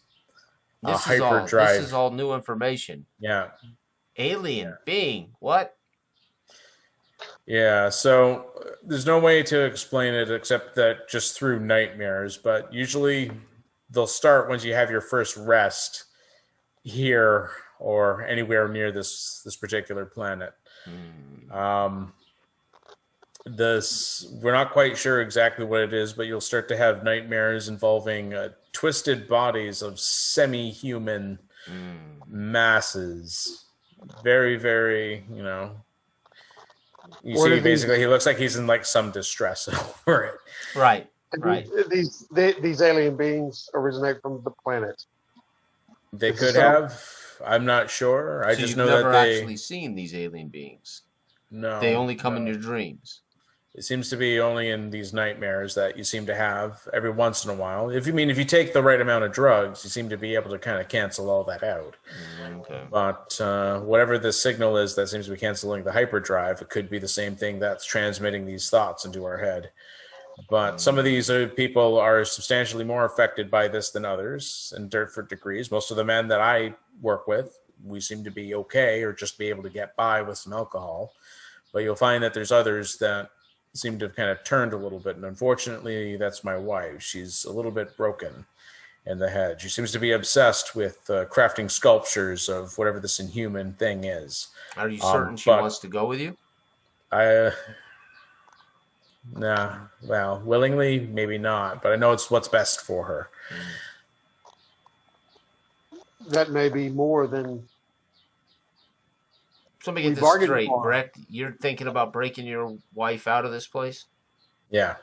hyperdrive. This is all new information. Yeah. Alien being, what? Yeah, so there's no way to explain it except that just through nightmares, but usually they'll start once you have your first rest here or anywhere near this particular planet. We're not quite sure exactly what it is, but you'll start to have nightmares involving twisted bodies of semi-human masses. Very, very, you see basically he looks like he's in like some distress over it. Right. These alien beings originate from the planet. They could have. I'm not sure. I just know that you've never actually seen these alien beings. No. They only come in your dreams. It seems to be only in these nightmares that you seem to have every once in a while. If you take the right amount of drugs, you seem to be able to kind of cancel all that out. Okay. But whatever the signal is that seems to be canceling the hyperdrive, it could be the same thing that's transmitting these thoughts into our head. But some of these people are substantially more affected by this than others in different degrees. Most of the men that I work with, we seem to be okay or just be able to get by with some alcohol. But you'll find that there's others that seem to have kind of turned a little bit. And unfortunately, that's my wife. She's a little bit broken in the head. She seems to be obsessed with crafting sculptures of whatever this inhuman thing is. Are you certain she wants to go with you? Nah, well, willingly, maybe not. But I know it's what's best for her. That may be more than... So let me get this straight, Breck. You're thinking about breaking your wife out of this place? Yeah.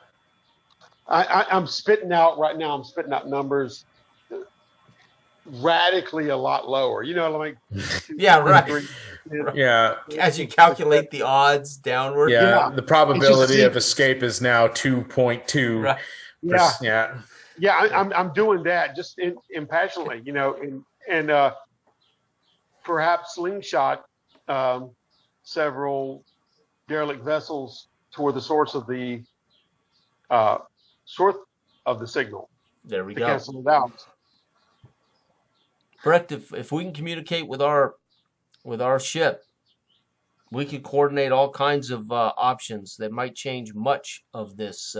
I'm spitting out right now. I'm spitting out numbers radically a lot lower. Like yeah, right. Yeah. As you calculate the odds downward. Yeah. The probability of escape is now 2.2. Right. Yeah. Yeah. I'm doing that just impassionately. And perhaps slingshot several derelict vessels toward the source of the signal. There we to go. Cancel it out. Brett, if we can communicate with our ship, we could coordinate all kinds of options that might change much of this.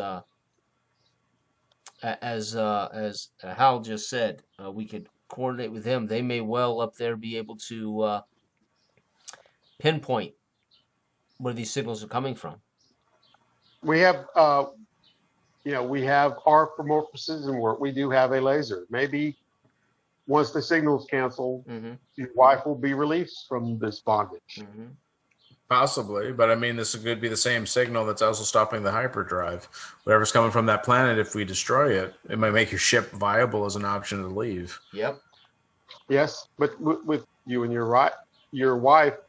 As Hal just said, we could coordinate with him. They may well up there be able to pinpoint where these signals are coming from. We have, we have our for precision work. We do have a laser. Maybe once the signal's canceled, your wife will be released from this bondage. Possibly, but I mean, this could be the same signal that's also stopping the hyperdrive. Whatever's coming from that planet, if we destroy it, it might make your ship viable as an option to leave. Yep. Yes, but with you and your wife,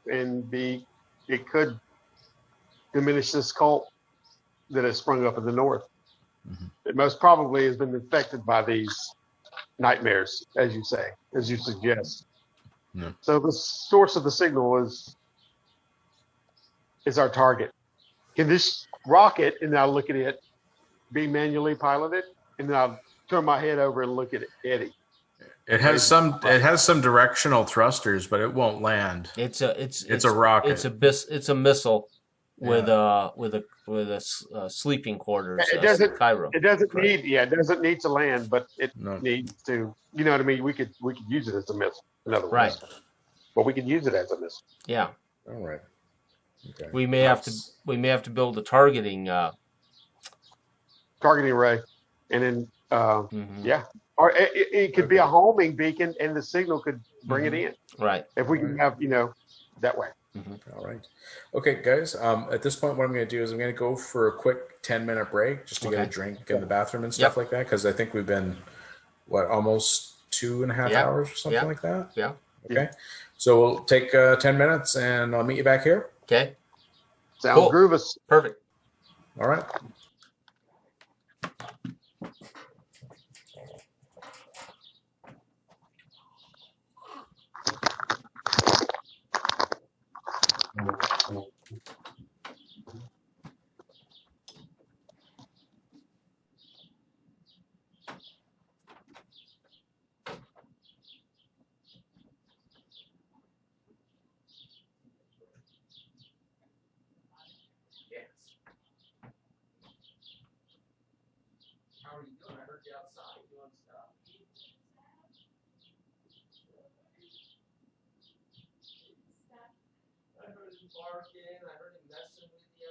and it could diminish this cult that has sprung up in the north. It most probably has been infected by these nightmares, as you suggest. Yeah. So the source of the signal is our target. Can this rocket, and I'll look at it, be manually piloted? And then I'll turn my head over and look at Eddie. It has some directional thrusters, but it won't land. It's a rocket. It's a missile with a sleeping quarters. It doesn't Correct. It doesn't need to land, but it needs to. You know what I mean? We could use it as a missile. In other words, right? But we could use it as a missile. Yeah. All right. Okay. We may have to build a targeting array, and then or it could be a homing beacon, and the signal could bring it in. Right. If we can have, that way. All right. Okay, guys. At this point, what I'm going to do is I'm going to go for a quick 10-minute break just to get a drink in the bathroom and stuff like that, because I think we've been, almost 2.5 hours or something like that? Yeah. Okay. So we'll take 10 minutes, and I'll meet you back here. Okay. Sounds groovous. Perfect. All right. How are you doing? I heard you outside doing stuff. I heard him barking. I heard him messing with you.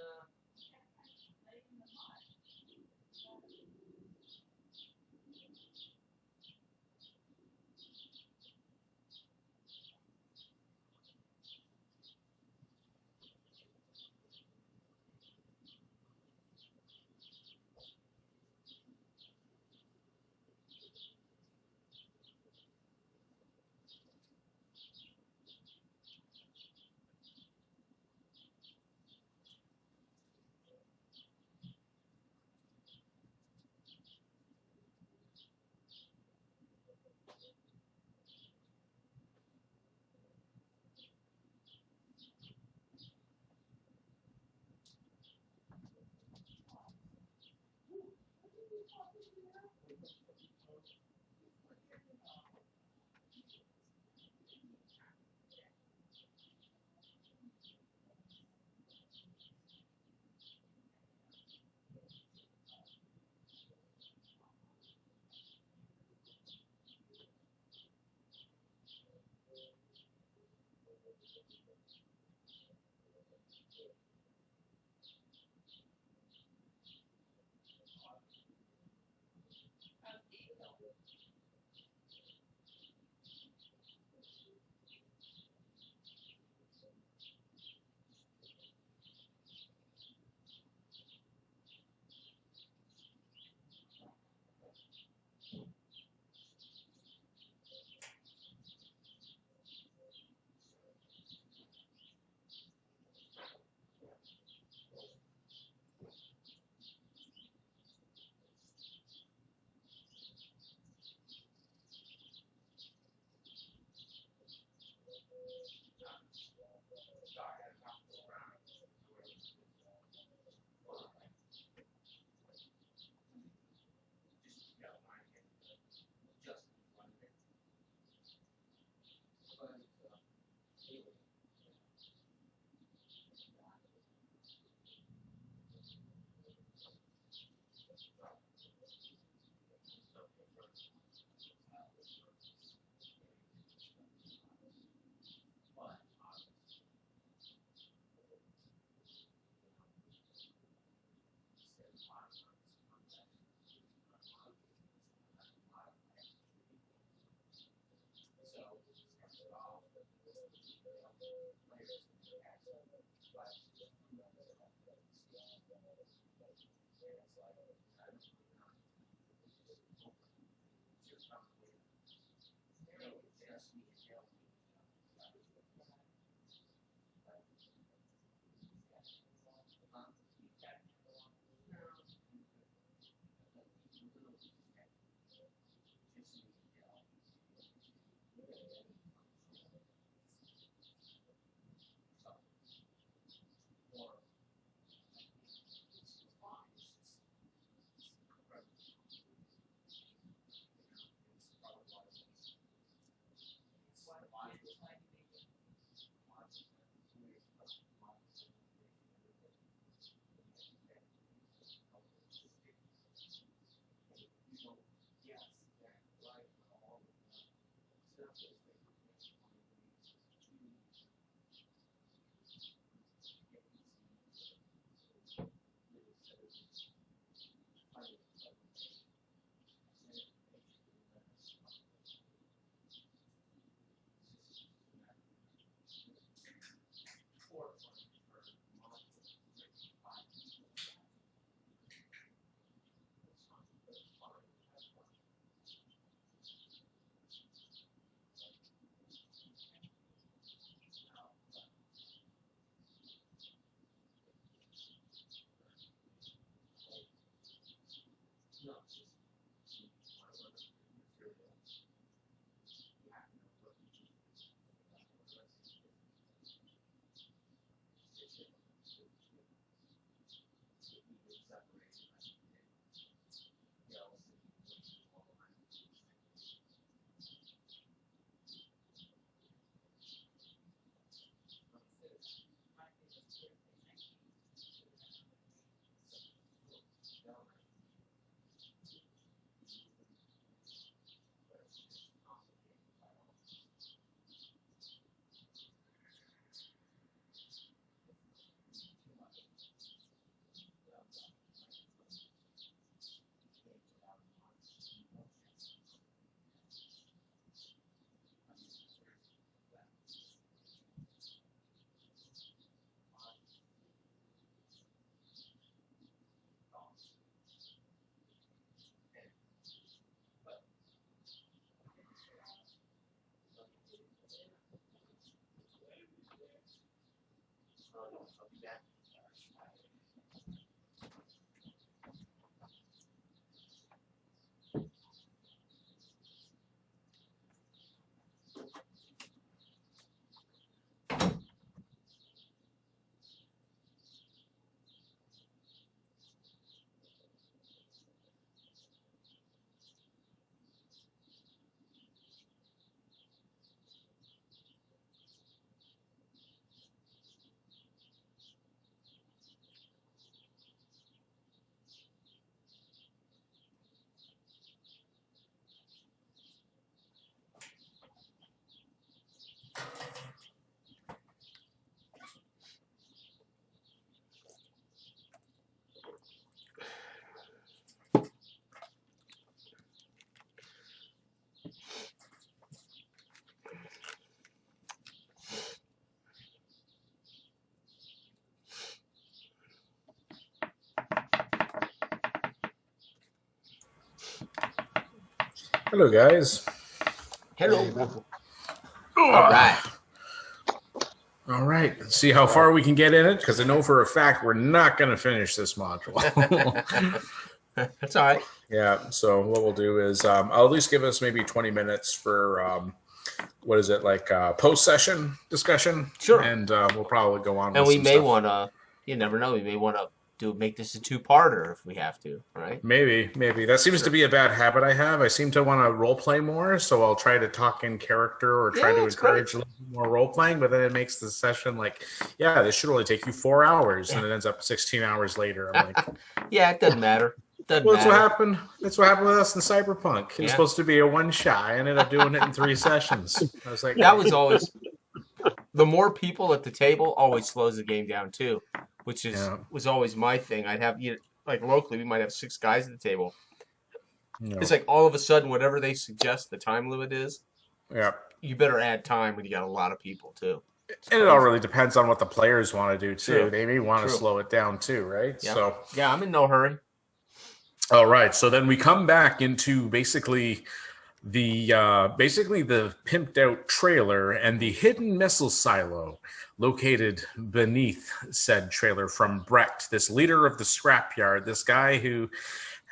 Hello, guys. Hello. Hey, man. All right. All right. Let's see how far we can get in it, because I know for a fact we're not going to finish this module. That's all right. Yeah. So what we'll do is I'll at least give us maybe 20 minutes for what is it, like post-session discussion? Sure. And we'll probably go on. And with we some may stuff. want to, you never know, we may want to make this a two-parter if we have to, right? Maybe. That seems to be a bad habit I have. I seem to want to role play more, so I'll try to talk in character or try to encourage a little bit more role playing, but then it makes the session like, yeah, this should only take you 4 hours, and it ends up 16 hours later. I'm like, yeah, it doesn't matter. That's what happened. That's what happened with us in Cyberpunk. It was supposed to be a one shot. I ended up doing it in 3 sessions. I was like, that was always the more people at the table always slows the game down too, which was always my thing. I'd have like locally, we might have 6 guys at the table. It's like all of a sudden, whatever they suggest the time limit is, you better add time when you got a lot of people too. And it all really depends on what the players want to do too. True. They may want to slow it down too, right? Yeah. So yeah, I'm in no hurry. All right, so then we come back into basically the pimped out trailer and the hidden missile silo located beneath said trailer from Brecht, this leader of the scrapyard, this guy who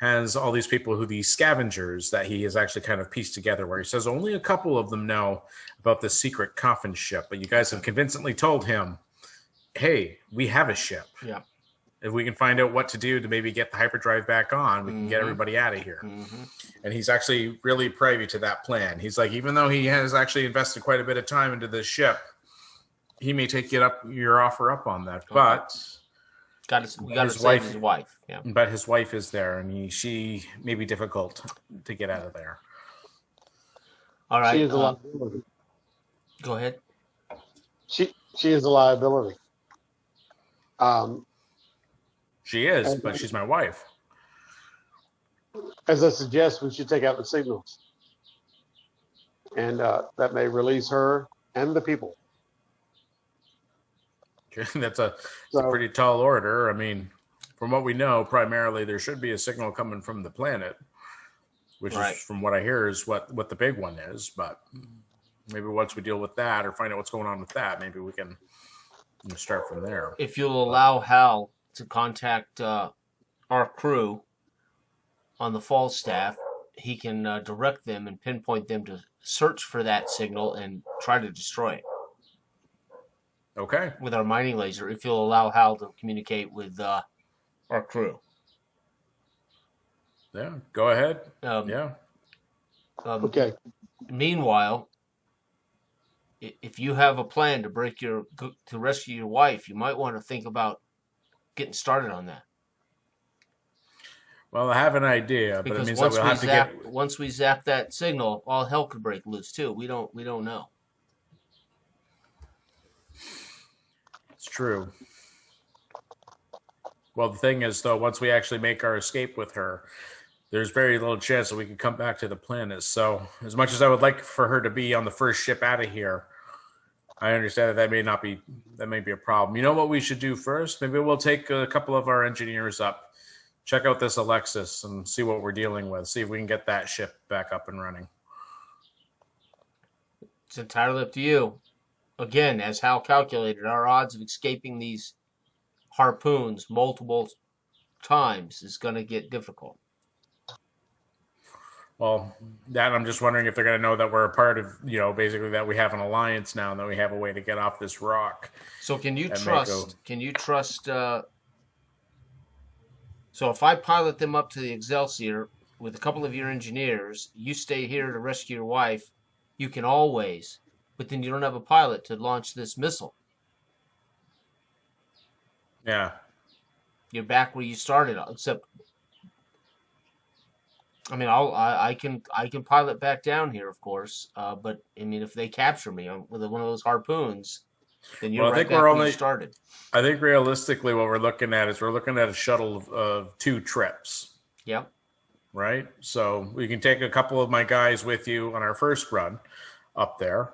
has all these people who these scavengers that he has actually kind of pieced together, where he says only a couple of them know about the secret coffin ship, but you guys have convincingly told him, hey, we have a ship. Yeah. If we can find out what to do to maybe get the hyperdrive back on, we can get everybody out of here. Mm-hmm. And he's actually really privy to that plan. He's like, even though he has actually invested quite a bit of time into this ship, he may take your offer up on that. Okay. But we got to save his wife. Yeah. But his wife is there, and she may be difficult to get out of there. All right. She is a liability. Go ahead. She is a liability. She is, but she's my wife. As I suggest, we should take out the signals. And that may release her and the people. That's a pretty tall order. I mean, from what we know, primarily there should be a signal coming from the planet, which is, from what I hear, is what the big one is. But maybe once we deal with that or find out what's going on with that, maybe we can start from there. If you'll allow Hal to contact our crew on the Falstaff, he can direct them and pinpoint them to search for that signal and try to destroy it. Okay. With our mining laser, if you'll allow Hal to communicate with our crew. Yeah, go ahead. Okay. Meanwhile, if you have a plan to rescue your wife, you might want to think about getting started on that. Well, I have an idea, but it means that we'll have to get. Once we zap that signal, all hell could break loose too. We don't know. It's true. Well, the thing is, though, once we actually make our escape with her, there's very little chance that we can come back to the planet. So, as much as I would like for her to be on the first ship out of here, I understand that may be a problem. You know what we should do first? Maybe we'll take a couple of our engineers up, check out this Alexis, and see what we're dealing with. See if we can get that ship back up and running. It's entirely up to you. Again, as Hal calculated, our odds of escaping these harpoons multiple times is going to get difficult. Well, that I'm just wondering if they're going to know that we're a part of, basically that we have an alliance now and that we have a way to get off this rock. So can you trust? So if I pilot them up to the Excelsior with a couple of your engineers, you stay here to rescue your wife. You can always, but then you don't have a pilot to launch this missile. Yeah. You're back where you started, except, I mean, I can pilot back down here, of course. But I mean, if they capture me with one of those harpoons, then you're right back where you started. I think realistically, what we're looking at a shuttle of 2 trips. Yep. Right. So we can take a couple of my guys with you on our first run up there.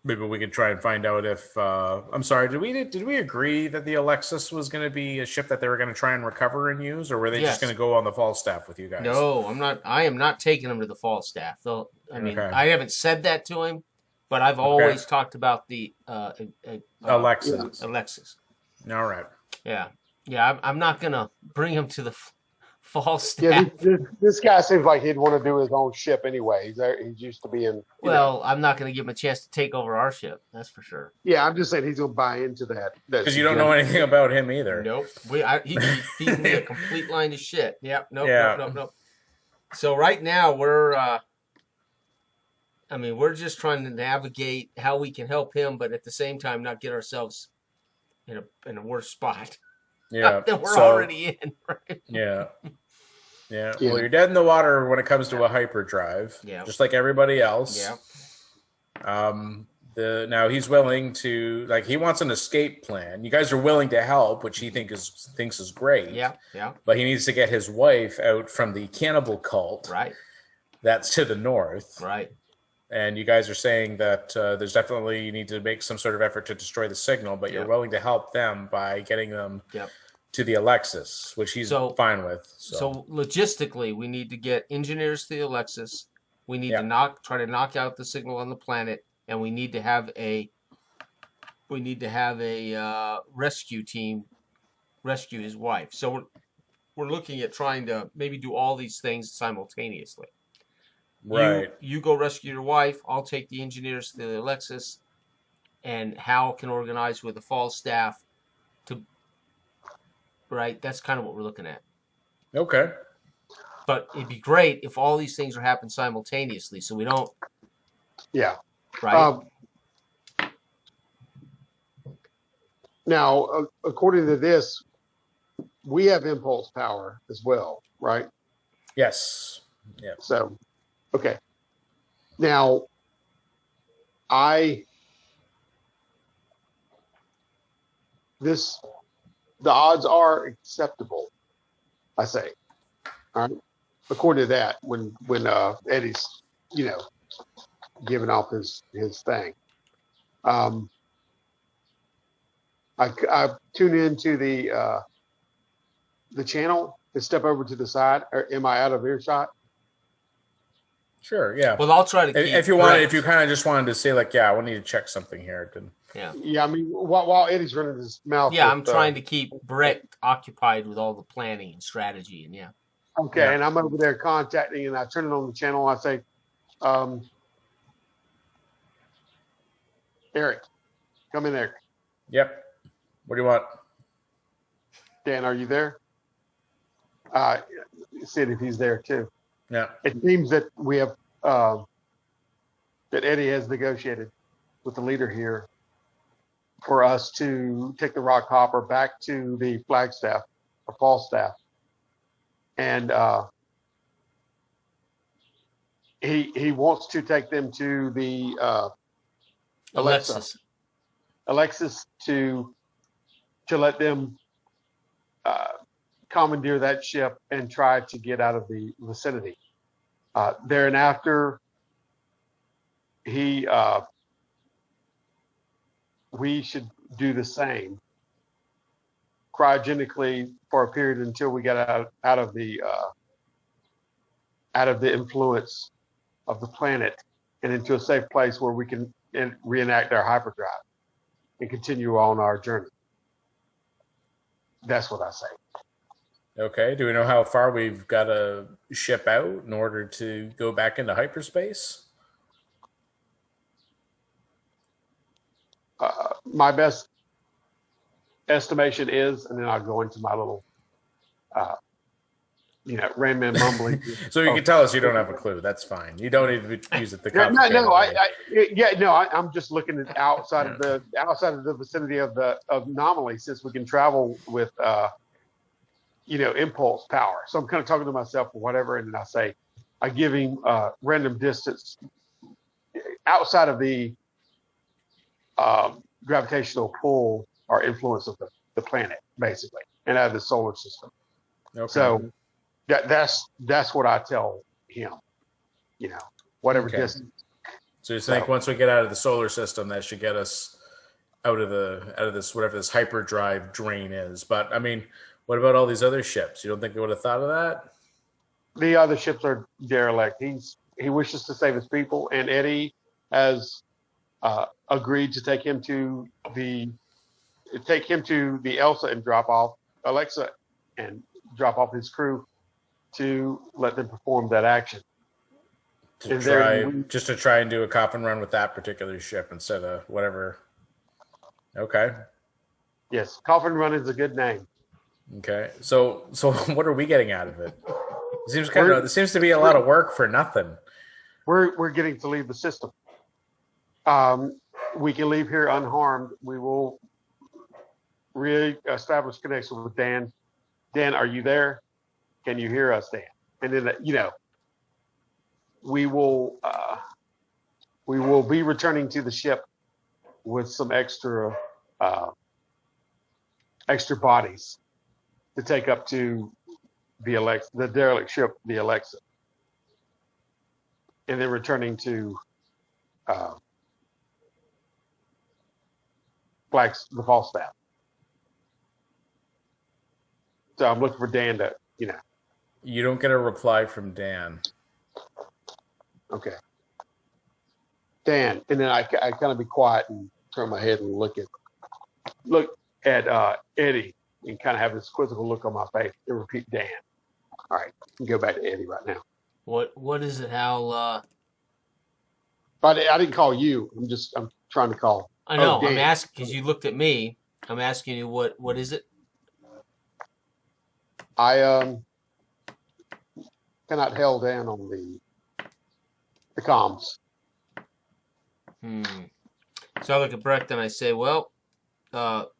Maybe we can try and find out if I'm sorry, did we agree that the Alexis was going to be a ship that they were going to try and recover and use, or were they just going to go on the Falstaff with you guys? No, I am not taking them to the Falstaff. I haven't said that to him, but I've always talked about the Alexis. Alexis. All right. Yeah. I'm not going to bring him to the Falstaff. Yeah, this guy seems like he'd want to do his own ship anyway. He's used to being. I'm not going to give him a chance to take over our ship. That's for sure. Yeah, I'm just saying he's going to buy into that. Because you don't know anything about him either. Nope. He'd be feeding me a complete line of shit. Yep. Nope. So right now we're just trying to navigate how we can help him, but at the same time not get ourselves in a worse spot. Yeah. that we're already in. Right? Yeah. Yeah. Well, you're dead in the water when it comes to a hyperdrive. Yeah. Just like everybody else. Yeah. Now he's willing to, he wants an escape plan. You guys are willing to help, which he thinks is great. Yeah. Yeah. But he needs to get his wife out from the cannibal cult. Right. That's to the north. Right. And you guys are saying that there's definitely, you need to make some sort of effort to destroy the signal, but you're willing to help them by getting them to the Alexis, which he's fine with. So logistically, we need to get engineers to the Alexis. We need to try to knock out the signal on the planet, and we need to have a rescue team rescue his wife. So we're looking at trying to maybe do all these things simultaneously. Right. You go rescue your wife. I'll take the engineers to the Alexis, and Hal can organize with the Falstaff to. Right, that's kind of what we're looking at. Okay. But it'd be great if all these things are happening simultaneously, so we don't. Yeah. Right. Now, according to this, we have impulse power as well, right? Yes. Yeah. So, okay. Now, the odds are acceptable, I say. All right. According to that, when Eddie's, giving off his thing. I tune into the channel and step over to the side. Or am I out of earshot? Sure. Yeah. Well, I'll try to keep. If you kind of just wanted to say I need to check something here. Yeah. I mean, while Eddie's running his mouth. Yeah, I'm trying to keep Brett occupied with all the planning and strategy, and Okay, Yeah. and I'm over there contacting, and I turn it on the channel. And I say, Eric, come in there. Yep. What do you want? Dan, are you there? See if he's there too. Yeah. It seems that we have that Eddie has negotiated with the leader here for us to take the rock hopper back to the Flagstaff or Falstaff, and he wants to take them to the Alexis to let them commandeer that ship and try to get out of the vicinity. There and after, we should do the same cryogenically for a period until we get out of the influence of the planet and into a safe place where we can reenact our hyperdrive and continue on our journey. That's what I say. Okay. Do we know how far we've got to ship out in order to go back into hyperspace? My best estimation is, and then I'll go into my little, Rainman mumbling. So you can tell us you don't have a clue. That's fine. You don't need to use it. I'm just looking at outside of the vicinity of the anomaly, since we can travel with, impulse power. So I'm kind of talking to myself or whatever, and then I give him random distance outside of the gravitational pull or influence of the planet, basically, and out of the solar system. Okay. So that's what I tell him, whatever distance. So you think once we get out of the solar system, that should get us out of this whatever this hyperdrive drain is. But I mean, what about all these other ships? You don't think they would have thought of that? The other ships are derelict. He wishes to save his people, and Eddie has agreed to take him to the Elsa and drop off Alexa and drop off his crew to let them perform that action. To try and do a coffin run with that particular ship instead of whatever. Okay. Yes, coffin run is a good name. Okay. So what are we getting out of it? There seems to be a lot of work for nothing. We're getting to leave the system. We can leave here unharmed. We will re-establish connection with Dan. Dan, are you there? Can you hear us, Dan? And then, we will be returning to the ship with some extra bodies to take up to the derelict ship, the Alexa, and then returning to the Falstaff. So I'm looking for Dan to, You don't get a reply from Dan. Okay. Dan, and then I kind of be quiet and turn my head and look at Eddie and kind of have this quizzical look on my face and repeat Dan. All right, we can go back to Eddie right now. What is it, Hal? But I didn't call you. I'm trying to call. I know. I'm asking because you looked at me. I'm asking you what is it? I cannot hail down on the comms. So I look at Brecht and I say, well, so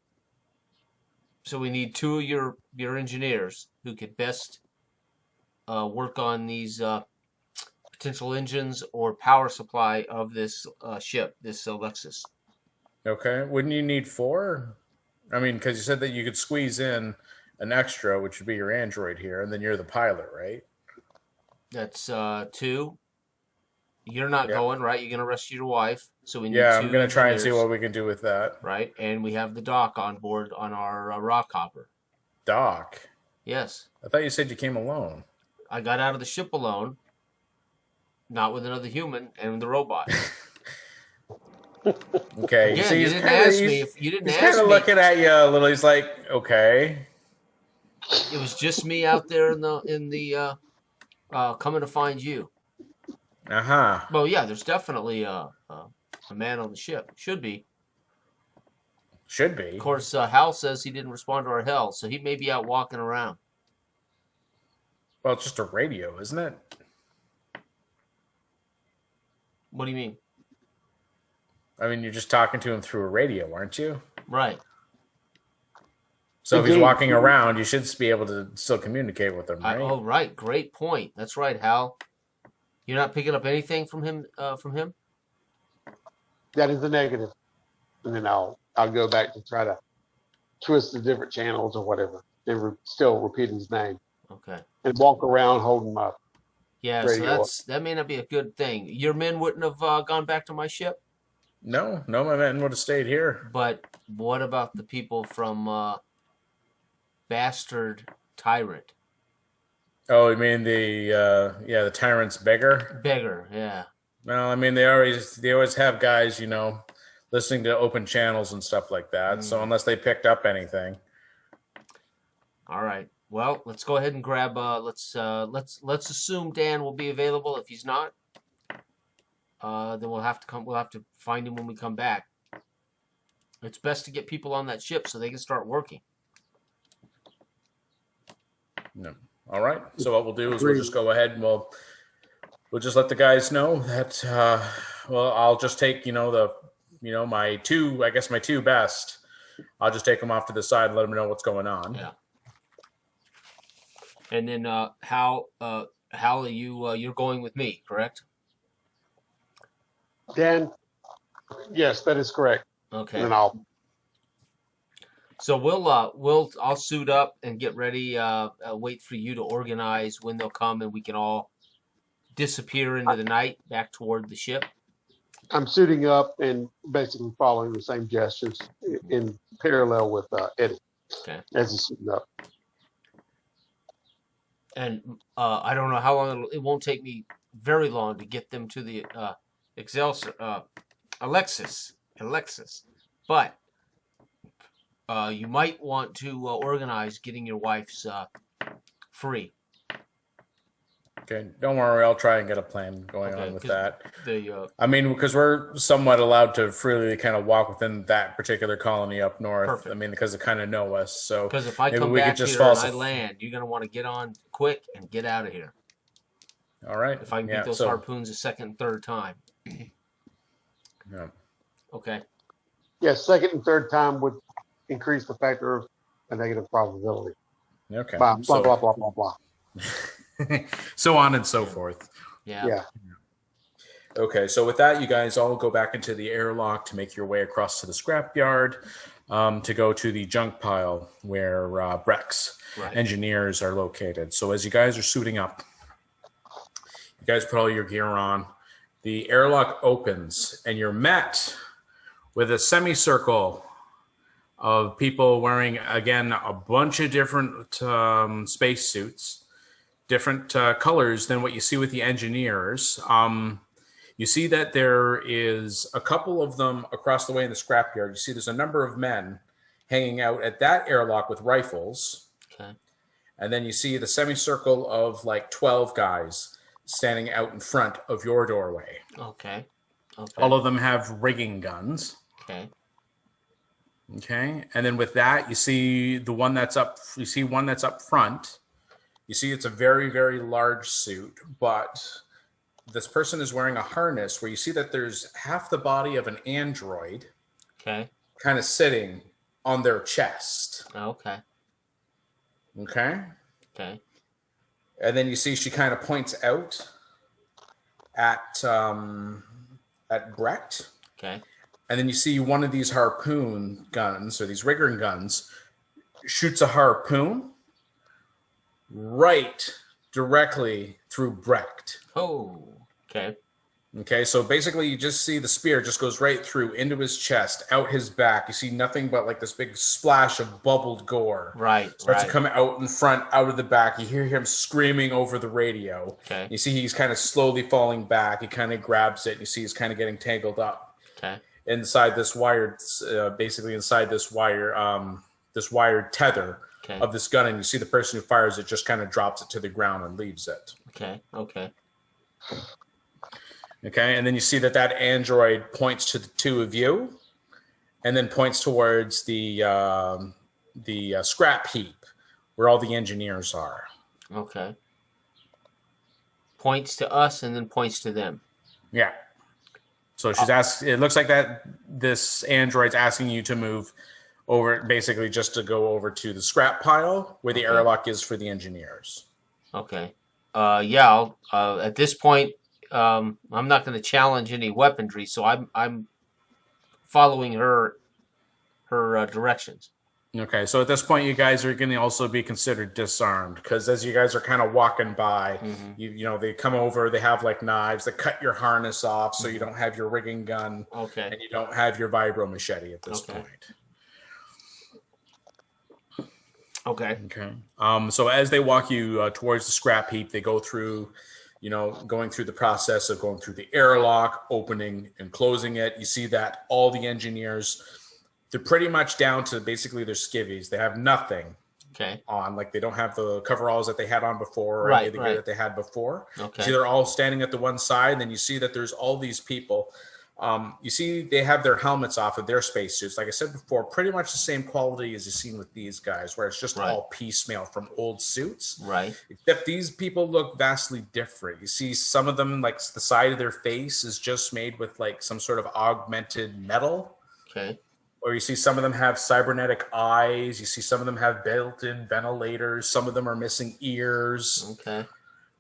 we need two of your engineers who could best work on these potential engines or power supply of this ship, this Alexis. Okay. Wouldn't you need 4? I mean, because you said that you could squeeze in an extra, which would be your android here, and then you're the pilot, right? That's 2. You're not going, right? You're going to rescue your wife. So we need 2 I'm going to try and see what we can do with that. Right. And we have the doc on board on our rock hopper. Doc? Yes. I thought you said you came alone. I got out of the ship alone, not with another human and the robot. Okay. Again, you didn't ask me. If you didn't ask me. He's kind of looking at you a little. He's like, okay. It was just me out there in the coming to find you. Well, yeah, there's definitely a man on the ship. Should be. Should be. Of course, Hal says he didn't respond to our hell, so he may be out walking around. Well, it's just a radio, isn't it? What do you mean? I mean, you're just talking to him through a radio, aren't you? Right. So if he's walking around, you should be able to still communicate with him, right? Oh, right. Great point. That's right, Hal. You're not picking up anything from him? That is the negative. And then I'll go back to try to twist the different channels or whatever, and still repeat his name. Okay. And walk around holding my radio. So that may not be a good thing. Your men wouldn't have gone back to my ship? No, my men would have stayed here. But what about the people from Bastard Tyrant? Oh, you mean the Tyrant's beggar? Beggar, yeah. Well, I mean they always have guys, listening to open channels and stuff like that. So unless they picked up anything. All right. Well, let's go ahead and grab. Let's assume Dan will be available. If he's not, then we'll have to come. We'll have to find him when we come back. It's best to get people on that ship so they can start working. No. All right. So what we'll do is we'll just go ahead and we'll just let the guys know that. I'll just take my two best. I'll just take them off to the side and let them know what's going on. Yeah. And then Hal, you're going with me, correct? Dan, yes, that is correct. Okay. And then So I'll suit up and get ready. Wait for you to organize when they'll come, and we can all disappear into the night back toward the ship. I'm suiting up and basically following the same gestures in parallel with Eddie. Okay. As he's suiting up. And I don't know how long it won't take me very long to get them to the Alexis. But you might want to organize getting your wife's free. Okay, don't worry. I'll try and get a plan going on with that. I mean, because we're somewhat allowed to freely kind of walk within that particular colony up north. Perfect. I mean, because they kind of know us. So because if I come back here and I land, you're going to want to get on quick and get out of here. All right. If I can get those harpoons a second and third time. Yeah. Okay. Yeah, second and third time would increase the factor of a negative probability. Okay. Blah, blah, blah, blah, blah. So on and so forth. Yeah. Okay, so with that, you guys all go back into the airlock to make your way across to the scrapyard to go to the junk pile where Breck's engineers are located. So as you guys are suiting up, you guys put all your gear on. The airlock opens, and you're met with a semicircle of people wearing, again, a bunch of different space suits. Different colors than what you see with the engineers. You see that there is a couple of them across the way in the scrapyard. You see there's a number of men hanging out at that airlock with rifles. Okay. And then you see the semicircle of like 12 guys standing out in front of your doorway. Okay. All of them have rigging guns. Okay. And then with that, you see one that's up front. You see, it's a very, very large suit, but this person is wearing a harness where you see that there's half the body of an android kind of sitting on their chest. Okay. And then you see she kind of points out at Brecht. Okay. And then you see one of these harpoon guns, or these rigging guns, shoots a harpoon right directly through Brecht. Oh, okay. So basically, you just see the spear just goes right through into his chest, out his back. You see nothing but like this big splash of bubbled gore. Starts to come out in front, out of the back. You hear him screaming over the radio. Okay. You see he's kind of slowly falling back. He kind of grabs it. And you see he's kind of getting tangled up. Okay. Inside this wired, this wired tether of this gun, and you see the person who fires it just kind of drops it to the ground and leaves it. Okay. Okay, and then you see that android points to the two of you, and then points towards the scrap heap where all the engineers are. Okay. Points to us and then points to them. Yeah. So she's asking. It looks like that this android's asking you to move over, basically just to go over to the scrap pile where the airlock is for the engineers. Okay. Yeah. At this point, I'm not going to challenge any weaponry, so I'm following her directions. Okay, so at this point, you guys are going to also be considered disarmed, because as you guys are kind of walking by, you know, they come over, they have like knives that cut your harness off, so you don't have your rigging gun, and you don't have your vibro machete at this point. Okay. So as they walk you towards the scrap heap, they go through, you know, going through the process of going through the airlock, opening and closing it. You see that all the engineers, they're pretty much down to basically their skivvies. They have nothing on. Like, they don't have the coveralls that they had on before, or any of the gear that they had before. So they're all standing at the one side, and then you see that there's all these people. You see they have their helmets off of their spacesuits. Like I said before, pretty much the same quality as you've seen with these guys, where it's just all piecemeal from old suits. Except these people look vastly different. You see some of them, like the side of their face is just made with like some sort of augmented metal. Or you see some of them have cybernetic eyes. You see some of them have built-in ventilators. Some of them are missing ears.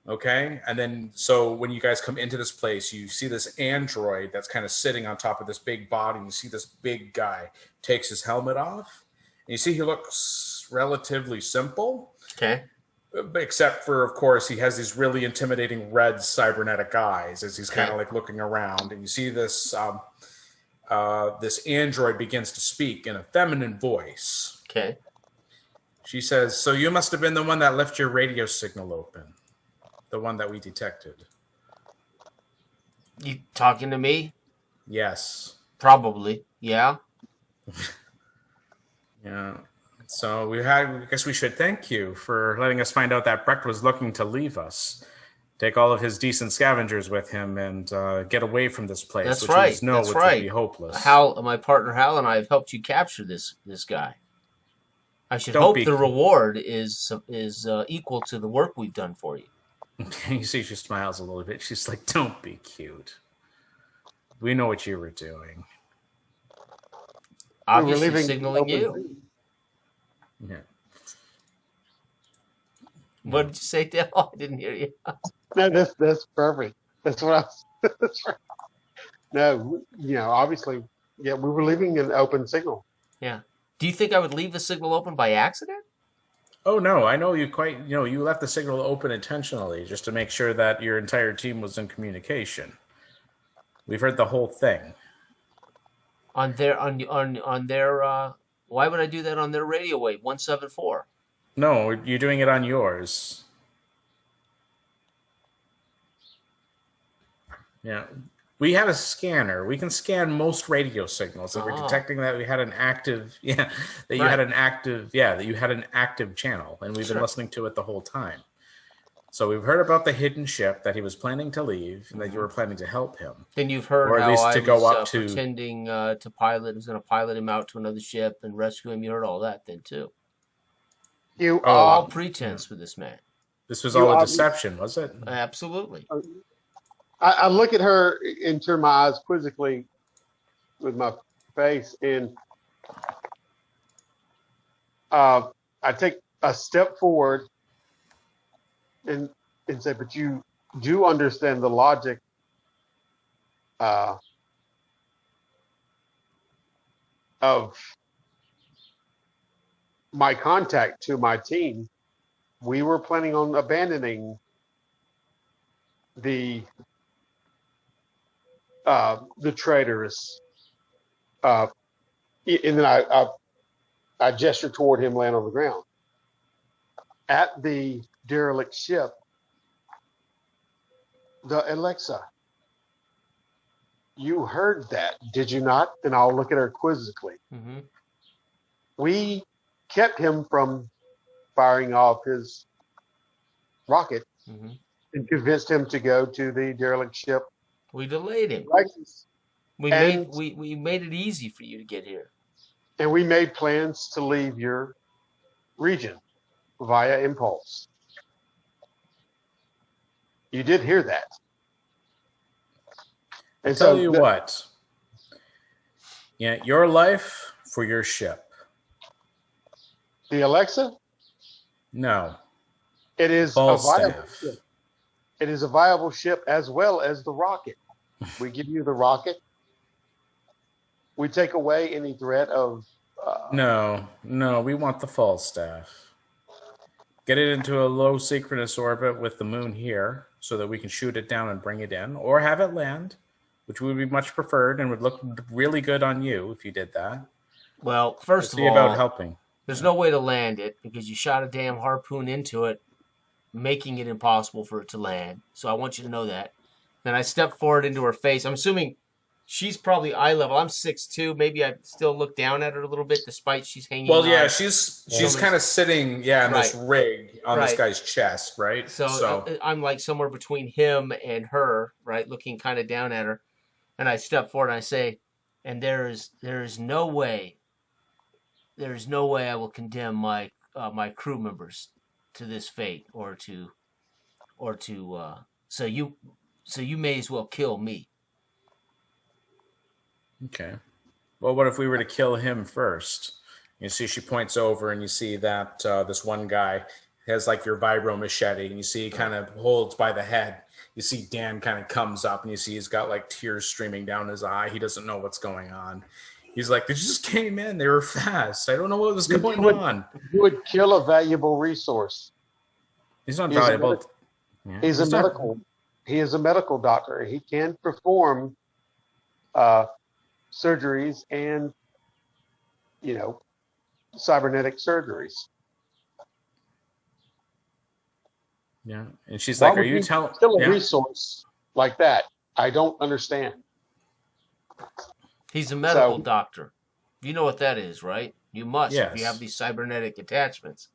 Okay. And then, so when you guys come into this place, you see this android that's kind of sitting on top of this big body. And you see this big guy takes his helmet off. And you see he looks relatively simple. Except for, of course, he has these really intimidating red cybernetic eyes as he's kind of like looking around. And you see this... this android begins to speak in a feminine voice. She says, "So you must have been the one that left your radio signal open. The one that we detected." You talking to me? Yes. Probably. Yeah. Yeah. So I guess we should thank you for letting us find out that Brecht was looking to leave us. Take all of his decent scavengers with him and get away from this place. That's which right. would be hopeless. Hal, my partner Hal, and I have helped you capture this guy. I should hope the reward is equal to the work we've done for you. You see, she smiles a little bit. She's like, "Don't be cute. We know what you were doing. Obviously, signaling you." Yeah. What did you say, Dale? I didn't hear you. No, that's perfect. That's what I was. That's right. No, you know, obviously, yeah, we were leaving an open signal. Yeah. Do you think I would leave the signal open by accident? Oh no, I know you quite. You know, you left the signal open intentionally just to make sure that your entire team was in communication. We've heard the whole thing. On their why would I do that on their radio wave 174? No, you're doing it on yours. Yeah. We have a scanner. We can scan most radio signals, and we're detecting that we had an active, that you had an active channel, and we've been listening to it the whole time. So we've heard about the hidden ship that he was planning to leave, and that you were planning to help him. Then you've heard or at how least I to go was up to pretending to pilot, was going to pilot him out to another ship and rescue him. You heard all that then too. All pretense for this man. This was all a deception, was it? Absolutely. I look at her and turn my eyes quizzically with my face, and I take a step forward and say, "But you do understand the logic of my contact to my team. We were planning on abandoning the traitors." And then I gesture toward him laying on the ground. At the derelict ship, the Alexa. You heard that, did you not? And I'll look at her quizzically. We kept him from firing off his rocket Hmm. and convinced him to go to the derelict ship We delayed him. Lexus. And We made it easy for you to get here. we made plans to leave your region via impulse. You did hear that. And Tell so you what. Yeah, your life for your ship. the Alexa, No. it is a viable Falstaff. ship. It is a viable ship as well as the rocket. We give you the rocket. We take away any threat of. No, we want the Falstaff. Get it into a low synchronous orbit with the moon here so that we can shoot it down and bring it in, or have it land, which would be much preferred and would look really good on you if you did that. Well, first of See about all, helping. there's no way to land it because you shot a damn harpoon into it, making it impossible for it to land. So I want you to know that. Then I step forward into her face. I'm assuming she's probably eye level. I'm 6'2". Maybe I still look down at her a little bit, despite she's hanging. Well, yeah, on she's shoulders. kind of sitting, in this Right. rig on this Right. guy's chest, right? So I'm like somewhere between him and her, right, looking kind of down at her. And I step forward and I say, and there is no way I will condemn my my crew members to this fate or to so you may as well kill me. Okay. Well, what if we were to kill him first? You see, she points over, and you see that this one guy has like your vibro machete, and you see he kind of holds by the head. You see Dan kind of comes up, and you see he's got like tears streaming down his eye. He doesn't know what's going on. He's like, they just came in. They were fast. I don't know what was going on. You would kill a valuable resurce. He's not valuable. He is a medical doctor. He can perform surgeries and, cybernetic surgeries. Yeah, and she's Why like, "Are would you telling?" kill a resource like that? I don't understand. He's a medical doctor. You know what that is, right? You must if you have these cybernetic attachments.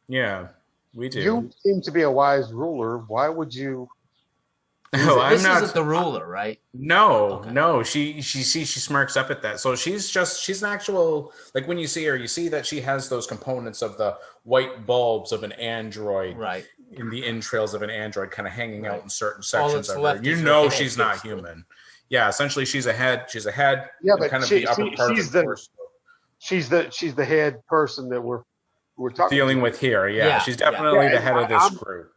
Yeah, we do. You seem to be a wise ruler. Why would you? No, this isn't the ruler, right? No, no. She smirks up at that. So she's an actual, like, when you see her, you see that she has those components of the white bulbs of an android, right, in the entrails of an android, kind of hanging out in certain All sections that's of left her. is her head, She's not human. Yeah, essentially she's a head. She's a head. Yeah, and but kind of the upper part she's of the torso. She's the head person that we're talking dealing with here. Yeah, she's definitely the head of this group.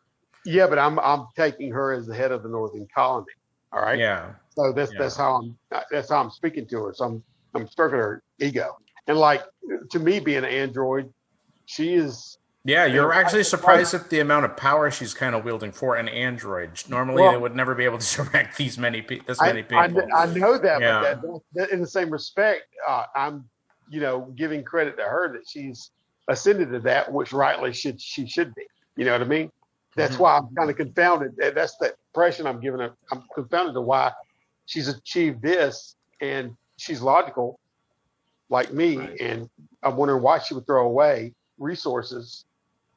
Yeah, but I'm taking her as the head of the Northern Colony. All right. Yeah. So that's how I'm speaking to her. So I'm stroking her ego. And like, to me, being an android, she is. Yeah, you're actually surprised at the amount of power she's kind of wielding for an android. Normally, they would never be able to direct this many people. I know that, but in the same respect, I'm, giving credit to her that she's ascended to that, which rightly she should be. You know what I mean? That's why I'm kind of confounded. That's the impression I'm giving her. I'm confounded to why she's achieved this, and she's logical, like me, and I'm wondering why she would throw away resources.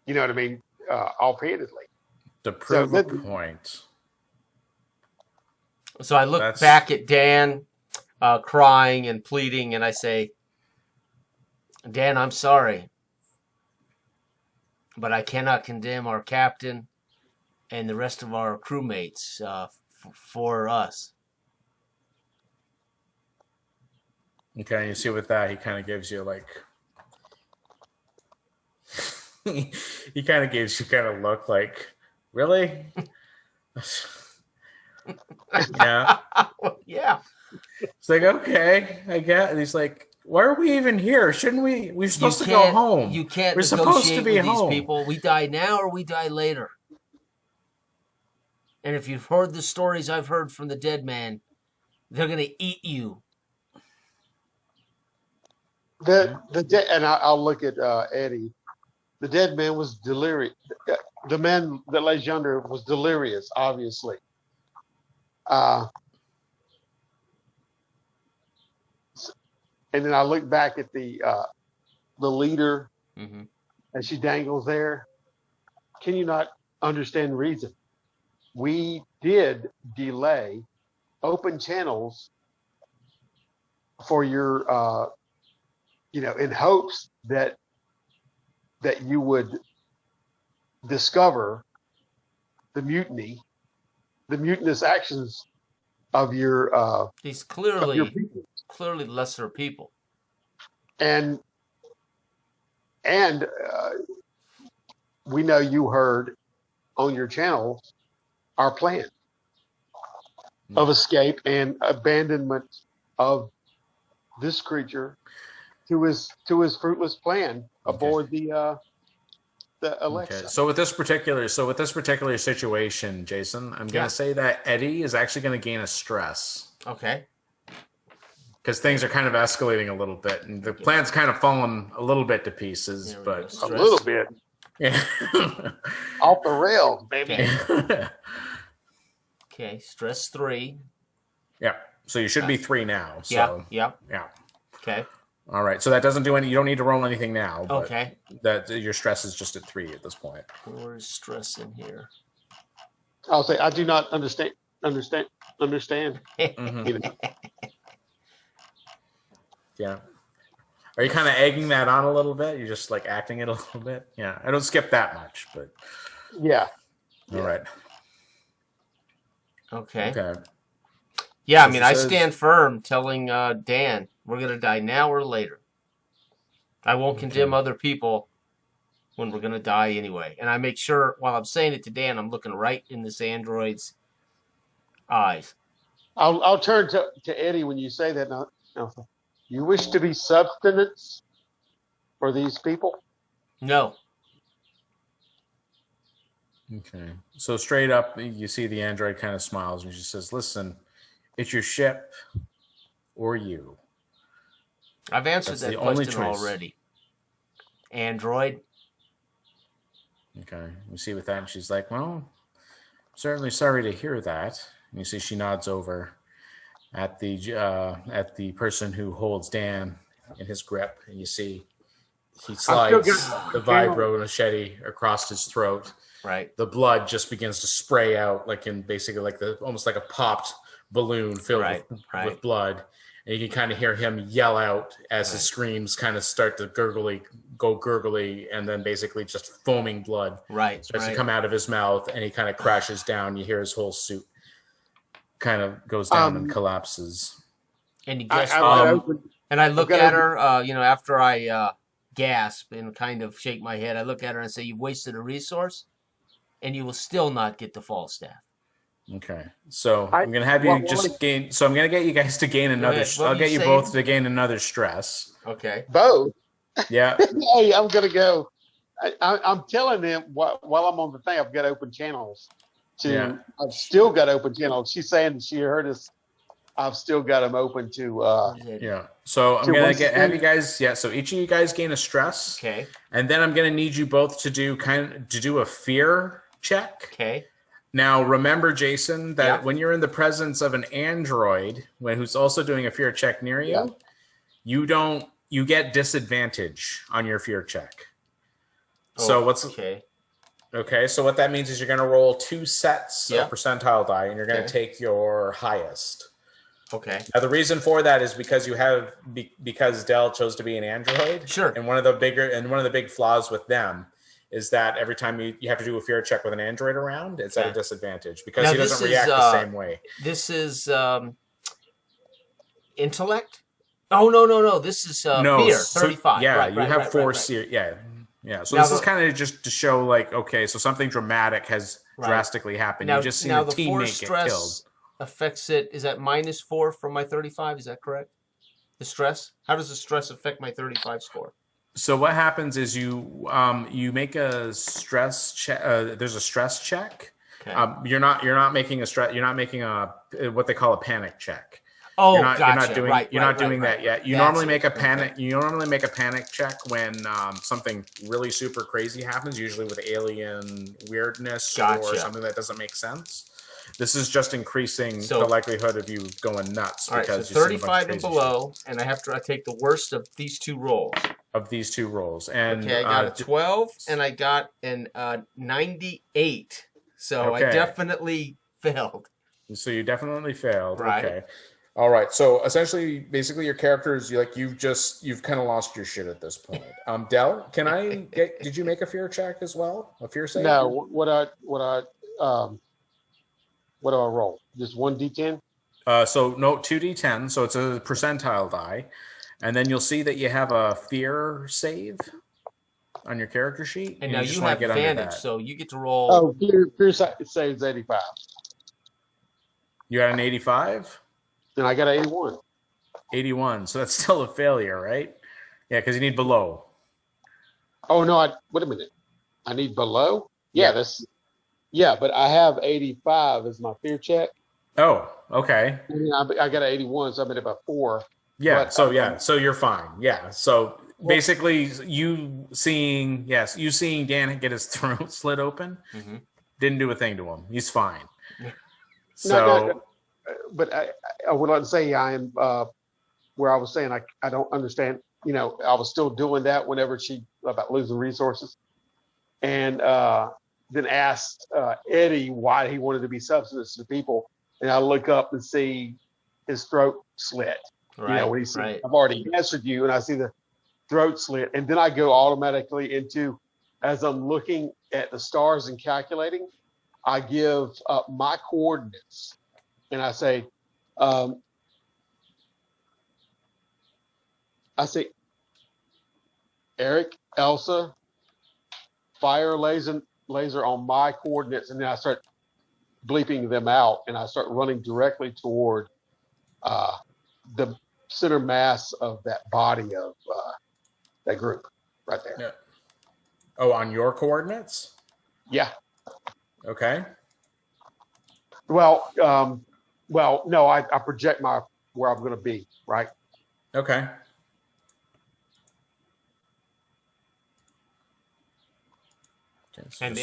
You know what I mean? Offhandedly. To prove a point. So I look back at Dan, crying and pleading, and I say, Dan, I'm sorry, but I cannot condemn our captain and the rest of our crewmates for us. Okay, you see with that, he kind of gives you like... he kind of gives you kind of look like, really? Yeah. Yeah. It's like, okay, I get it. And he's like, why are we even here? Shouldn't we? We're supposed to go home. You can't We're supposed to be with home. these people. We die now or we die later. And if you've heard the stories I've heard from the dead man, they're going to eat you. And I'll look at Eddie. The dead man was delirious. The man that lays yonder was delirious, obviously. And then I look back at the leader, and as she dangles there. Can you not understand reason? We did delay open channels for your, in hopes that you would discover the mutiny, the mutinous actions of your These of your people. clearly lesser people. And we know you heard on your channel our plan of escape and abandonment of this creature to his fruitless plan aboard the Alexa. Okay. So with this particular situation, Jason, I'm going to say that Eddie is actually going to gain a stress. Okay. Because things are kind of escalating a little bit, and the plan's kind of fallen a little bit to pieces, but a little bit. Yeah. Off the rails, baby. Okay, stress 3. Yeah. So you should be 3 now. So, yeah. Okay. All right. So that doesn't do any. You don't need to roll anything now. But Okay. That your stress is just at 3 at this point. Where's stress in here? I'll say I do not understand. Mm-hmm. Yeah. Are you kind of egging that on a little bit? You're just like acting it a little bit? Yeah. I don't skip that much, but. Yeah. All right. Okay. Okay. Yeah, I mean, I stand firm telling Dan, we're going to die now or later. I won't condemn other people when we're going to die anyway. And I make sure, while I'm saying it to Dan, I'm looking right in this android's eyes. I'll turn to Eddie when you say that. Now, you wish to be substance for these people? No. Okay. So straight up, you see the android kind of smiles and she says, listen, it's your ship or you. I've answered that question already. Android. Okay. You see with that, and she's like, well, I'm certainly sorry to hear that. And you see she nods over at the person who holds Dan in his grip, and you see he slides the vibro machete across his throat. Right. The blood just begins to spray out, like in basically like almost like a popped balloon filled with blood. And you can kind of hear him yell out as his screams kind of start to go gurgly, and then basically just foaming blood starts to come out of his mouth, and he kind of crashes down. You hear his whole suit kind of goes down and collapses. And you guess and I look at her, after I gasp and kind of shake my head, I look at her and say, you've wasted a resource, and you will still not get the Falstaff. Okay, so I'm gonna have you gain. So I'm gonna get you guys to gain another. I'll get you both to gain another stress. Okay. Both. Yeah. Hey, I'm gonna go. I'm telling them while I'm on the thing, I've got open channels. I've still got open channels. She's saying she heard us. I've still got them open to. Yeah. So I'm gonna have you guys. Yeah. So each of you guys gain a stress. Okay. And then I'm gonna need you both to do a fear check. Okay. Now, remember, Jason, that when you're in the presence of an android, who's also doing a fear check near you, you get disadvantage on your fear check. So okay? So what that means is you're going to roll 2 sets of percentile die, and you're going to take your highest. Okay. Now, the reason for that is because because Dell chose to be an android. Sure. And one of the big flaws with them is that every time you have to do a fear check with an android around, it's at a disadvantage because he doesn't react the same way. This is intellect? Oh, no. This is fear, 35. You have 4 fear. Yeah. So this is kind of just to show, like, okay, so something dramatic has drastically happened. You just seen a teammate get killed. Affects it. Is that -4 from my 35? Is that correct? The stress? How does the stress affect my 35 score? So what happens is you make a stress check. There's a stress check. Okay. You're not making a stress. You're not making what they call a panic check. Oh, gotcha. You're not doing that yet. You normally make a panic. Okay. You normally make a panic check when something really super crazy happens, usually with alien weirdness or something that doesn't make sense. This is just increasing the likelihood of you going nuts. All right, so 35 and below, and I take the worst of these 2 rolls. of these two rolls. And Okay, I got a 12 and I got an 98. So I okay. definitely failed. So you definitely failed. Right. Okay. All right. So essentially, basically, your characters, you've kind of lost your shit at this point. Dell, did you make a fear check as well? A fear save? No, what do I roll? Just 1d10? So no, 2d10. So it's a percentile die. And then you'll see that you have a fear save on your character sheet. And now just you wanna have get under advantage, that. so you get to roll. Oh, fear saves 85. You got an 85? And I got an 81. 81. So that's still a failure, right? Yeah, because you need below. Oh, no, wait a minute. I need below? Yeah. But I have 85 as my fear check. Oh, okay. And I got an 81, so I'm at about 4. Yeah, But, so you're fine. Yeah. So basically you seeing Dan get his throat slit open didn't do a thing to him. He's fine. So no, but I would like to say I am where I was saying I don't understand. You know, I was still doing that whenever she about losing resources, and then asked Eddie why he wanted to be substance to people, and I look up and see his throat slit. Right, you know, when he said, right. I've already answered you, and I see the throat slit, and then I go automatically into, as I'm looking at the stars and calculating, I give my coordinates, and I say, Eric, Elsa, fire laser on my coordinates, and then I start bleeping them out, and I start running directly toward the center mass of that body of that group right there. yeah. Oh, on your coordinates? Yeah. Okay. Well, no, I project where I'm going to be, right? Okay. So And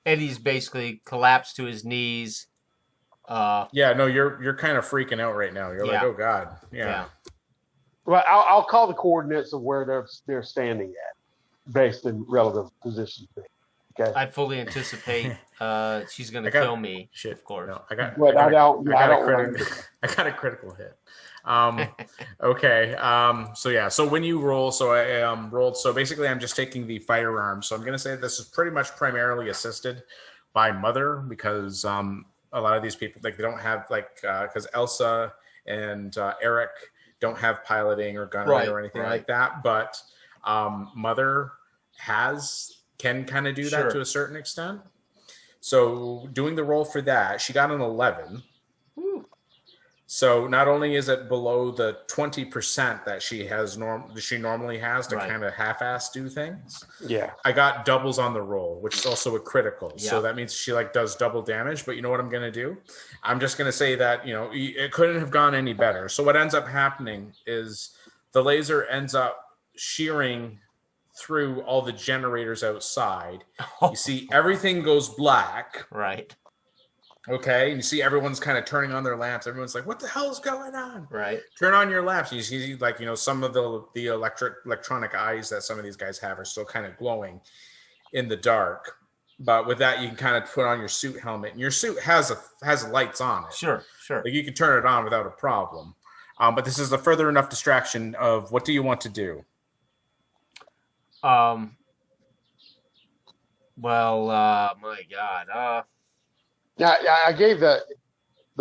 Eddie's basically collapsed to his knees. Yeah, no, you're kind of freaking out right now. You're like, oh God, yeah. Well, I'll call the coordinates of where they're standing at, based in relative position. Okay. I fully anticipate she's going to kill me. Shit, of course. No, I got a critical hit. Okay. So when you roll, so I rolled. So basically, I'm just taking the firearm. So I'm going to say this is pretty much primarily assisted by Mother, because a lot of these people, like, they don't have, like, because Elsa and Eric don't have piloting or gunnery or anything like that. But Mother can kind of do that to a certain extent. So doing the roll for that, she got an 11. Ooh. So not only is it below the 20% that she normally has to kind of half-ass do things. Yeah. I got doubles on the roll, which is also a critical. Yeah. So that means she does double damage. But you know what I'm going to do? I'm just going to say that, it couldn't have gone any better. So what ends up happening is the laser ends up shearing through all the generators outside. You see everything goes black. Right. Okay. And you see everyone's kind of turning on their lamps. Everyone's like, what the hell is going on? Right. Turn on your lamps. You see, some of the electronic eyes that some of these guys have are still kind of glowing in the dark. But with that, you can kind of put on your suit helmet, and your suit has lights on it. Sure. Like, you can turn it on without a problem. But this is a further enough distraction of what do you want to do? Well, my God. Now I gave the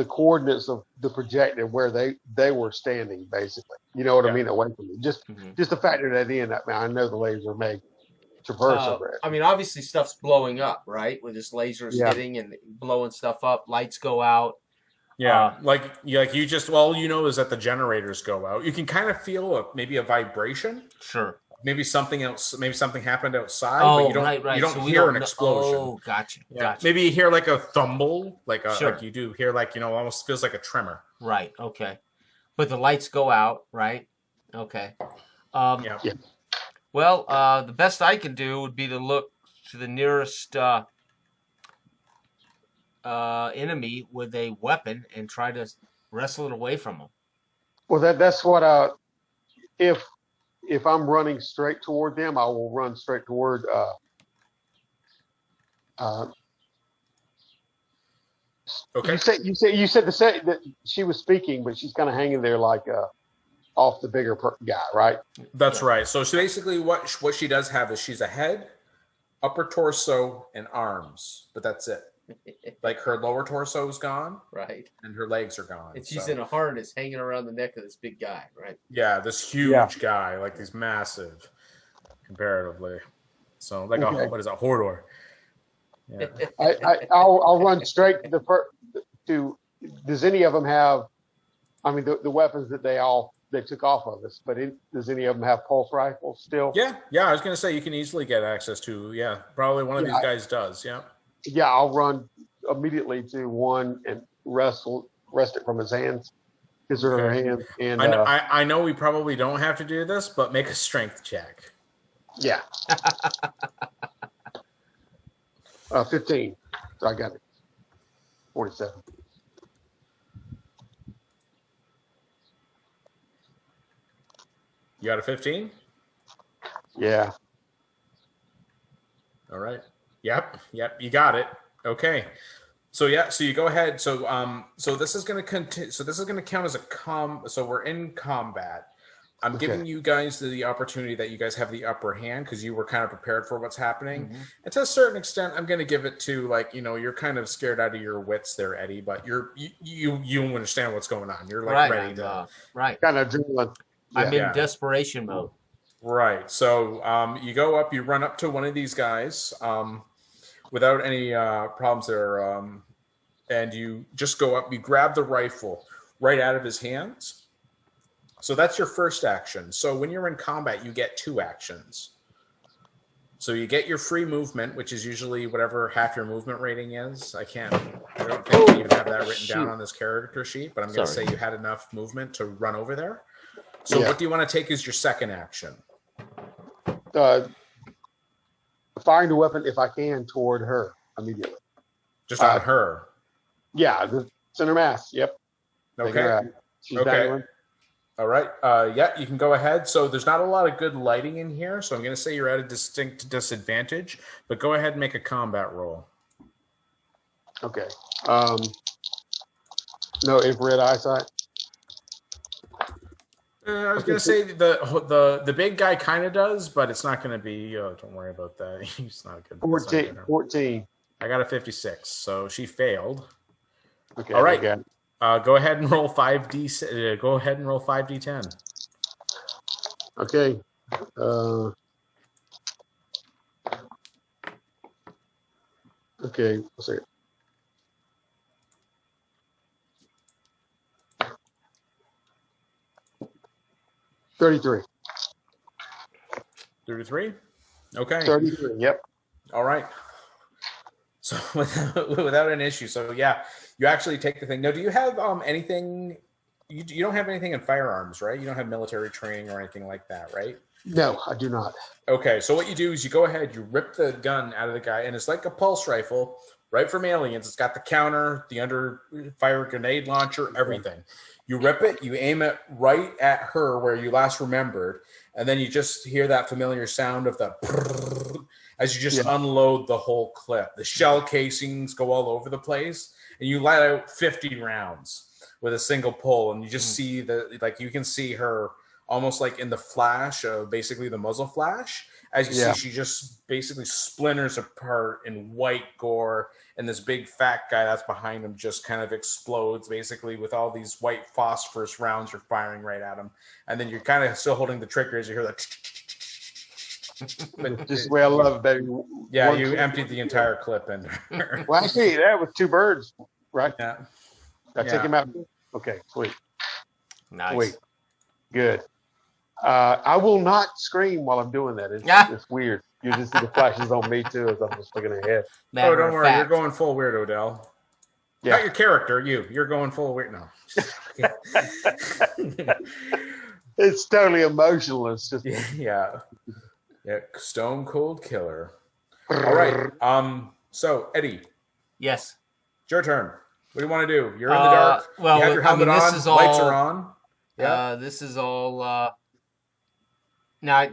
coordinates of the projector where they were standing, basically. You know what I mean? Away from me. Just to factor that in. I know the laser may traverse over it. I mean, obviously stuff's blowing up, right? With this lasers hitting and blowing stuff up, lights go out. Yeah, you just, all you know is that the generators go out. You can kind of feel maybe a vibration. Sure. Maybe something else. Maybe something happened outside, but you don't. You don't hear an explosion. Oh, gotcha. Maybe you hear like a thumble, like you do hear, almost feels like a tremor. Right. Okay. But the lights go out, right? Okay. Yeah. Well, the best I can do would be to look to the nearest enemy with a weapon and try to wrestle it away from them. Well, that's what if if I'm running straight toward them, I will run straight toward. Okay. You said that she was speaking, but she's kind of hanging there like off the bigger guy, right? That's right. So she basically what she does have is she's a head, upper torso, and arms, but that's it. Like her lower torso is gone, Right. and her legs are gone. And she's in a harness hanging around the neck of this big guy, right? Yeah, this huge guy, like he's massive comparatively. So like what is a Hordor? Yeah. I'll run straight to. Does any of them have? I mean, the weapons that they took off of us, but does any of them have pulse rifles still? Yeah. I was gonna say you can easily get access to. Yeah, probably one of these guys does. Yeah. Yeah, I'll run immediately to one and wrest it from his hands, his or her hands. And I know we probably don't have to do this, but make a strength check. Yeah. 15. So I got it. 47. You got a 15? Yeah. All right. Yep. You got it. Okay. So you go ahead. So this is going to continue. So this is going to count as a So we're in combat. I'm giving you guys the opportunity that you guys have the upper hand because you were kind of prepared for what's happening. Mm-hmm. And to a certain extent, I'm going to give it to you're kind of scared out of your wits there, Eddie, but you understand what's going on. You're ready to kind of adrenaline. Yeah. I'm in desperation mode. Right. So you go up, you run up to one of these guys without any problems there, and you just go up, you grab the rifle right out of his hands. So that's your first action. So when you're in combat, you get 2 actions. So you get your free movement, which is usually whatever half your movement rating is. I don't think you even have that written down on this character sheet, but I'm going to say you had enough movement to run over there. So what do you want to take as your second action? Firing the weapon, if I can, toward her immediately. Just on her? Yeah, the center mass. Yep. Okay. Okay. All right. You can go ahead. So there's not a lot of good lighting in here, so I'm going to say you're at a distinct disadvantage, but go ahead and make a combat roll. Okay. No infrared eyesight? I was going to say the big guy kind of does, but it's not going to be. Don't worry about that. He's not a good. 14. I got a 56, so she failed. Okay. All right. Go ahead and roll 5d. Go ahead and roll 5d10. Okay. Okay. Let's see. $33. 33. Okay. 33. Yep. All right. So without an issue. So you actually take the thing. Now, do you have anything? You don't have anything in firearms, right? You don't have military training or anything like that, right? No, I do not. Okay, so what you do is you go ahead, you rip the gun out of the guy, and it's like a pulse rifle, right from Aliens. It's got the counter, the under fire grenade launcher, everything. You rip it, you aim it right at her where you last remembered, and then you just hear that familiar sound of the as you just unload the whole clip. The shell casings go all over the place, and you let out 50 rounds with a single pull, and you just see you can see her almost like in the flash of basically the muzzle flash. As you see, she just basically splinters apart in white gore, and this big fat guy that's behind him just kind of explodes basically with all these white phosphorus rounds are firing right at him. And then you're kind of still holding the trigger as you hear that. But just the way I love it, baby. Yeah, you emptied the entire clip in there. Well, actually, that was 2 birds, right? Yeah. I take him out. Okay, sweet. Nice. Sweet. Good. I will not scream while I'm doing that. It's weird. You just see the flashes on me too as I'm just looking ahead. Don't worry, you're going full weird, Odell. Yeah. Not your character, you're going full weird. No. It's totally emotional. It's just yeah, stone cold killer. All right. So Eddie. Yes. It's your turn. What do you want to do? You're in the dark. Well, you have your helmet on. Lights are on. Yeah. This is all Now,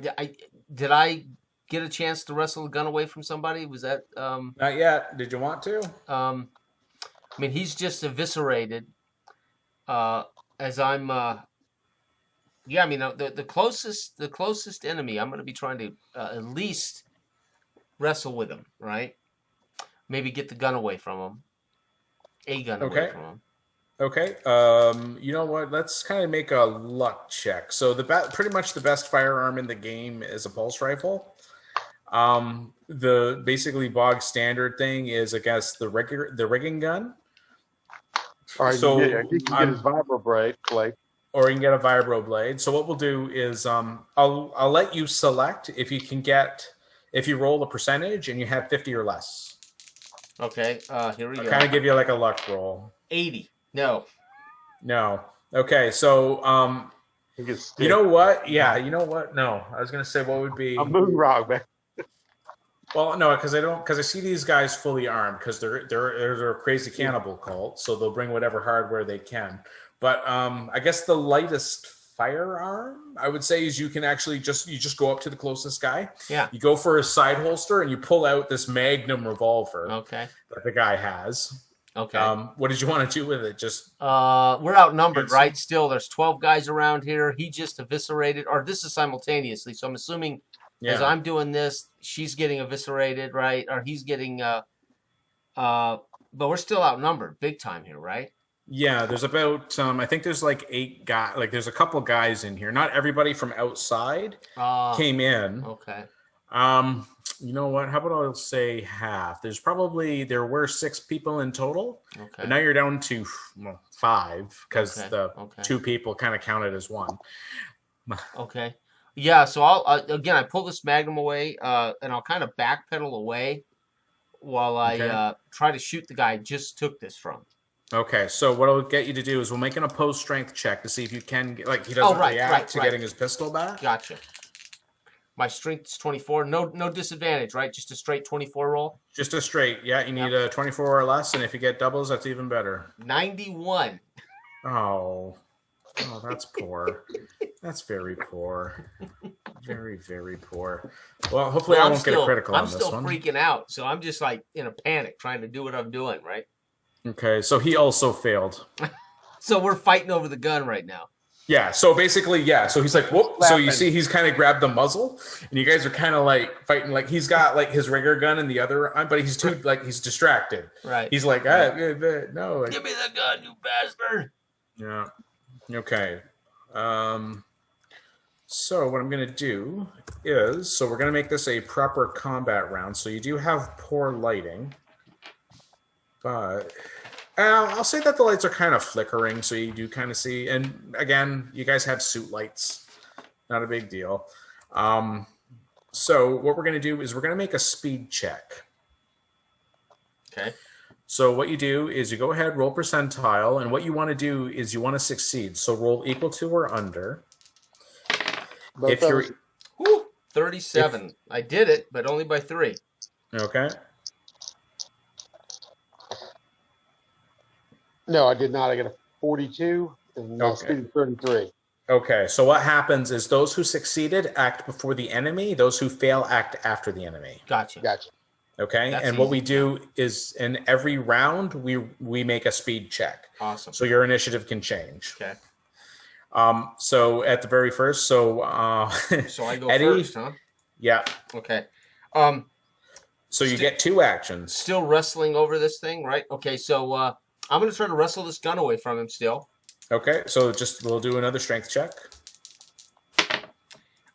did I get a chance to wrestle the gun away from somebody? Was that Not yet. Did you want to? I mean, he's just eviscerated. Uh, as I'm yeah, I mean the closest enemy, I'm going to be trying to at least wrestle with him, right? Maybe get the gun away from him, a gun away Okay. from him. Okay. You know what? Let's kind of make a luck check. So pretty much the best firearm in the game is a pulse rifle. The basically bog standard thing is, I guess, the rigging gun. All right, So he can get his vibro blade. or you can get a vibro blade. So what we'll do is I'll let you select if you roll the percentage and you have 50 or less. Okay, here we I'll go. kind of give you like a luck roll. 80. No. Okay, so you know what? Yeah, you know what? No, I was gonna say what would be a moon rock, man. Well, no, because I see these guys fully armed because they're a crazy cannibal cult, so they'll bring whatever hardware they can. But I guess the lightest firearm I would say is you can actually just go up to the closest guy. Yeah. You go for a side holster and you pull out this Magnum revolver. Okay. That the guy has. Okay. What did you want to do with it? Just we're outnumbered, right? Still, there's 12 guys around here. He just eviscerated, or this is simultaneously. So I'm assuming as I'm doing this, she's getting eviscerated, right? Or he's getting but we're still outnumbered big time here, right? Yeah, there's about I think there's like 8 guys. Like there's a couple guys in here. Not everybody from outside came in. Okay. You know what? How about I'll say half? There were 6 people in total. Okay. But now you're down to 5 because the 2 people kind of counted as one. Okay. Yeah. So I pull this Magnum away, and I'll kind of backpedal away while I try to shoot the guy I just took this from. Okay, so what I'll get you to do is we'll make an opposed strength check to see if you can, like, he doesn't react to getting his pistol back. Gotcha. My strength is 24. No disadvantage, right? Just a straight 24 roll? Just a straight. Yeah, you need a 24 or less, and if you get doubles, that's even better. 91. Oh, that's poor. That's very poor. Very, very poor. Well, hopefully I won't get a critical on this one. I'm still freaking out, so I'm just like in a panic trying to do what I'm doing, right? Okay, so he also failed. So we're fighting over the gun right now. Yeah, so basically, so he's like, whoop. So you see he's kind of grabbed the muzzle, and you guys are kind of like fighting. Like he's got like his rigger gun in the other, but he's he's distracted. Right. He's like, no. Give me the gun, you bastard. Yeah. Okay. So what I'm going to do is, we're going to make this a proper combat round. So you do have poor lighting, but I'll say that the lights are kind of flickering, so you do kind of see. And again, you guys have suit lights. Not a big deal. So what we're going to do is we're going to make a speed check. Okay. So what you do is you go ahead, roll percentile, and what you want to do is you want to succeed. So roll equal to or under. If you're 37. I did it, but only by 3. Okay. No, I did not. I got a 42 and my speed is 33. Okay, so what happens is those who succeeded act before the enemy. Those who fail act after the enemy. Gotcha. Okay, and what we do is in every round we make a speed check. Awesome. So your initiative can change. Okay. So at the very first, so I go Eddie, first, huh? Yeah. Okay. So you get 2 actions. Still wrestling over this thing, right? Okay, so I'm going to try to wrestle this gun away from him still. Okay, so we'll do another strength check.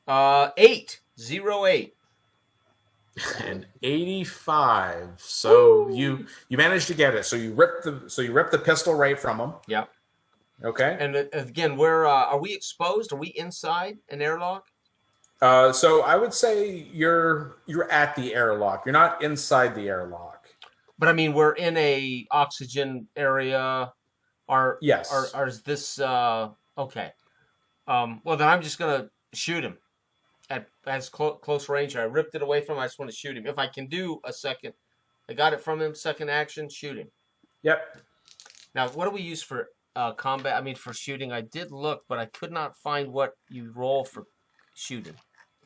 8. 0, 8. And 85. So you managed to get it. So you rip the pistol right from him. Yeah. Okay. And again, where are we exposed? Are we inside an airlock? So I would say you're at the airlock. You're not inside the airlock. But I mean, we're in a oxygen area. Yes. Or is this okay? Well, then I'm just gonna shoot him at close range. I ripped it away from him. I just want to shoot him. If I can do a second, I got it from him. Second action, shoot him. Yep. Now, what do we use for combat? I mean, for shooting. I did look, but I could not find what you roll for shooting.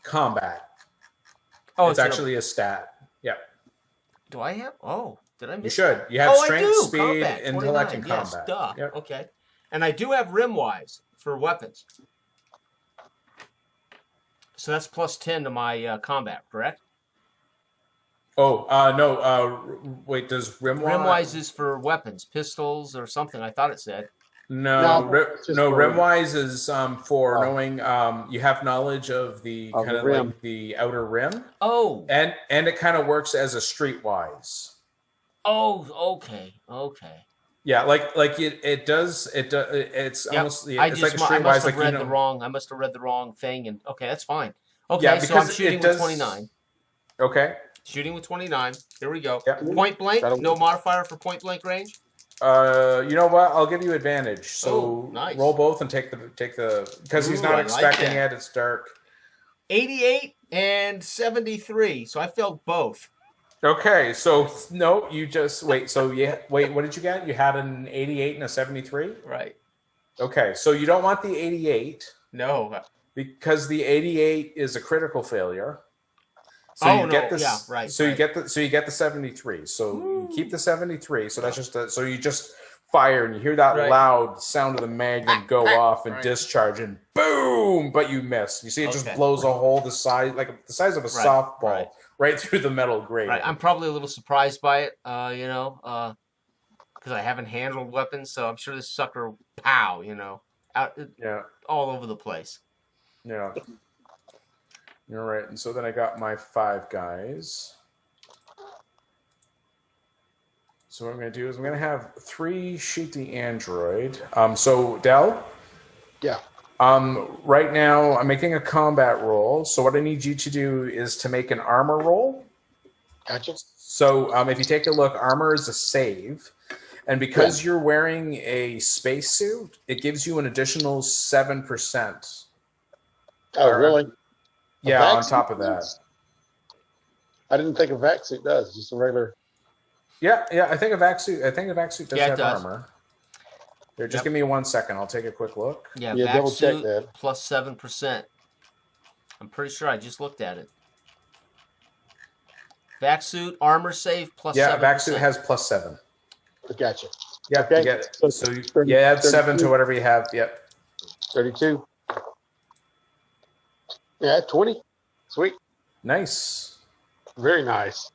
combat. Oh, It's actually a stat. Yep. Do I have? Oh, did I miss? You should. That? You have Oh, strength, I do. speed, Combat, intellect, 29. and Yes, combat. duh. Yep. Okay. And I do have rim-wise for weapons. So that's plus 10 to my combat, correct? Oh, no. Wait, does Rimwise is for weapons, pistols or something. I thought it said. No, it's just no. for- Rimwise is for knowing. You have knowledge of the Of kind the of rim. like the outer rim, Oh. and it kind of works as a streetwise. Oh, okay. Yeah, like it does. It's Yep. almost. I It's just like a I must streetwise. have Like read the wrong. I must have read the wrong thing. And okay, that's fine. Okay, Yeah, so I'm because shooting it with does- 29. Okay. Shooting with 29. Here we go. Yep. Point blank. That'll No work. modifier for point blank range. You know what? I'll give you advantage. So Oh, nice. roll both and take the because he's Ooh, not I like expecting that. it. It's dark. 88 and 73. So I failed both. Okay, so no, you just wait. So wait. What did you get? You had an 88 and a 73. Right. Okay, so you don't want the 88 No. because the 88 is a critical failure. So Oh, you get no, this. yeah, right, So you right. get the 73. So you keep Ooh. the 73. So that's just so you just fire and you hear that Right. loud sound of the magnum go off and Right. discharge and boom, but you miss. You see, it just Okay. blows a hole the size of a Right, softball right through the metal grating. Right. I'm probably a little surprised by it, because I haven't handled weapons, so I'm sure this sucker, pow, out Yeah, all over the place. yeah. You're right. And so then I got my 5 guys. So what I'm going to do is I'm going to have 3 shoot the android. So Dell, Yeah. right now I'm making a combat roll. So what I need you to do is to make an armor roll. Gotcha. So if you take a look, armor is a save. And because you're wearing a spacesuit, it gives you an additional 7%. Oh, really? Yeah, vac on top suit of that. does? I didn't think a vac suit does. Just a regular. Yeah. I think a vac suit does Yeah, it have does. armor. Here, just Yep. give me 1 second. I'll take a quick look. Yeah, Yeah, vac double check suit that. plus 7%. I'm pretty sure I just looked at it. Vac suit, armor save plus 7%. Yeah, vac suit has plus 7. Gotcha. Yeah, Okay. you get it. So So you 30 add 7 to 32. whatever you have. Yep. 32. Yeah, 20. Sweet. Nice. Very nice.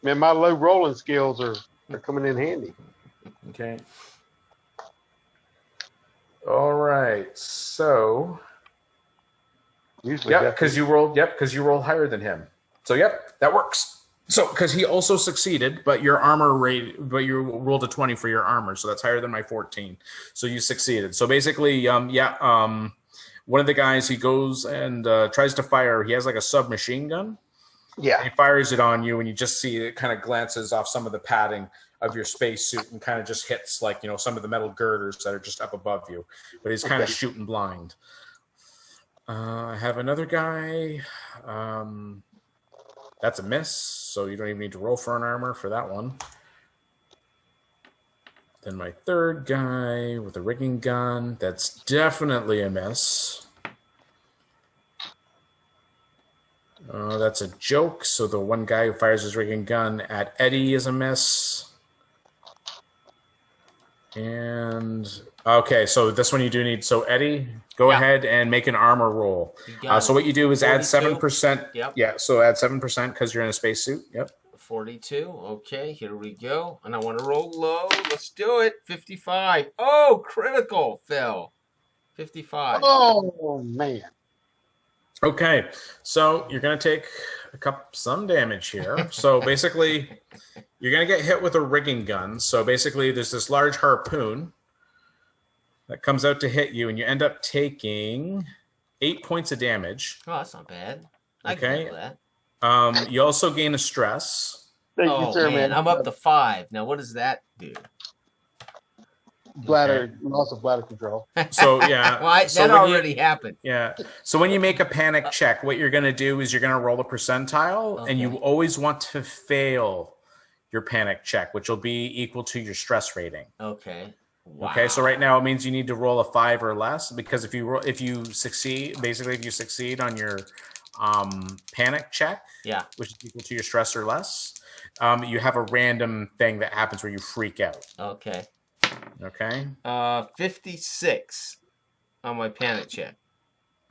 Man, my low rolling skills are coming in handy. Okay. All right. So Usually, yeah, because you rolled higher than him. So yep, that works. So because he also succeeded, but your armor rate, but you rolled a 20 for your armor, so that's higher than my 14. So you succeeded. So basically, one of the guys, he goes and tries to fire. He has like a submachine gun. Yeah. He fires it on you, and you just see it kind of glances off some of the padding of your spacesuit and kind of just hits like some of the metal girders that are just up above you. But he's kind of shooting blind. I have another guy. That's a miss, so you don't even need to roll for an armor for that one. Then my third guy with a rigging gun. That's definitely a miss. That's a joke. So the one guy who fires his rigging gun at Eddie is a miss. And okay, so this one you do need. So Eddie, go ahead and make an armor roll. So what you do is add 7%. Yep. Yeah, so add 7% because you're in a spacesuit. Yep. 42. Okay, here we go. And I want to roll low. Let's do it. 55. Oh, critical, Phil. 55. Oh, man. Okay, so you're gonna take some damage here. So basically, you're gonna get hit with a rigging gun. So basically, there's this large harpoon that comes out to hit you, and you end up taking 8 points of damage. Oh, that's not bad. I can Okay. handle that. You also gain a stress. Thank Oh, you, sir, man. I'm up to 5. Now, what does that do? Bladder, loss of bladder control. So yeah, Well, so that when you- already happened. Yeah. So when you make a panic check, what you're going to do is you're going to roll a percentile, and you Okay. always want to fail your panic check, which will be equal to your stress rating. Okay. Wow. Okay. So right now it means you need to roll a 5 or less, because if you succeed on your panic check. Yeah. Which is equal to your stress or less. You have a random thing that happens where you freak out. Okay. Okay. 56 on my panic check.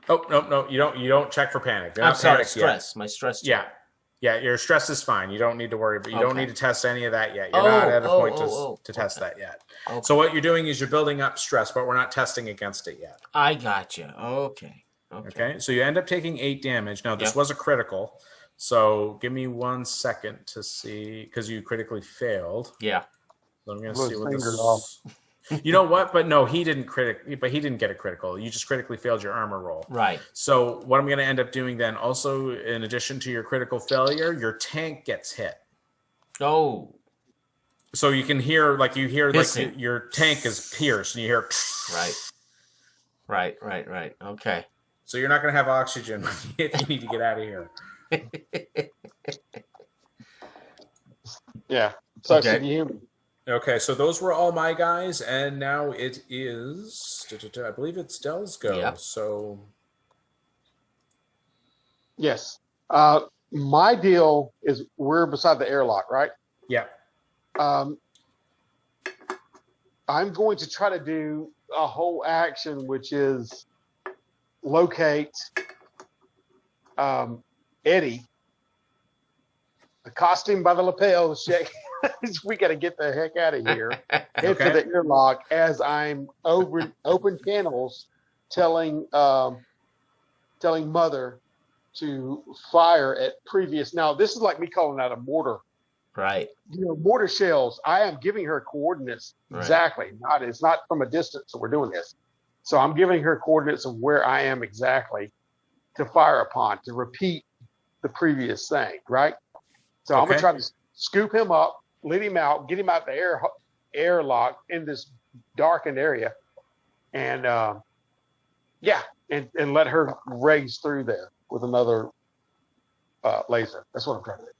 Oh no! You don't check for panic. You're I'm not sorry, panicked stress. yet. My stress check. Yeah. Yeah, your stress is fine. You don't need to worry, but you don't Okay. need to test any of that yet. You're not at a point to test that yet. Okay. So what you're doing is you're building up stress, but we're not testing against it yet. I gotcha. Okay. So you end up taking 8 damage. Now, this was a critical. So give me 1 second to see, because you critically failed. Yeah. So I'm going to see what this... You know what? But no, he didn't get a critical. You just critically failed your armor roll. Right. So what I'm going to end up doing then, also in addition to your critical failure, your tank gets hit. Oh. So you can hear, like your tank is pierced, and you hear. Right. Okay. So you're not going to have oxygen if you need to get out of here. Yeah. Sucks to be human. Okay, so those were all my guys, and now it is, I believe it's Dell's go. Yep. So, yes. My deal is we're beside the airlock, right? Yeah. I'm going to try to do a whole action, which is locate Eddie, the costume by the lapel, shake. We got to get the heck out of here. Head to the airlock as I'm open channels, telling Mother to fire at previous. Now this is like me calling out a mortar. Right. Mortar shells. I am giving her coordinates exactly. It's not from a distance that we're doing this. So I'm giving her coordinates of where I am exactly to fire upon, to repeat the previous thing. Right. So I'm gonna try to scoop him up, let him out, get him out the airlock in this darkened area, and and let her race through there with another laser. That's what I'm trying to do.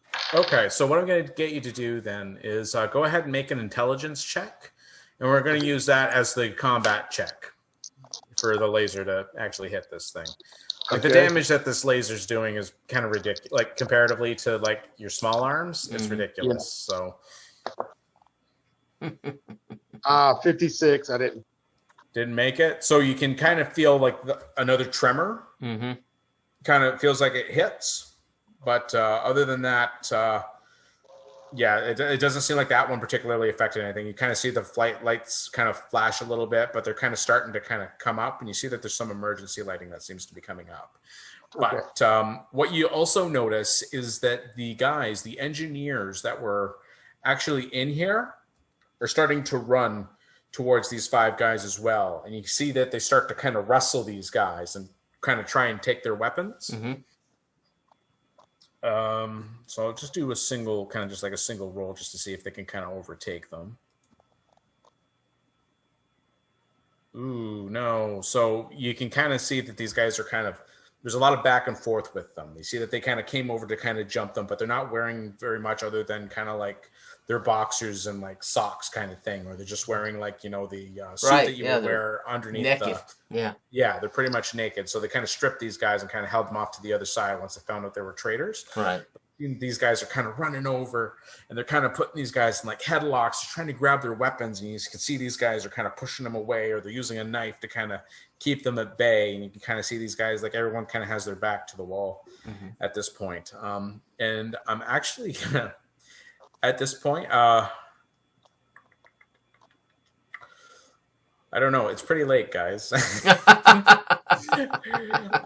Okay, so what I'm going to get you to do then is go ahead and make an intelligence check, and we're going to use that as the combat check for the laser to actually hit this thing. Like the damage that this laser's doing is kind of ridiculous. Like comparatively to like your small arms, it's ridiculous. Yeah. So 56. I didn't make it. So you can kind of feel like another tremor. Mm-hmm. Kind of feels like it hits, but other than that, it doesn't seem like that one particularly affected anything. You kind of see the flight lights kind of flash a little bit, but they're kind of starting to kind of come up, and you see that there's some emergency lighting that seems to be coming up. Okay. But what you also notice is that the engineers that were actually in here are starting to run towards these 5 guys as well. And you see that they start to kind of wrestle these guys and kind of try and take their weapons. Mm-hmm. So I'll just do a single roll just to see if they can kind of overtake them. Ooh, no. So you can kind of see that these guys are there's a lot of back and forth with them. You see that they kind of came over to kind of jump them, but they're not wearing very much other than kind of like their boxers and like socks kind of thing, or they're just wearing like, the suit that you would wear underneath. Naked. Yeah, they're pretty much naked. So they kind of stripped these guys and kind of held them off to the other side once they found out they were traitors. Right. These guys are kind of running over, and they're kind of putting these guys in like headlocks, trying to grab their weapons. And you can see these guys are kind of pushing them away, or they're using a knife to kind of keep them at bay. And you can kind of see these guys, like everyone kind of has their back to the wall at this point. And I'm actually gonna, at this point, I don't know. It's pretty late, guys. I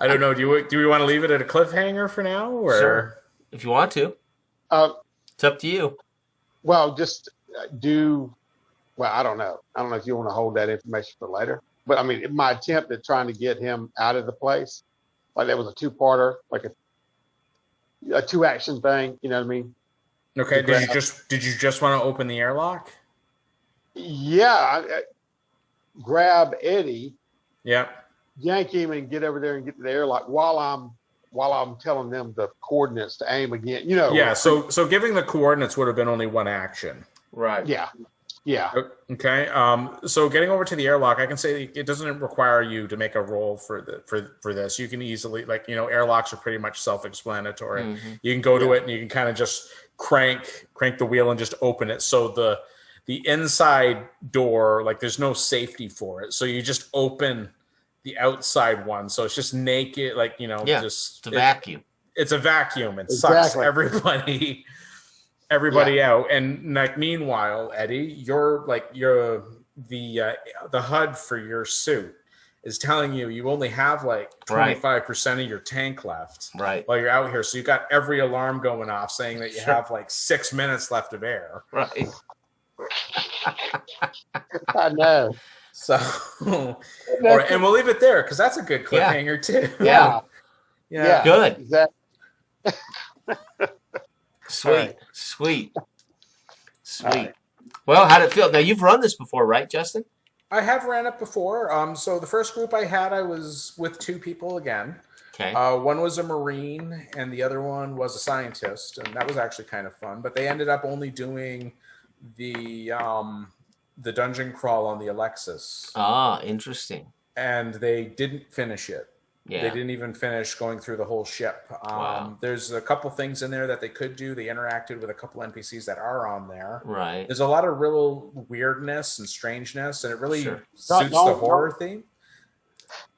don't know. Do we want to leave it at a cliffhanger for now, or? Sure. If you want to, it's up to you. Well, just do. Well, I don't know. I don't know if you want to hold that information for later. But I mean, my attempt at trying to get him out of the place, like that was a 2-parter, like a 2-action thing. You know what I mean? Okay. Did you just want to open the airlock? Yeah. I grab Eddie. Yeah. Yank him and get over there and get to the airlock while I'm telling them the coordinates to aim again. Yeah, so giving the coordinates would have been only 1 action. Right. Yeah. Yeah. Okay. So getting over to the airlock, I can say it doesn't require you to make a roll for this. You can easily, like, airlocks are pretty much self-explanatory. Mm-hmm. You can go to it and you can kind of just crank the wheel and just open it. So the inside door, like, there's no safety for it. So you just open the outside one. So it's just naked, like, just it's a vacuum. It's a vacuum. It sucks Exactly. everybody out. And, like, meanwhile, Eddie, the HUD for your suit is telling you only have like 25% of your tank left while you're out here. So you got every alarm going off saying that you have like 6 minutes left of air. Right. I know. So, and we'll leave it there because that's a good cliffhanger too. Yeah. Good. Exactly. Sweet. Right. Well, how'd it feel? Now, you've run this before, right, Justin? I have ran it before. So the first group I had, I was with 2 people again. Okay. One was a Marine and the other one was a scientist, and that was actually kind of fun. But they ended up only doing the dungeon crawl on the Alexis. Ah, interesting. And they didn't finish it. Yeah. They didn't even finish going through the whole ship. Wow. There's a couple things in there that they could do. They interacted with a couple NPCs that are on there. Right. There's a lot of real weirdness and strangeness, and it really suits the horror theme.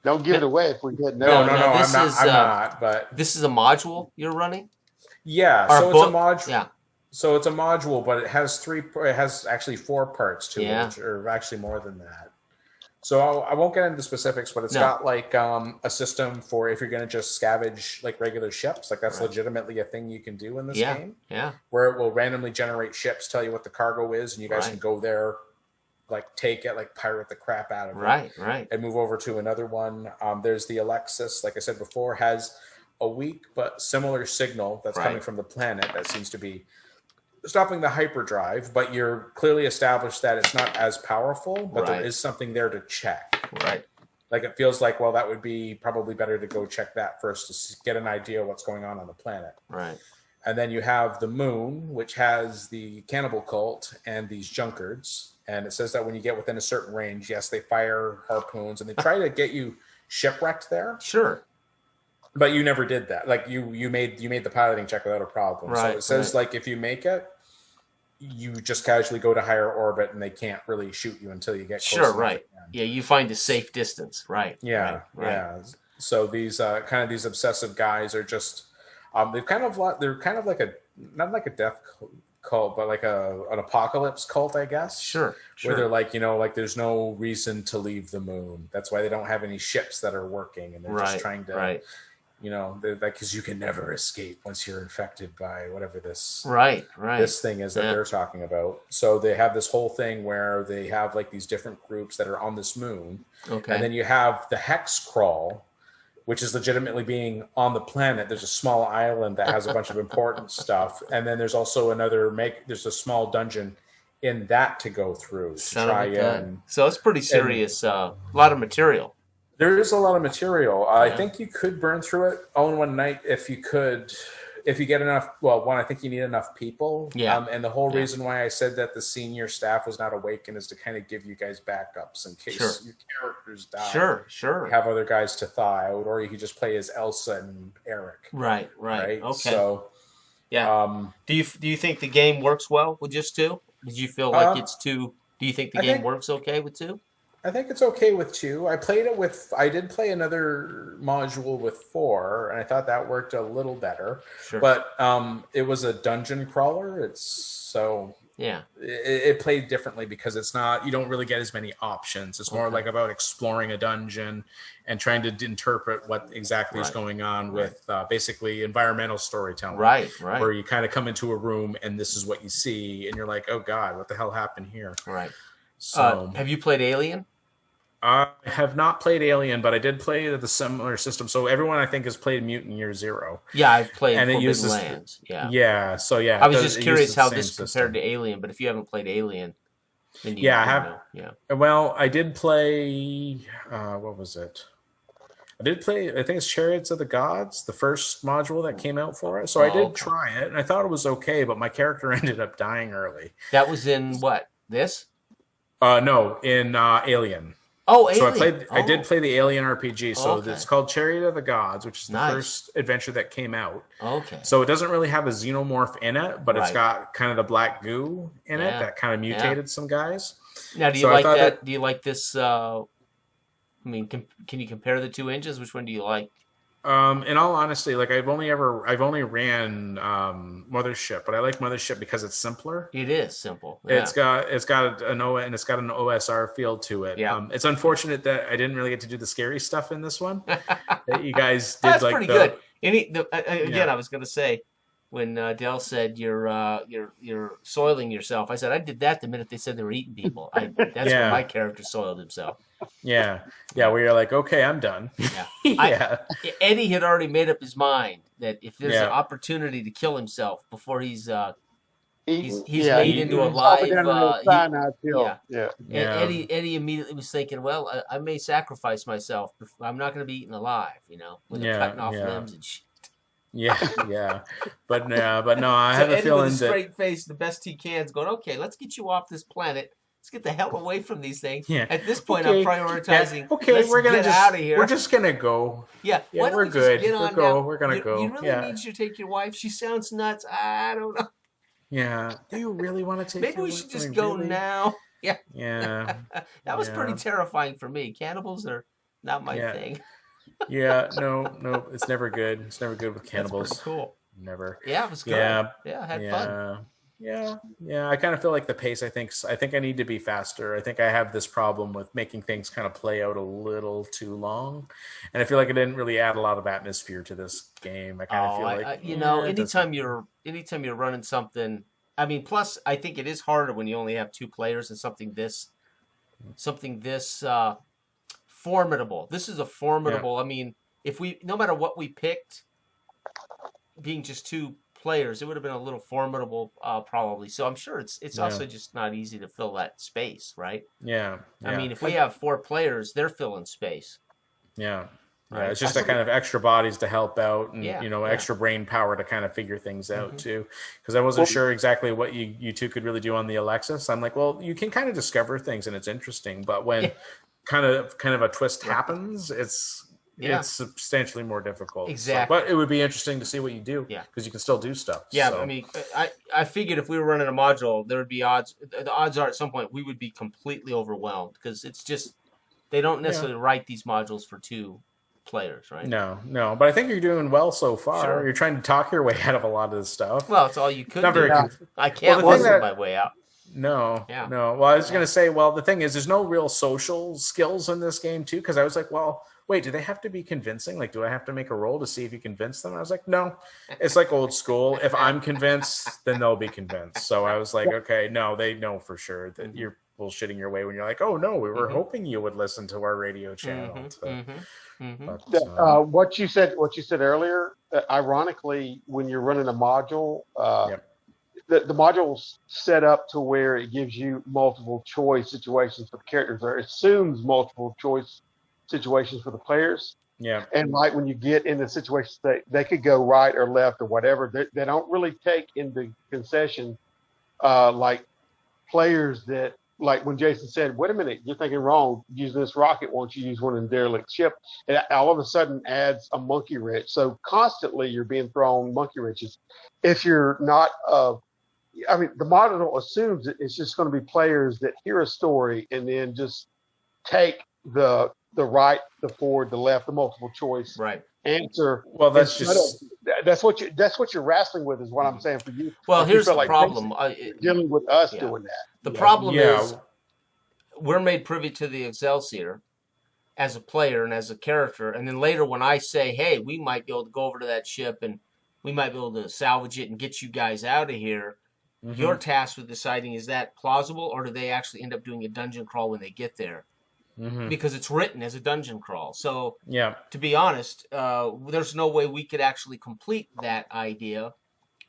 Don't give it away if we get No, I'm not. But this is a module you're running. Yeah. Our so book? it's a module. Yeah. So it's a module, but it has actually 4 parts to it, which are actually more than that. So I won't get into specifics, but it's got like a system for if you're going to just scavenge like regular ships, like that's legitimately a thing you can do in this game. Yeah. Where it will randomly generate ships, tell you what the cargo is, and you guys can go there, like take it, like pirate the crap out of it. Right. And move over to another one. There's the Alexis, like I said before, has a weak but similar signal that's coming from the planet that seems to be stopping the hyperdrive, but you're clearly established that it's not as powerful, but there is something there to check. Right. Like it feels like, well, that would be probably better to go check that first to get an idea of what's going on the planet. Right. And then you have the moon, which has the cannibal cult and these junkards. And it says that when you get within a certain range, yes, they fire harpoons and they try to get you shipwrecked there. Sure. But you never did that. Like you made the piloting check without a problem. Right, so it says like if you make it, you just casually go to higher orbit and they can't really shoot you until you get close. Sure, right. Yeah, you find a safe distance. Right. Yeah, right. Yeah. So these kind of these obsessive guys are just they're kind of like a not like a death cult, but like an apocalypse cult, I guess. Sure. Where they're like, like there's no reason to leave the moon. That's why they don't have any ships that are working, and they're just trying to they're like, because you can never escape once you're infected by whatever this this thing is that they're talking about. So they have this whole thing where they have like these different groups that are on this moon. Okay. And then you have the hex crawl, which is legitimately being on the planet. There's a small island that has a bunch of important stuff. And then there's also there's a small dungeon in that to go through to try in. So it's pretty serious. A lot of material. There is a lot of material. I think you could burn through it all in one night if you get enough. Well, one, I think you need enough people. Yeah. And the whole reason why I said that the senior staff was not awakened is to kind of give you guys backups in case your characters die. Sure. You have other guys to thaw out, or you could just play as Elsa and Eric. Right. Okay. So, do you think the game works well with just 2? Did you feel like it's too? Do you think the game works okay with 2? I think it's okay with 2. I did play another module with 4, and I thought that worked a little better. Sure. But it was a dungeon crawler. It played differently because it's not, you don't really get as many options. It's more like about exploring a dungeon and trying to interpret what exactly is going on with basically environmental storytelling. Right. Where you kind of come into a room and this is what you see, and you're like, oh God, what the hell happened here? Right. So have you played Alien? I have not played Alien, but I did play the similar system. So everyone, I think, has played Mutant Year Zero. Yeah, I've played and Forbidden Lands. Yeah. Yeah. So yeah, I was just curious how this compared to Alien, but if you haven't played Alien, then you know. Yeah. Well, I did play. What was it? I did play. I think it's Chariots of the Gods, the first module that came out for it. So I did try it, and I thought it was okay, but my character ended up dying early. That was in what? This? No, in Alien. Oh, So Alien. I did play the Alien RPG. So Okay. it's called Chariot of the Gods, which is the Nice. first adventure that came out. Okay. So it doesn't really have a xenomorph in it, but it's Right. got kind of the black goo in it Yeah. that kind of Yeah. mutated some guys. Now, do you So I like thought that? Do you like this? I mean, can you compare the two engines? Which one do you like? In all honesty, like I've only ran Mothership, but I like Mothership because it's simpler. It is simple. Yeah. It's got an OSR feel to it. Yeah. It's unfortunate that I didn't really get to do the scary stuff in this one. That you guys did That's like pretty the good. Again, Yeah. I was going to say when Dell said you're soiling yourself, I said I did that the minute they said they were eating people. That's Yeah. when my character soiled himself. yeah. Where you're like, okay, I'm done. Yeah. yeah. Eddie had already made up his mind that if there's Yeah. an opportunity to kill himself before he's made Yeah, into a he's probably live. down in the cyanide pill. Yeah. Yeah. Yeah. Eddie immediately was thinking, well, I may sacrifice myself. I'm not going to be eaten alive, when they're Yeah, cutting off yeah. limbs and shit. Yeah. But no, I So have a Eddie feeling with a that straight face, the best he can, is going, okay, let's get you off this planet. Let's get the hell away from these things. Yeah. At this point, Okay. I'm prioritizing. Yeah. Okay, let's we're gonna get just out of here. We're just gonna go. Yeah, Yeah, why don't we're we good. Just get on We're now? We're gonna go. You really Yeah. need to take your wife? She sounds nuts. I don't know. Yeah. Do you really want to take? Maybe we should just go now. Yeah. Yeah. That was Yeah. pretty terrifying for me. Cannibals are not my Yeah. thing. Yeah. No. It's never good. It's never good with That's cannibals. pretty cool. Never. Yeah, it was good. Yeah. Yeah, I had fun. Yeah. I kind of feel like the pace. I think I need to be faster. I think I have this problem with making things kind of play out a little too long, and I feel like I didn't really add a lot of atmosphere to this game. I kind of feel like anytime you're running something, I mean, plus I think it is harder when you only have two players and something this formidable. This is a formidable. Yeah. I mean, no matter what we picked, being just two players, it would have been a little formidable, probably. So I'm sure it's also just not easy to fill that space, right? Yeah. I mean, if we have four players, they're filling space. Yeah. Right. It's just a kind of extra bodies to help out and, Yeah, extra brain power to kind of figure things out too. Because I wasn't sure exactly what you two could really do on the Alexis. I'm like, well, you can kind of discover things and it's interesting. But when kind of a twist happens, it's substantially more difficult. Exactly. But it would be interesting to see what you do. Yeah. Because you can still do stuff. Yeah, so. I mean, I figured if we were running a module, there would be odds. The odds are at some point we would be completely overwhelmed because it's just they don't necessarily write these modules for two players, right? No. But I think you're doing well so far. Sure. You're trying to talk your way out of a lot of this stuff. Well, it's all you could Not do. very I can't muscle my way out. No. Yeah. No. Well, I was going to say, the thing is, there's no real social skills in this game, too, because I was like, well, wait, do they have to be convincing? Like, do I have to make a roll to see if you convince them? I was like, no. It's like old school. If I'm convinced, then they'll be convinced. So I was like, okay, no, they know for sure that you're bullshitting your way when you're like, oh, no, we were hoping you would listen to our radio channel. But, what you said earlier, ironically, when you're running a module, the module's set up to where it gives you multiple choice situations for the characters, or assumes multiple choice situations for the players. Yeah. And like when you get into situations that they could go right or left or whatever, they don't really take into concession like players that, like when Jason said, wait a minute, you're thinking wrong using this rocket, won't you use one in derelict ship? And all of a sudden adds a monkey wrench. So constantly you're being thrown monkey wrenches. If you're not, the model assumes that it's just going to be players that hear a story and then just take the right, the forward, the left, the multiple choice answer. Well, that's what you're wrestling with, is what I'm saying for you. Well, Like, here's you the feel problem. dealing with us doing that. The problem is we're made privy to the Excelsior as a player and as a character, and then later when I say, hey, we might be able to go over to that ship and we might be able to salvage it and get you guys out of here, you're tasked with deciding, is that plausible, or do they actually end up doing a dungeon crawl when they get there? Because it's written as a dungeon crawl. So, to be honest, there's no way we could actually complete that idea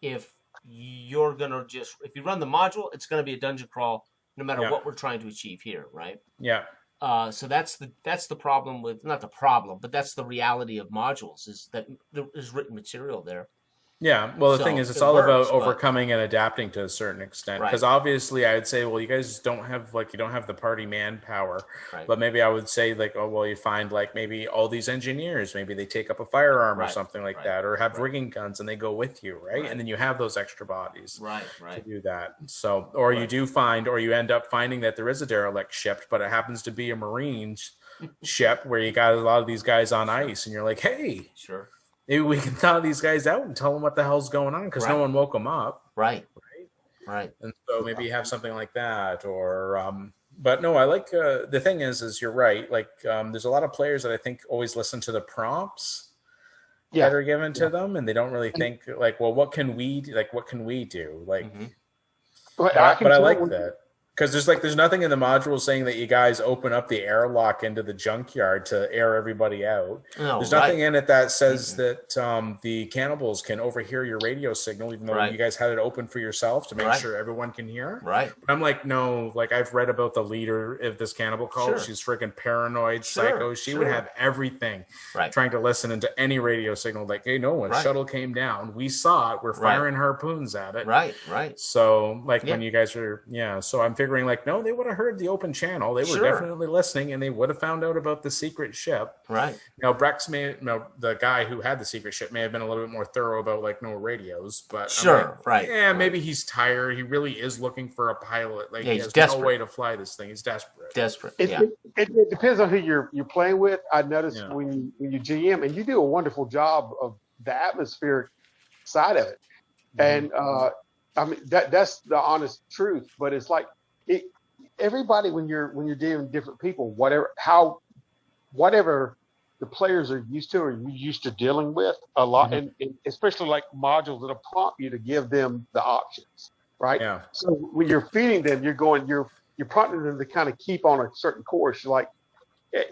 if you're going to if you run the module, it's going to be a dungeon crawl no matter what we're trying to achieve here, right? Yeah. So that's the problem with, not the problem, but that's the reality of modules, is that there is written material there. Yeah, well, the thing So is, it's it all about works, but overcoming and adapting to a certain extent. Because right, obviously, I would say, well, you guys don't have you don't have the party manpower, right, but maybe I would say oh, well, you find maybe all these engineers, maybe they take up a firearm or right, something like right, that, or have right, rigging guns and they go with you, right? And right, then you have those extra bodies right, to right, do that. So, or you right. do find, or you end up finding that there is a derelict ship, but it happens to be a Marine ship where you got a lot of these guys on Sure, ice, and you're like, hey. sure. Maybe we can thaw these guys out and tell them what the hell's going on because no Right, one woke them up, right, right? right. And so maybe you have something like that, or but no, I like the thing is you're right. There's a lot of players that I think always listen to the prompts Yeah, that are given yeah. to them, and they don't really think well, what can we do? Hmm. But I can But I tell like when, that because there's nothing in the module saying that you guys open up the airlock into the junkyard to air everybody out. Oh, There's nothing right. in it that says Mm-mm. that the cannibals can overhear your radio signal, even though you Right, guys had it open for yourself to make right, sure everyone can hear. right. But I'm like, no, I've read about the leader of this cannibal cult. Sure, She's freaking paranoid, sure, psycho. She would sure. have everything Right, trying to listen into any radio signal. Like, hey, no, when right, shuttle came down, we saw it. We're right, firing harpoons at it. right, right. So, Yeah, when you guys are, so I'm figuring, no, they would have heard the open channel. They were sure. definitely listening, and they would have found out about the secret ship. Right, Now, the guy who had the secret ship may have been a little bit more thorough about, no radios, but I'm like, sure. Right, yeah, right. maybe he's tired. He really is looking for a pilot. Yeah, He he's has no desperate. way to fly this thing. He's desperate. Desperate. it, Yeah. it depends on who you're playing with. I noticed Yeah. when you GM, and you do a wonderful job of the atmospheric side of it. Mhm. And I mean that's the honest truth. But it's like it, everybody when you're dealing with different people, whatever the players are used to or you used to dealing with a lot, Mhm. and especially like modules that'll prompt you to give them the options, right? Yeah. So when you're feeding them, you're prompting them to kind of keep on a certain course. You're like,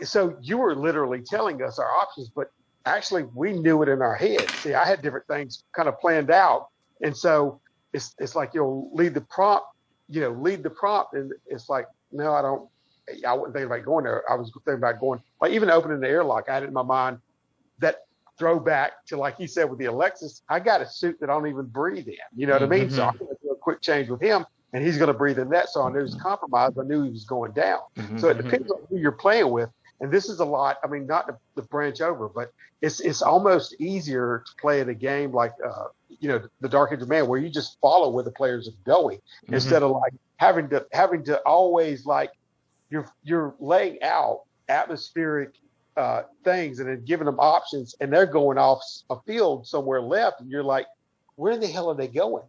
so you were literally telling us our options, but actually we knew it in our head. See, I had different things kind of planned out, and so it's like you'll lead the prompt, and it's like, no, I don't. I wasn't thinking about going there. I was thinking about going, like even opening the airlock. I had it in my mind that throwback to, like he said with the Alexis, I got a suit that I don't even breathe in. You know what I mean? So I'm Mhm. going to do a quick change with him, and he's going to breathe in that. So I knew it was compromised. I knew he was going down. Hmm. So it Mhm. depends on who you're playing with. And this is a lot. I mean, not to branch over, but it's almost easier to play at a game like the Dark Age of Man, where you just follow where the players are going Hmm. instead of like having to always like you're laying out atmospheric things and then giving them options, and they're going off a field somewhere left, and you're like, where in the hell are they going?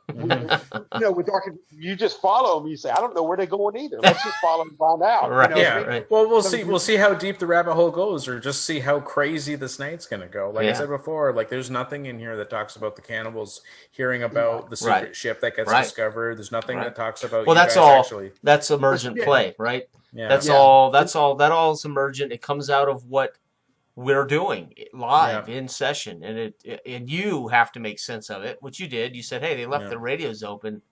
Mhm. With Dark, you just follow them. You say, I don't know where they're going either. Let's just follow and find out. Right, You know what I Yeah. mean? right. Well, we'll So see. We'll see how deep the rabbit hole goes, or just see how crazy this night's going to go. Like I Yeah. said before, there's nothing in here that talks about the cannibals hearing about the secret Right. ship that gets Right. discovered. There's nothing Right. that talks about Well, you that's guys all. actually. That's emergent Yeah. play, right? Yeah. That's Yeah. all. That's all. That all is emergent. It comes out of what we're doing live in session, and you have to make sense of it, which you did. You said, "Hey, they left Yeah. the radios open.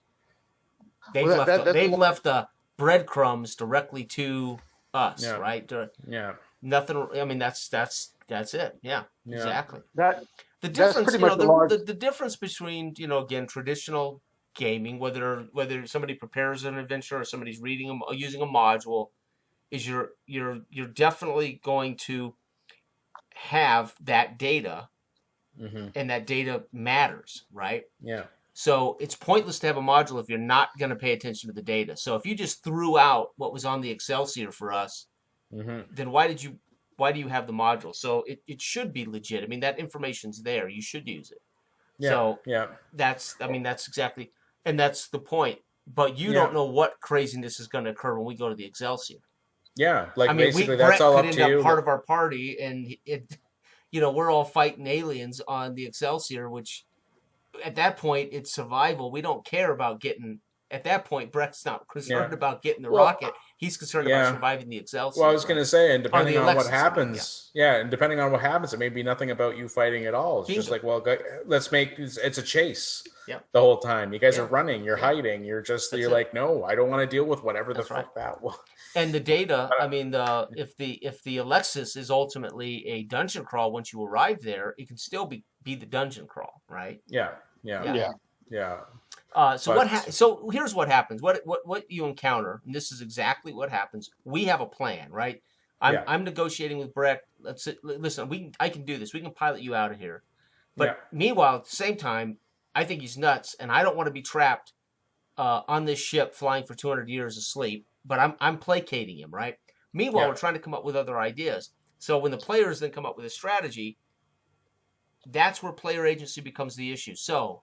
They've Well, left. that's They've what- left the breadcrumbs directly to us, Yeah. right? Yeah. Nothing. I mean, that's it. Yeah, Yeah. exactly. that The That's difference, pretty much the the, large. the difference between, again, traditional gaming, whether somebody prepares an adventure or somebody's reading them using a module, is you're definitely going to have that data, Hmm. and that data matters, right? Yeah. So it's pointless to have a module if you're not going to pay attention to the data. So if you just threw out what was on the Excelsior for us, Hmm. then why do you have the module? So it should be legit. I mean, that information's there. You should use it. Yeah. So Yeah. that's exactly, and that's the point. But you Yeah. don't know what craziness is going to occur when we go to the Excelsior. Yeah. I mean, Basically, Brett that's all could up end to up you. part of our party, and we're all fighting aliens on the Excelsior, which at that point it's survival. We don't care about getting. At that point, Brett's not concerned Yeah. about getting the Well, rocket. He's concerned yeah. about surviving the Excelsior. Well, I was going to say, and depending the on what Alexis, I mean, happens, and depending on what happens, it may be nothing about you fighting at all. It's just Bingo. like, well, let's make it's a chase Yep. the whole time. You guys Yeah. are running, you're Yeah. hiding, you're That's it. like, no, I don't want to deal with whatever That's the fuck that was. And the data, I mean, if the Alexis is ultimately a dungeon crawl, once you arrive there, it can still be be the dungeon crawl, right? Yeah. So here's what happens. What you encounter, and this is exactly what happens. We have a plan, right? I'm negotiating with Breck. Listen, I can do this. We can pilot you out of here. But meanwhile, at the same time, I think he's nuts, and I don't want to be trapped on this ship flying for 200 years asleep. But I'm placating him, right? Meanwhile, we're trying to come up with other ideas. So when the players then come up with a strategy, that's where player agency becomes the issue. So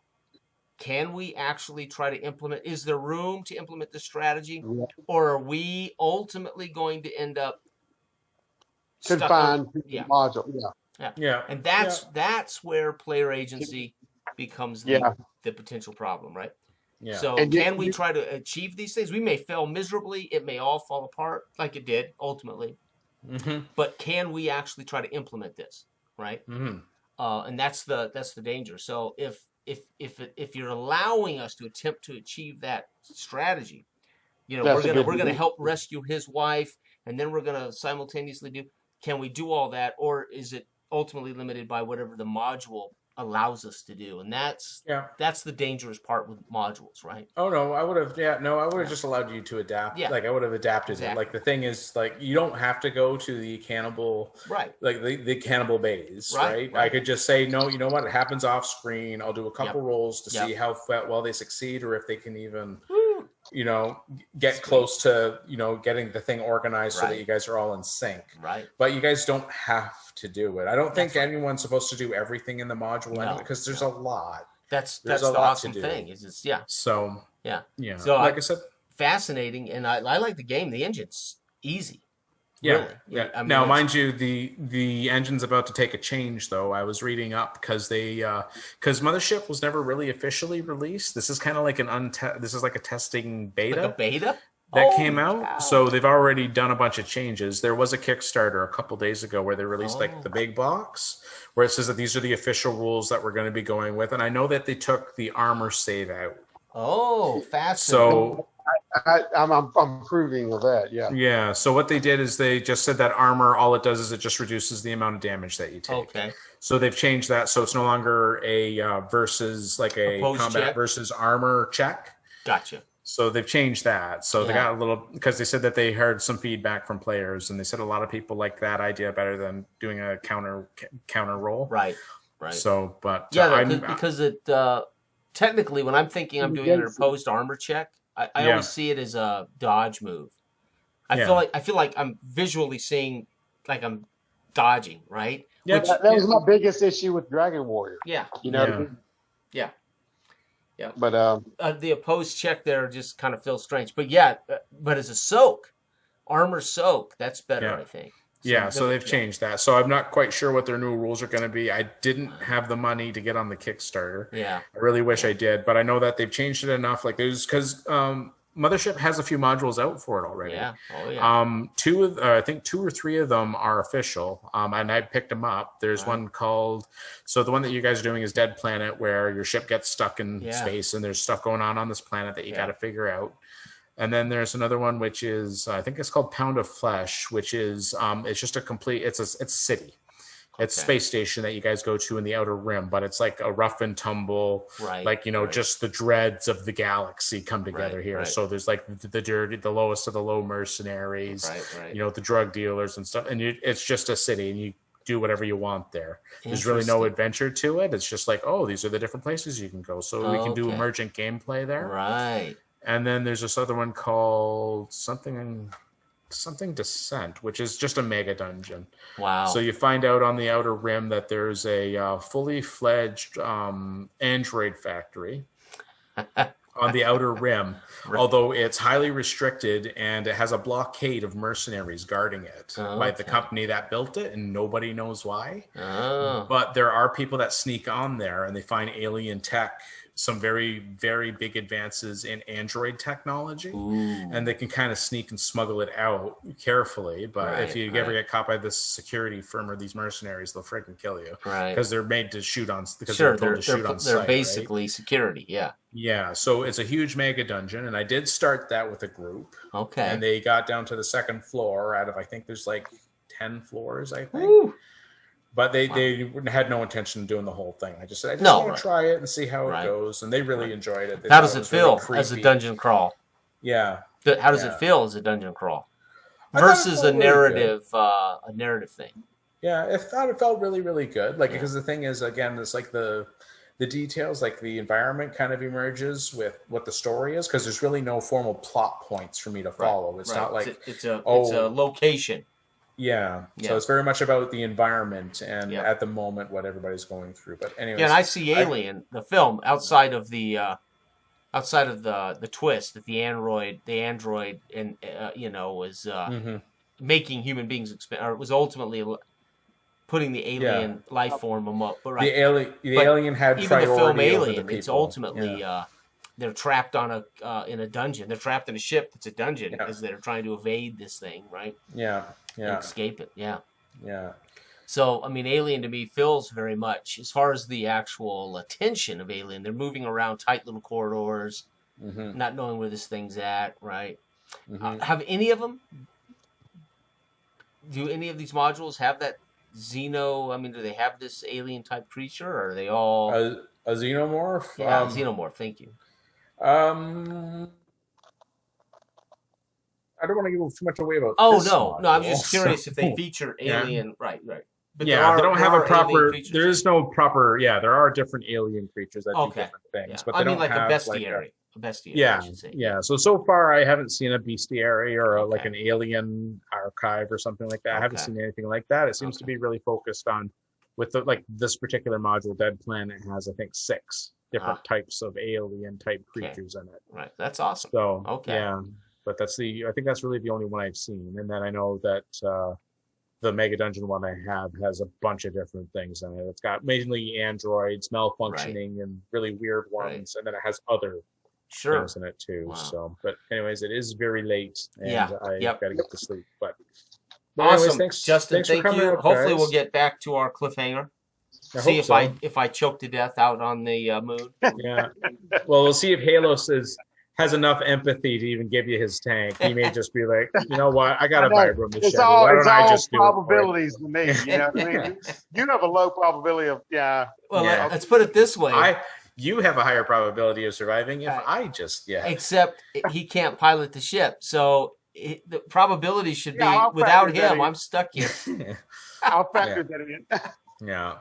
can we actually try to implement? Is there room to implement this strategy, or are we ultimately going to end up confined to the module? And that's where player agency becomes the potential problem, right? Yeah. So can we try to achieve these things? We may fail miserably. It may all fall apart like it did ultimately. Mm-hmm. But can we actually try to implement this, right? Mm-hmm. And that's the danger. So if you're allowing us to attempt to achieve that strategy, we're gonna help rescue his wife, and then we're gonna simultaneously do. Can we do all that, or is it ultimately limited by whatever the module allows us to do? And that's the dangerous part with modules, right? Oh no, I would have just allowed you to adapt. Yeah. Like I would have adapted it. Like the thing is, like you don't have to go to the cannibal, right? Like the cannibal base, right? I could just say no. You know what? It happens off screen. I'll do a couple rolls to see how well they succeed, or if they can even, get close to getting the thing organized so that you guys are all in sync. Right. But you guys don't have to do it. I don't think anyone's supposed to do everything in the module anyway, because there's a lot. That's the awesome thing. Is it's So yeah. So like I said, fascinating, and I like the game. The engine's easy. Yeah. Really. I mean, now, mind you, the engine's about to take a change, though. I was reading up because Mothership was never really officially released. This is kind of like this is like a testing beta. Like a beta? That came out. Wow. So they've already done a bunch of changes. There was a Kickstarter a couple days ago where they released like the big box where it says that these are the official rules that we're going to be going with. And I know that they took the armor save out. Oh, fascinating. So I'm approving of that. Yeah. Yeah. So what they did is they just said that armor, all it does is it just reduces the amount of damage that you take. Okay. So they've changed that. So it's no longer a versus like a opposed combat check versus armor check. Gotcha. So they've changed that. So they got a little, because they said that they heard some feedback from players, and they said a lot of people like that idea better than doing a counter roll. Right. So, but because it technically, when I'm thinking I'm doing an opposed armor check, I always see it as a dodge move. I feel like I'm visually seeing like I'm dodging, right? Yeah, that was my biggest issue with Dragon Warrior. Yeah. Yeah. But the opposed check there just kind of feels strange. But but as a armor soak, that's better, I think. So they've changed that. So I'm not quite sure what their new rules are going to be. I didn't have the money to get on the Kickstarter. Yeah. I really wish I did, but I know that they've changed it enough. Like because Mothership has a few modules out for it already. Yeah. Oh yeah. I think 2 or 3 of them are official. And I picked them up. There's one called, so the one that you guys are doing is Dead Planet, where your ship gets stuck in space and there's stuff going on this planet that you got to figure out. And then there's another one, which is, I think it's called Pound of Flesh, which is, it's just a complete, it's a city. It's a space station that you guys go to in the Outer Rim, but it's like a rough and tumble, just the dreads of the galaxy come together here. Right. So there's like the lowest of the low mercenaries, the drug dealers and stuff. And it's just a city, and you do whatever you want there. There's really no adventure to it. It's just like, these are the different places you can go. So we can do emergent gameplay there. Right. And then there's this other one called something Descent, which is just a mega dungeon. Wow. So you find out on the Outer Rim that there's a fully fledged android factory on the Outer Rim, although it's highly restricted, and it has a blockade of mercenaries guarding it by the company that built it, and nobody knows why. But there are people that sneak on there, and they find alien tech, some very, very big advances in Android technology. And they can kind of sneak and smuggle it out carefully. But if you ever get caught by this security firm or these mercenaries, they'll freaking kill you. Because they're made to shoot on, because they're told to shoot on sight. They're basically security, Yeah, so it's a huge mega dungeon, and I did start that with a group. Okay. And they got down to the second floor out of, I think there's like 10 floors, I think. But they had no intention of doing the whole thing. I just said, I just No, want right. to try it and see how it Right. goes. And they really enjoyed it. They How thought does it was really feel as a creepy. dungeon crawl? Yeah. How does Yeah. it feel as a dungeon crawl I thought it versus felt a really narrative thing? Yeah, I thought it felt really, really good. Like, Yeah. because the thing is, again, it's like the details, like the environment kind of emerges with what the story is, because there's really no formal plot points for me to follow. It's not like it's a location. Yeah. So it's very much about the environment and at the moment what everybody's going through. But anyways, and I see Alien, the film, outside of the twist that the android and was making human beings or it was ultimately putting the alien life form up. But the alien had even priority the film over Alien, the people. it's ultimately they're trapped on in a dungeon. They're trapped in a ship that's a dungeon because they're trying to evade this thing, right? Yeah. And escape it. Yeah. Yeah. So, I mean, Alien to me feels very much, as far as the actual attention of Alien, they're moving around tight little corridors, not knowing where this thing's at, right? Have any of them, do any of these modules have that Xeno, I mean, do they have this alien-type creature, or are they all... A xenomorph? Yeah, xenomorph, thank you. I don't want to give too much away about this module, no, I'm just curious if they feature alien, right. But they don't have a proper, there is no proper, there are different alien creatures that do different things, but they don't have a bestiary. A bestiary, yeah, I should say. Yeah. So far, I haven't seen a bestiary or like an alien archive or something like that. I haven't seen anything like that. It seems to be really focused on, with this particular module, Dead Planet has, I think, 6 different types of alien type creatures in it. Right. That's awesome. So, yeah. But I think that's really the only one I've seen. And then I know that the Mega Dungeon one I have has a bunch of different things in it. It's got mainly androids, malfunctioning, and really weird ones. And then it has other things in it too. Wow. So, but anyways, it is very late, and I got to get to sleep. But awesome, anyways, thanks, Justin. Thank you. Out, hopefully, guys. we'll get back to our cliffhanger. See if I choke to death out on the moon. Yeah. Well, we'll see if Halos has enough empathy to even give you his tank. He may just be like, you know what, I got a Vibram to It's all probabilities to me. You know what I mean? You have a low probability of Well, let's put it this way. You have a higher probability of surviving if I just Except he can't pilot the ship, so the probability should be without him. I'm stuck here. I'll factor that in. Yeah.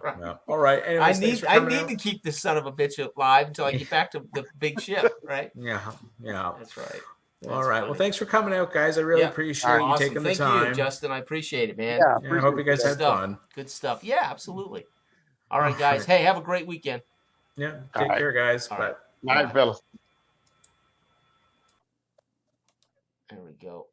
All right. Anyways, I need to keep this son of a bitch alive until I get back to the big ship, right? Yeah. That's right. All right. Well, thanks for coming out, guys. I really appreciate you taking the time. Thank you, Justin. I appreciate it, man. Yeah, I hope you guys had fun. Good stuff. Yeah, absolutely. All right, guys. Hey, have a great weekend. Yeah. Take care, guys. Bye. Night, fellas. There we go.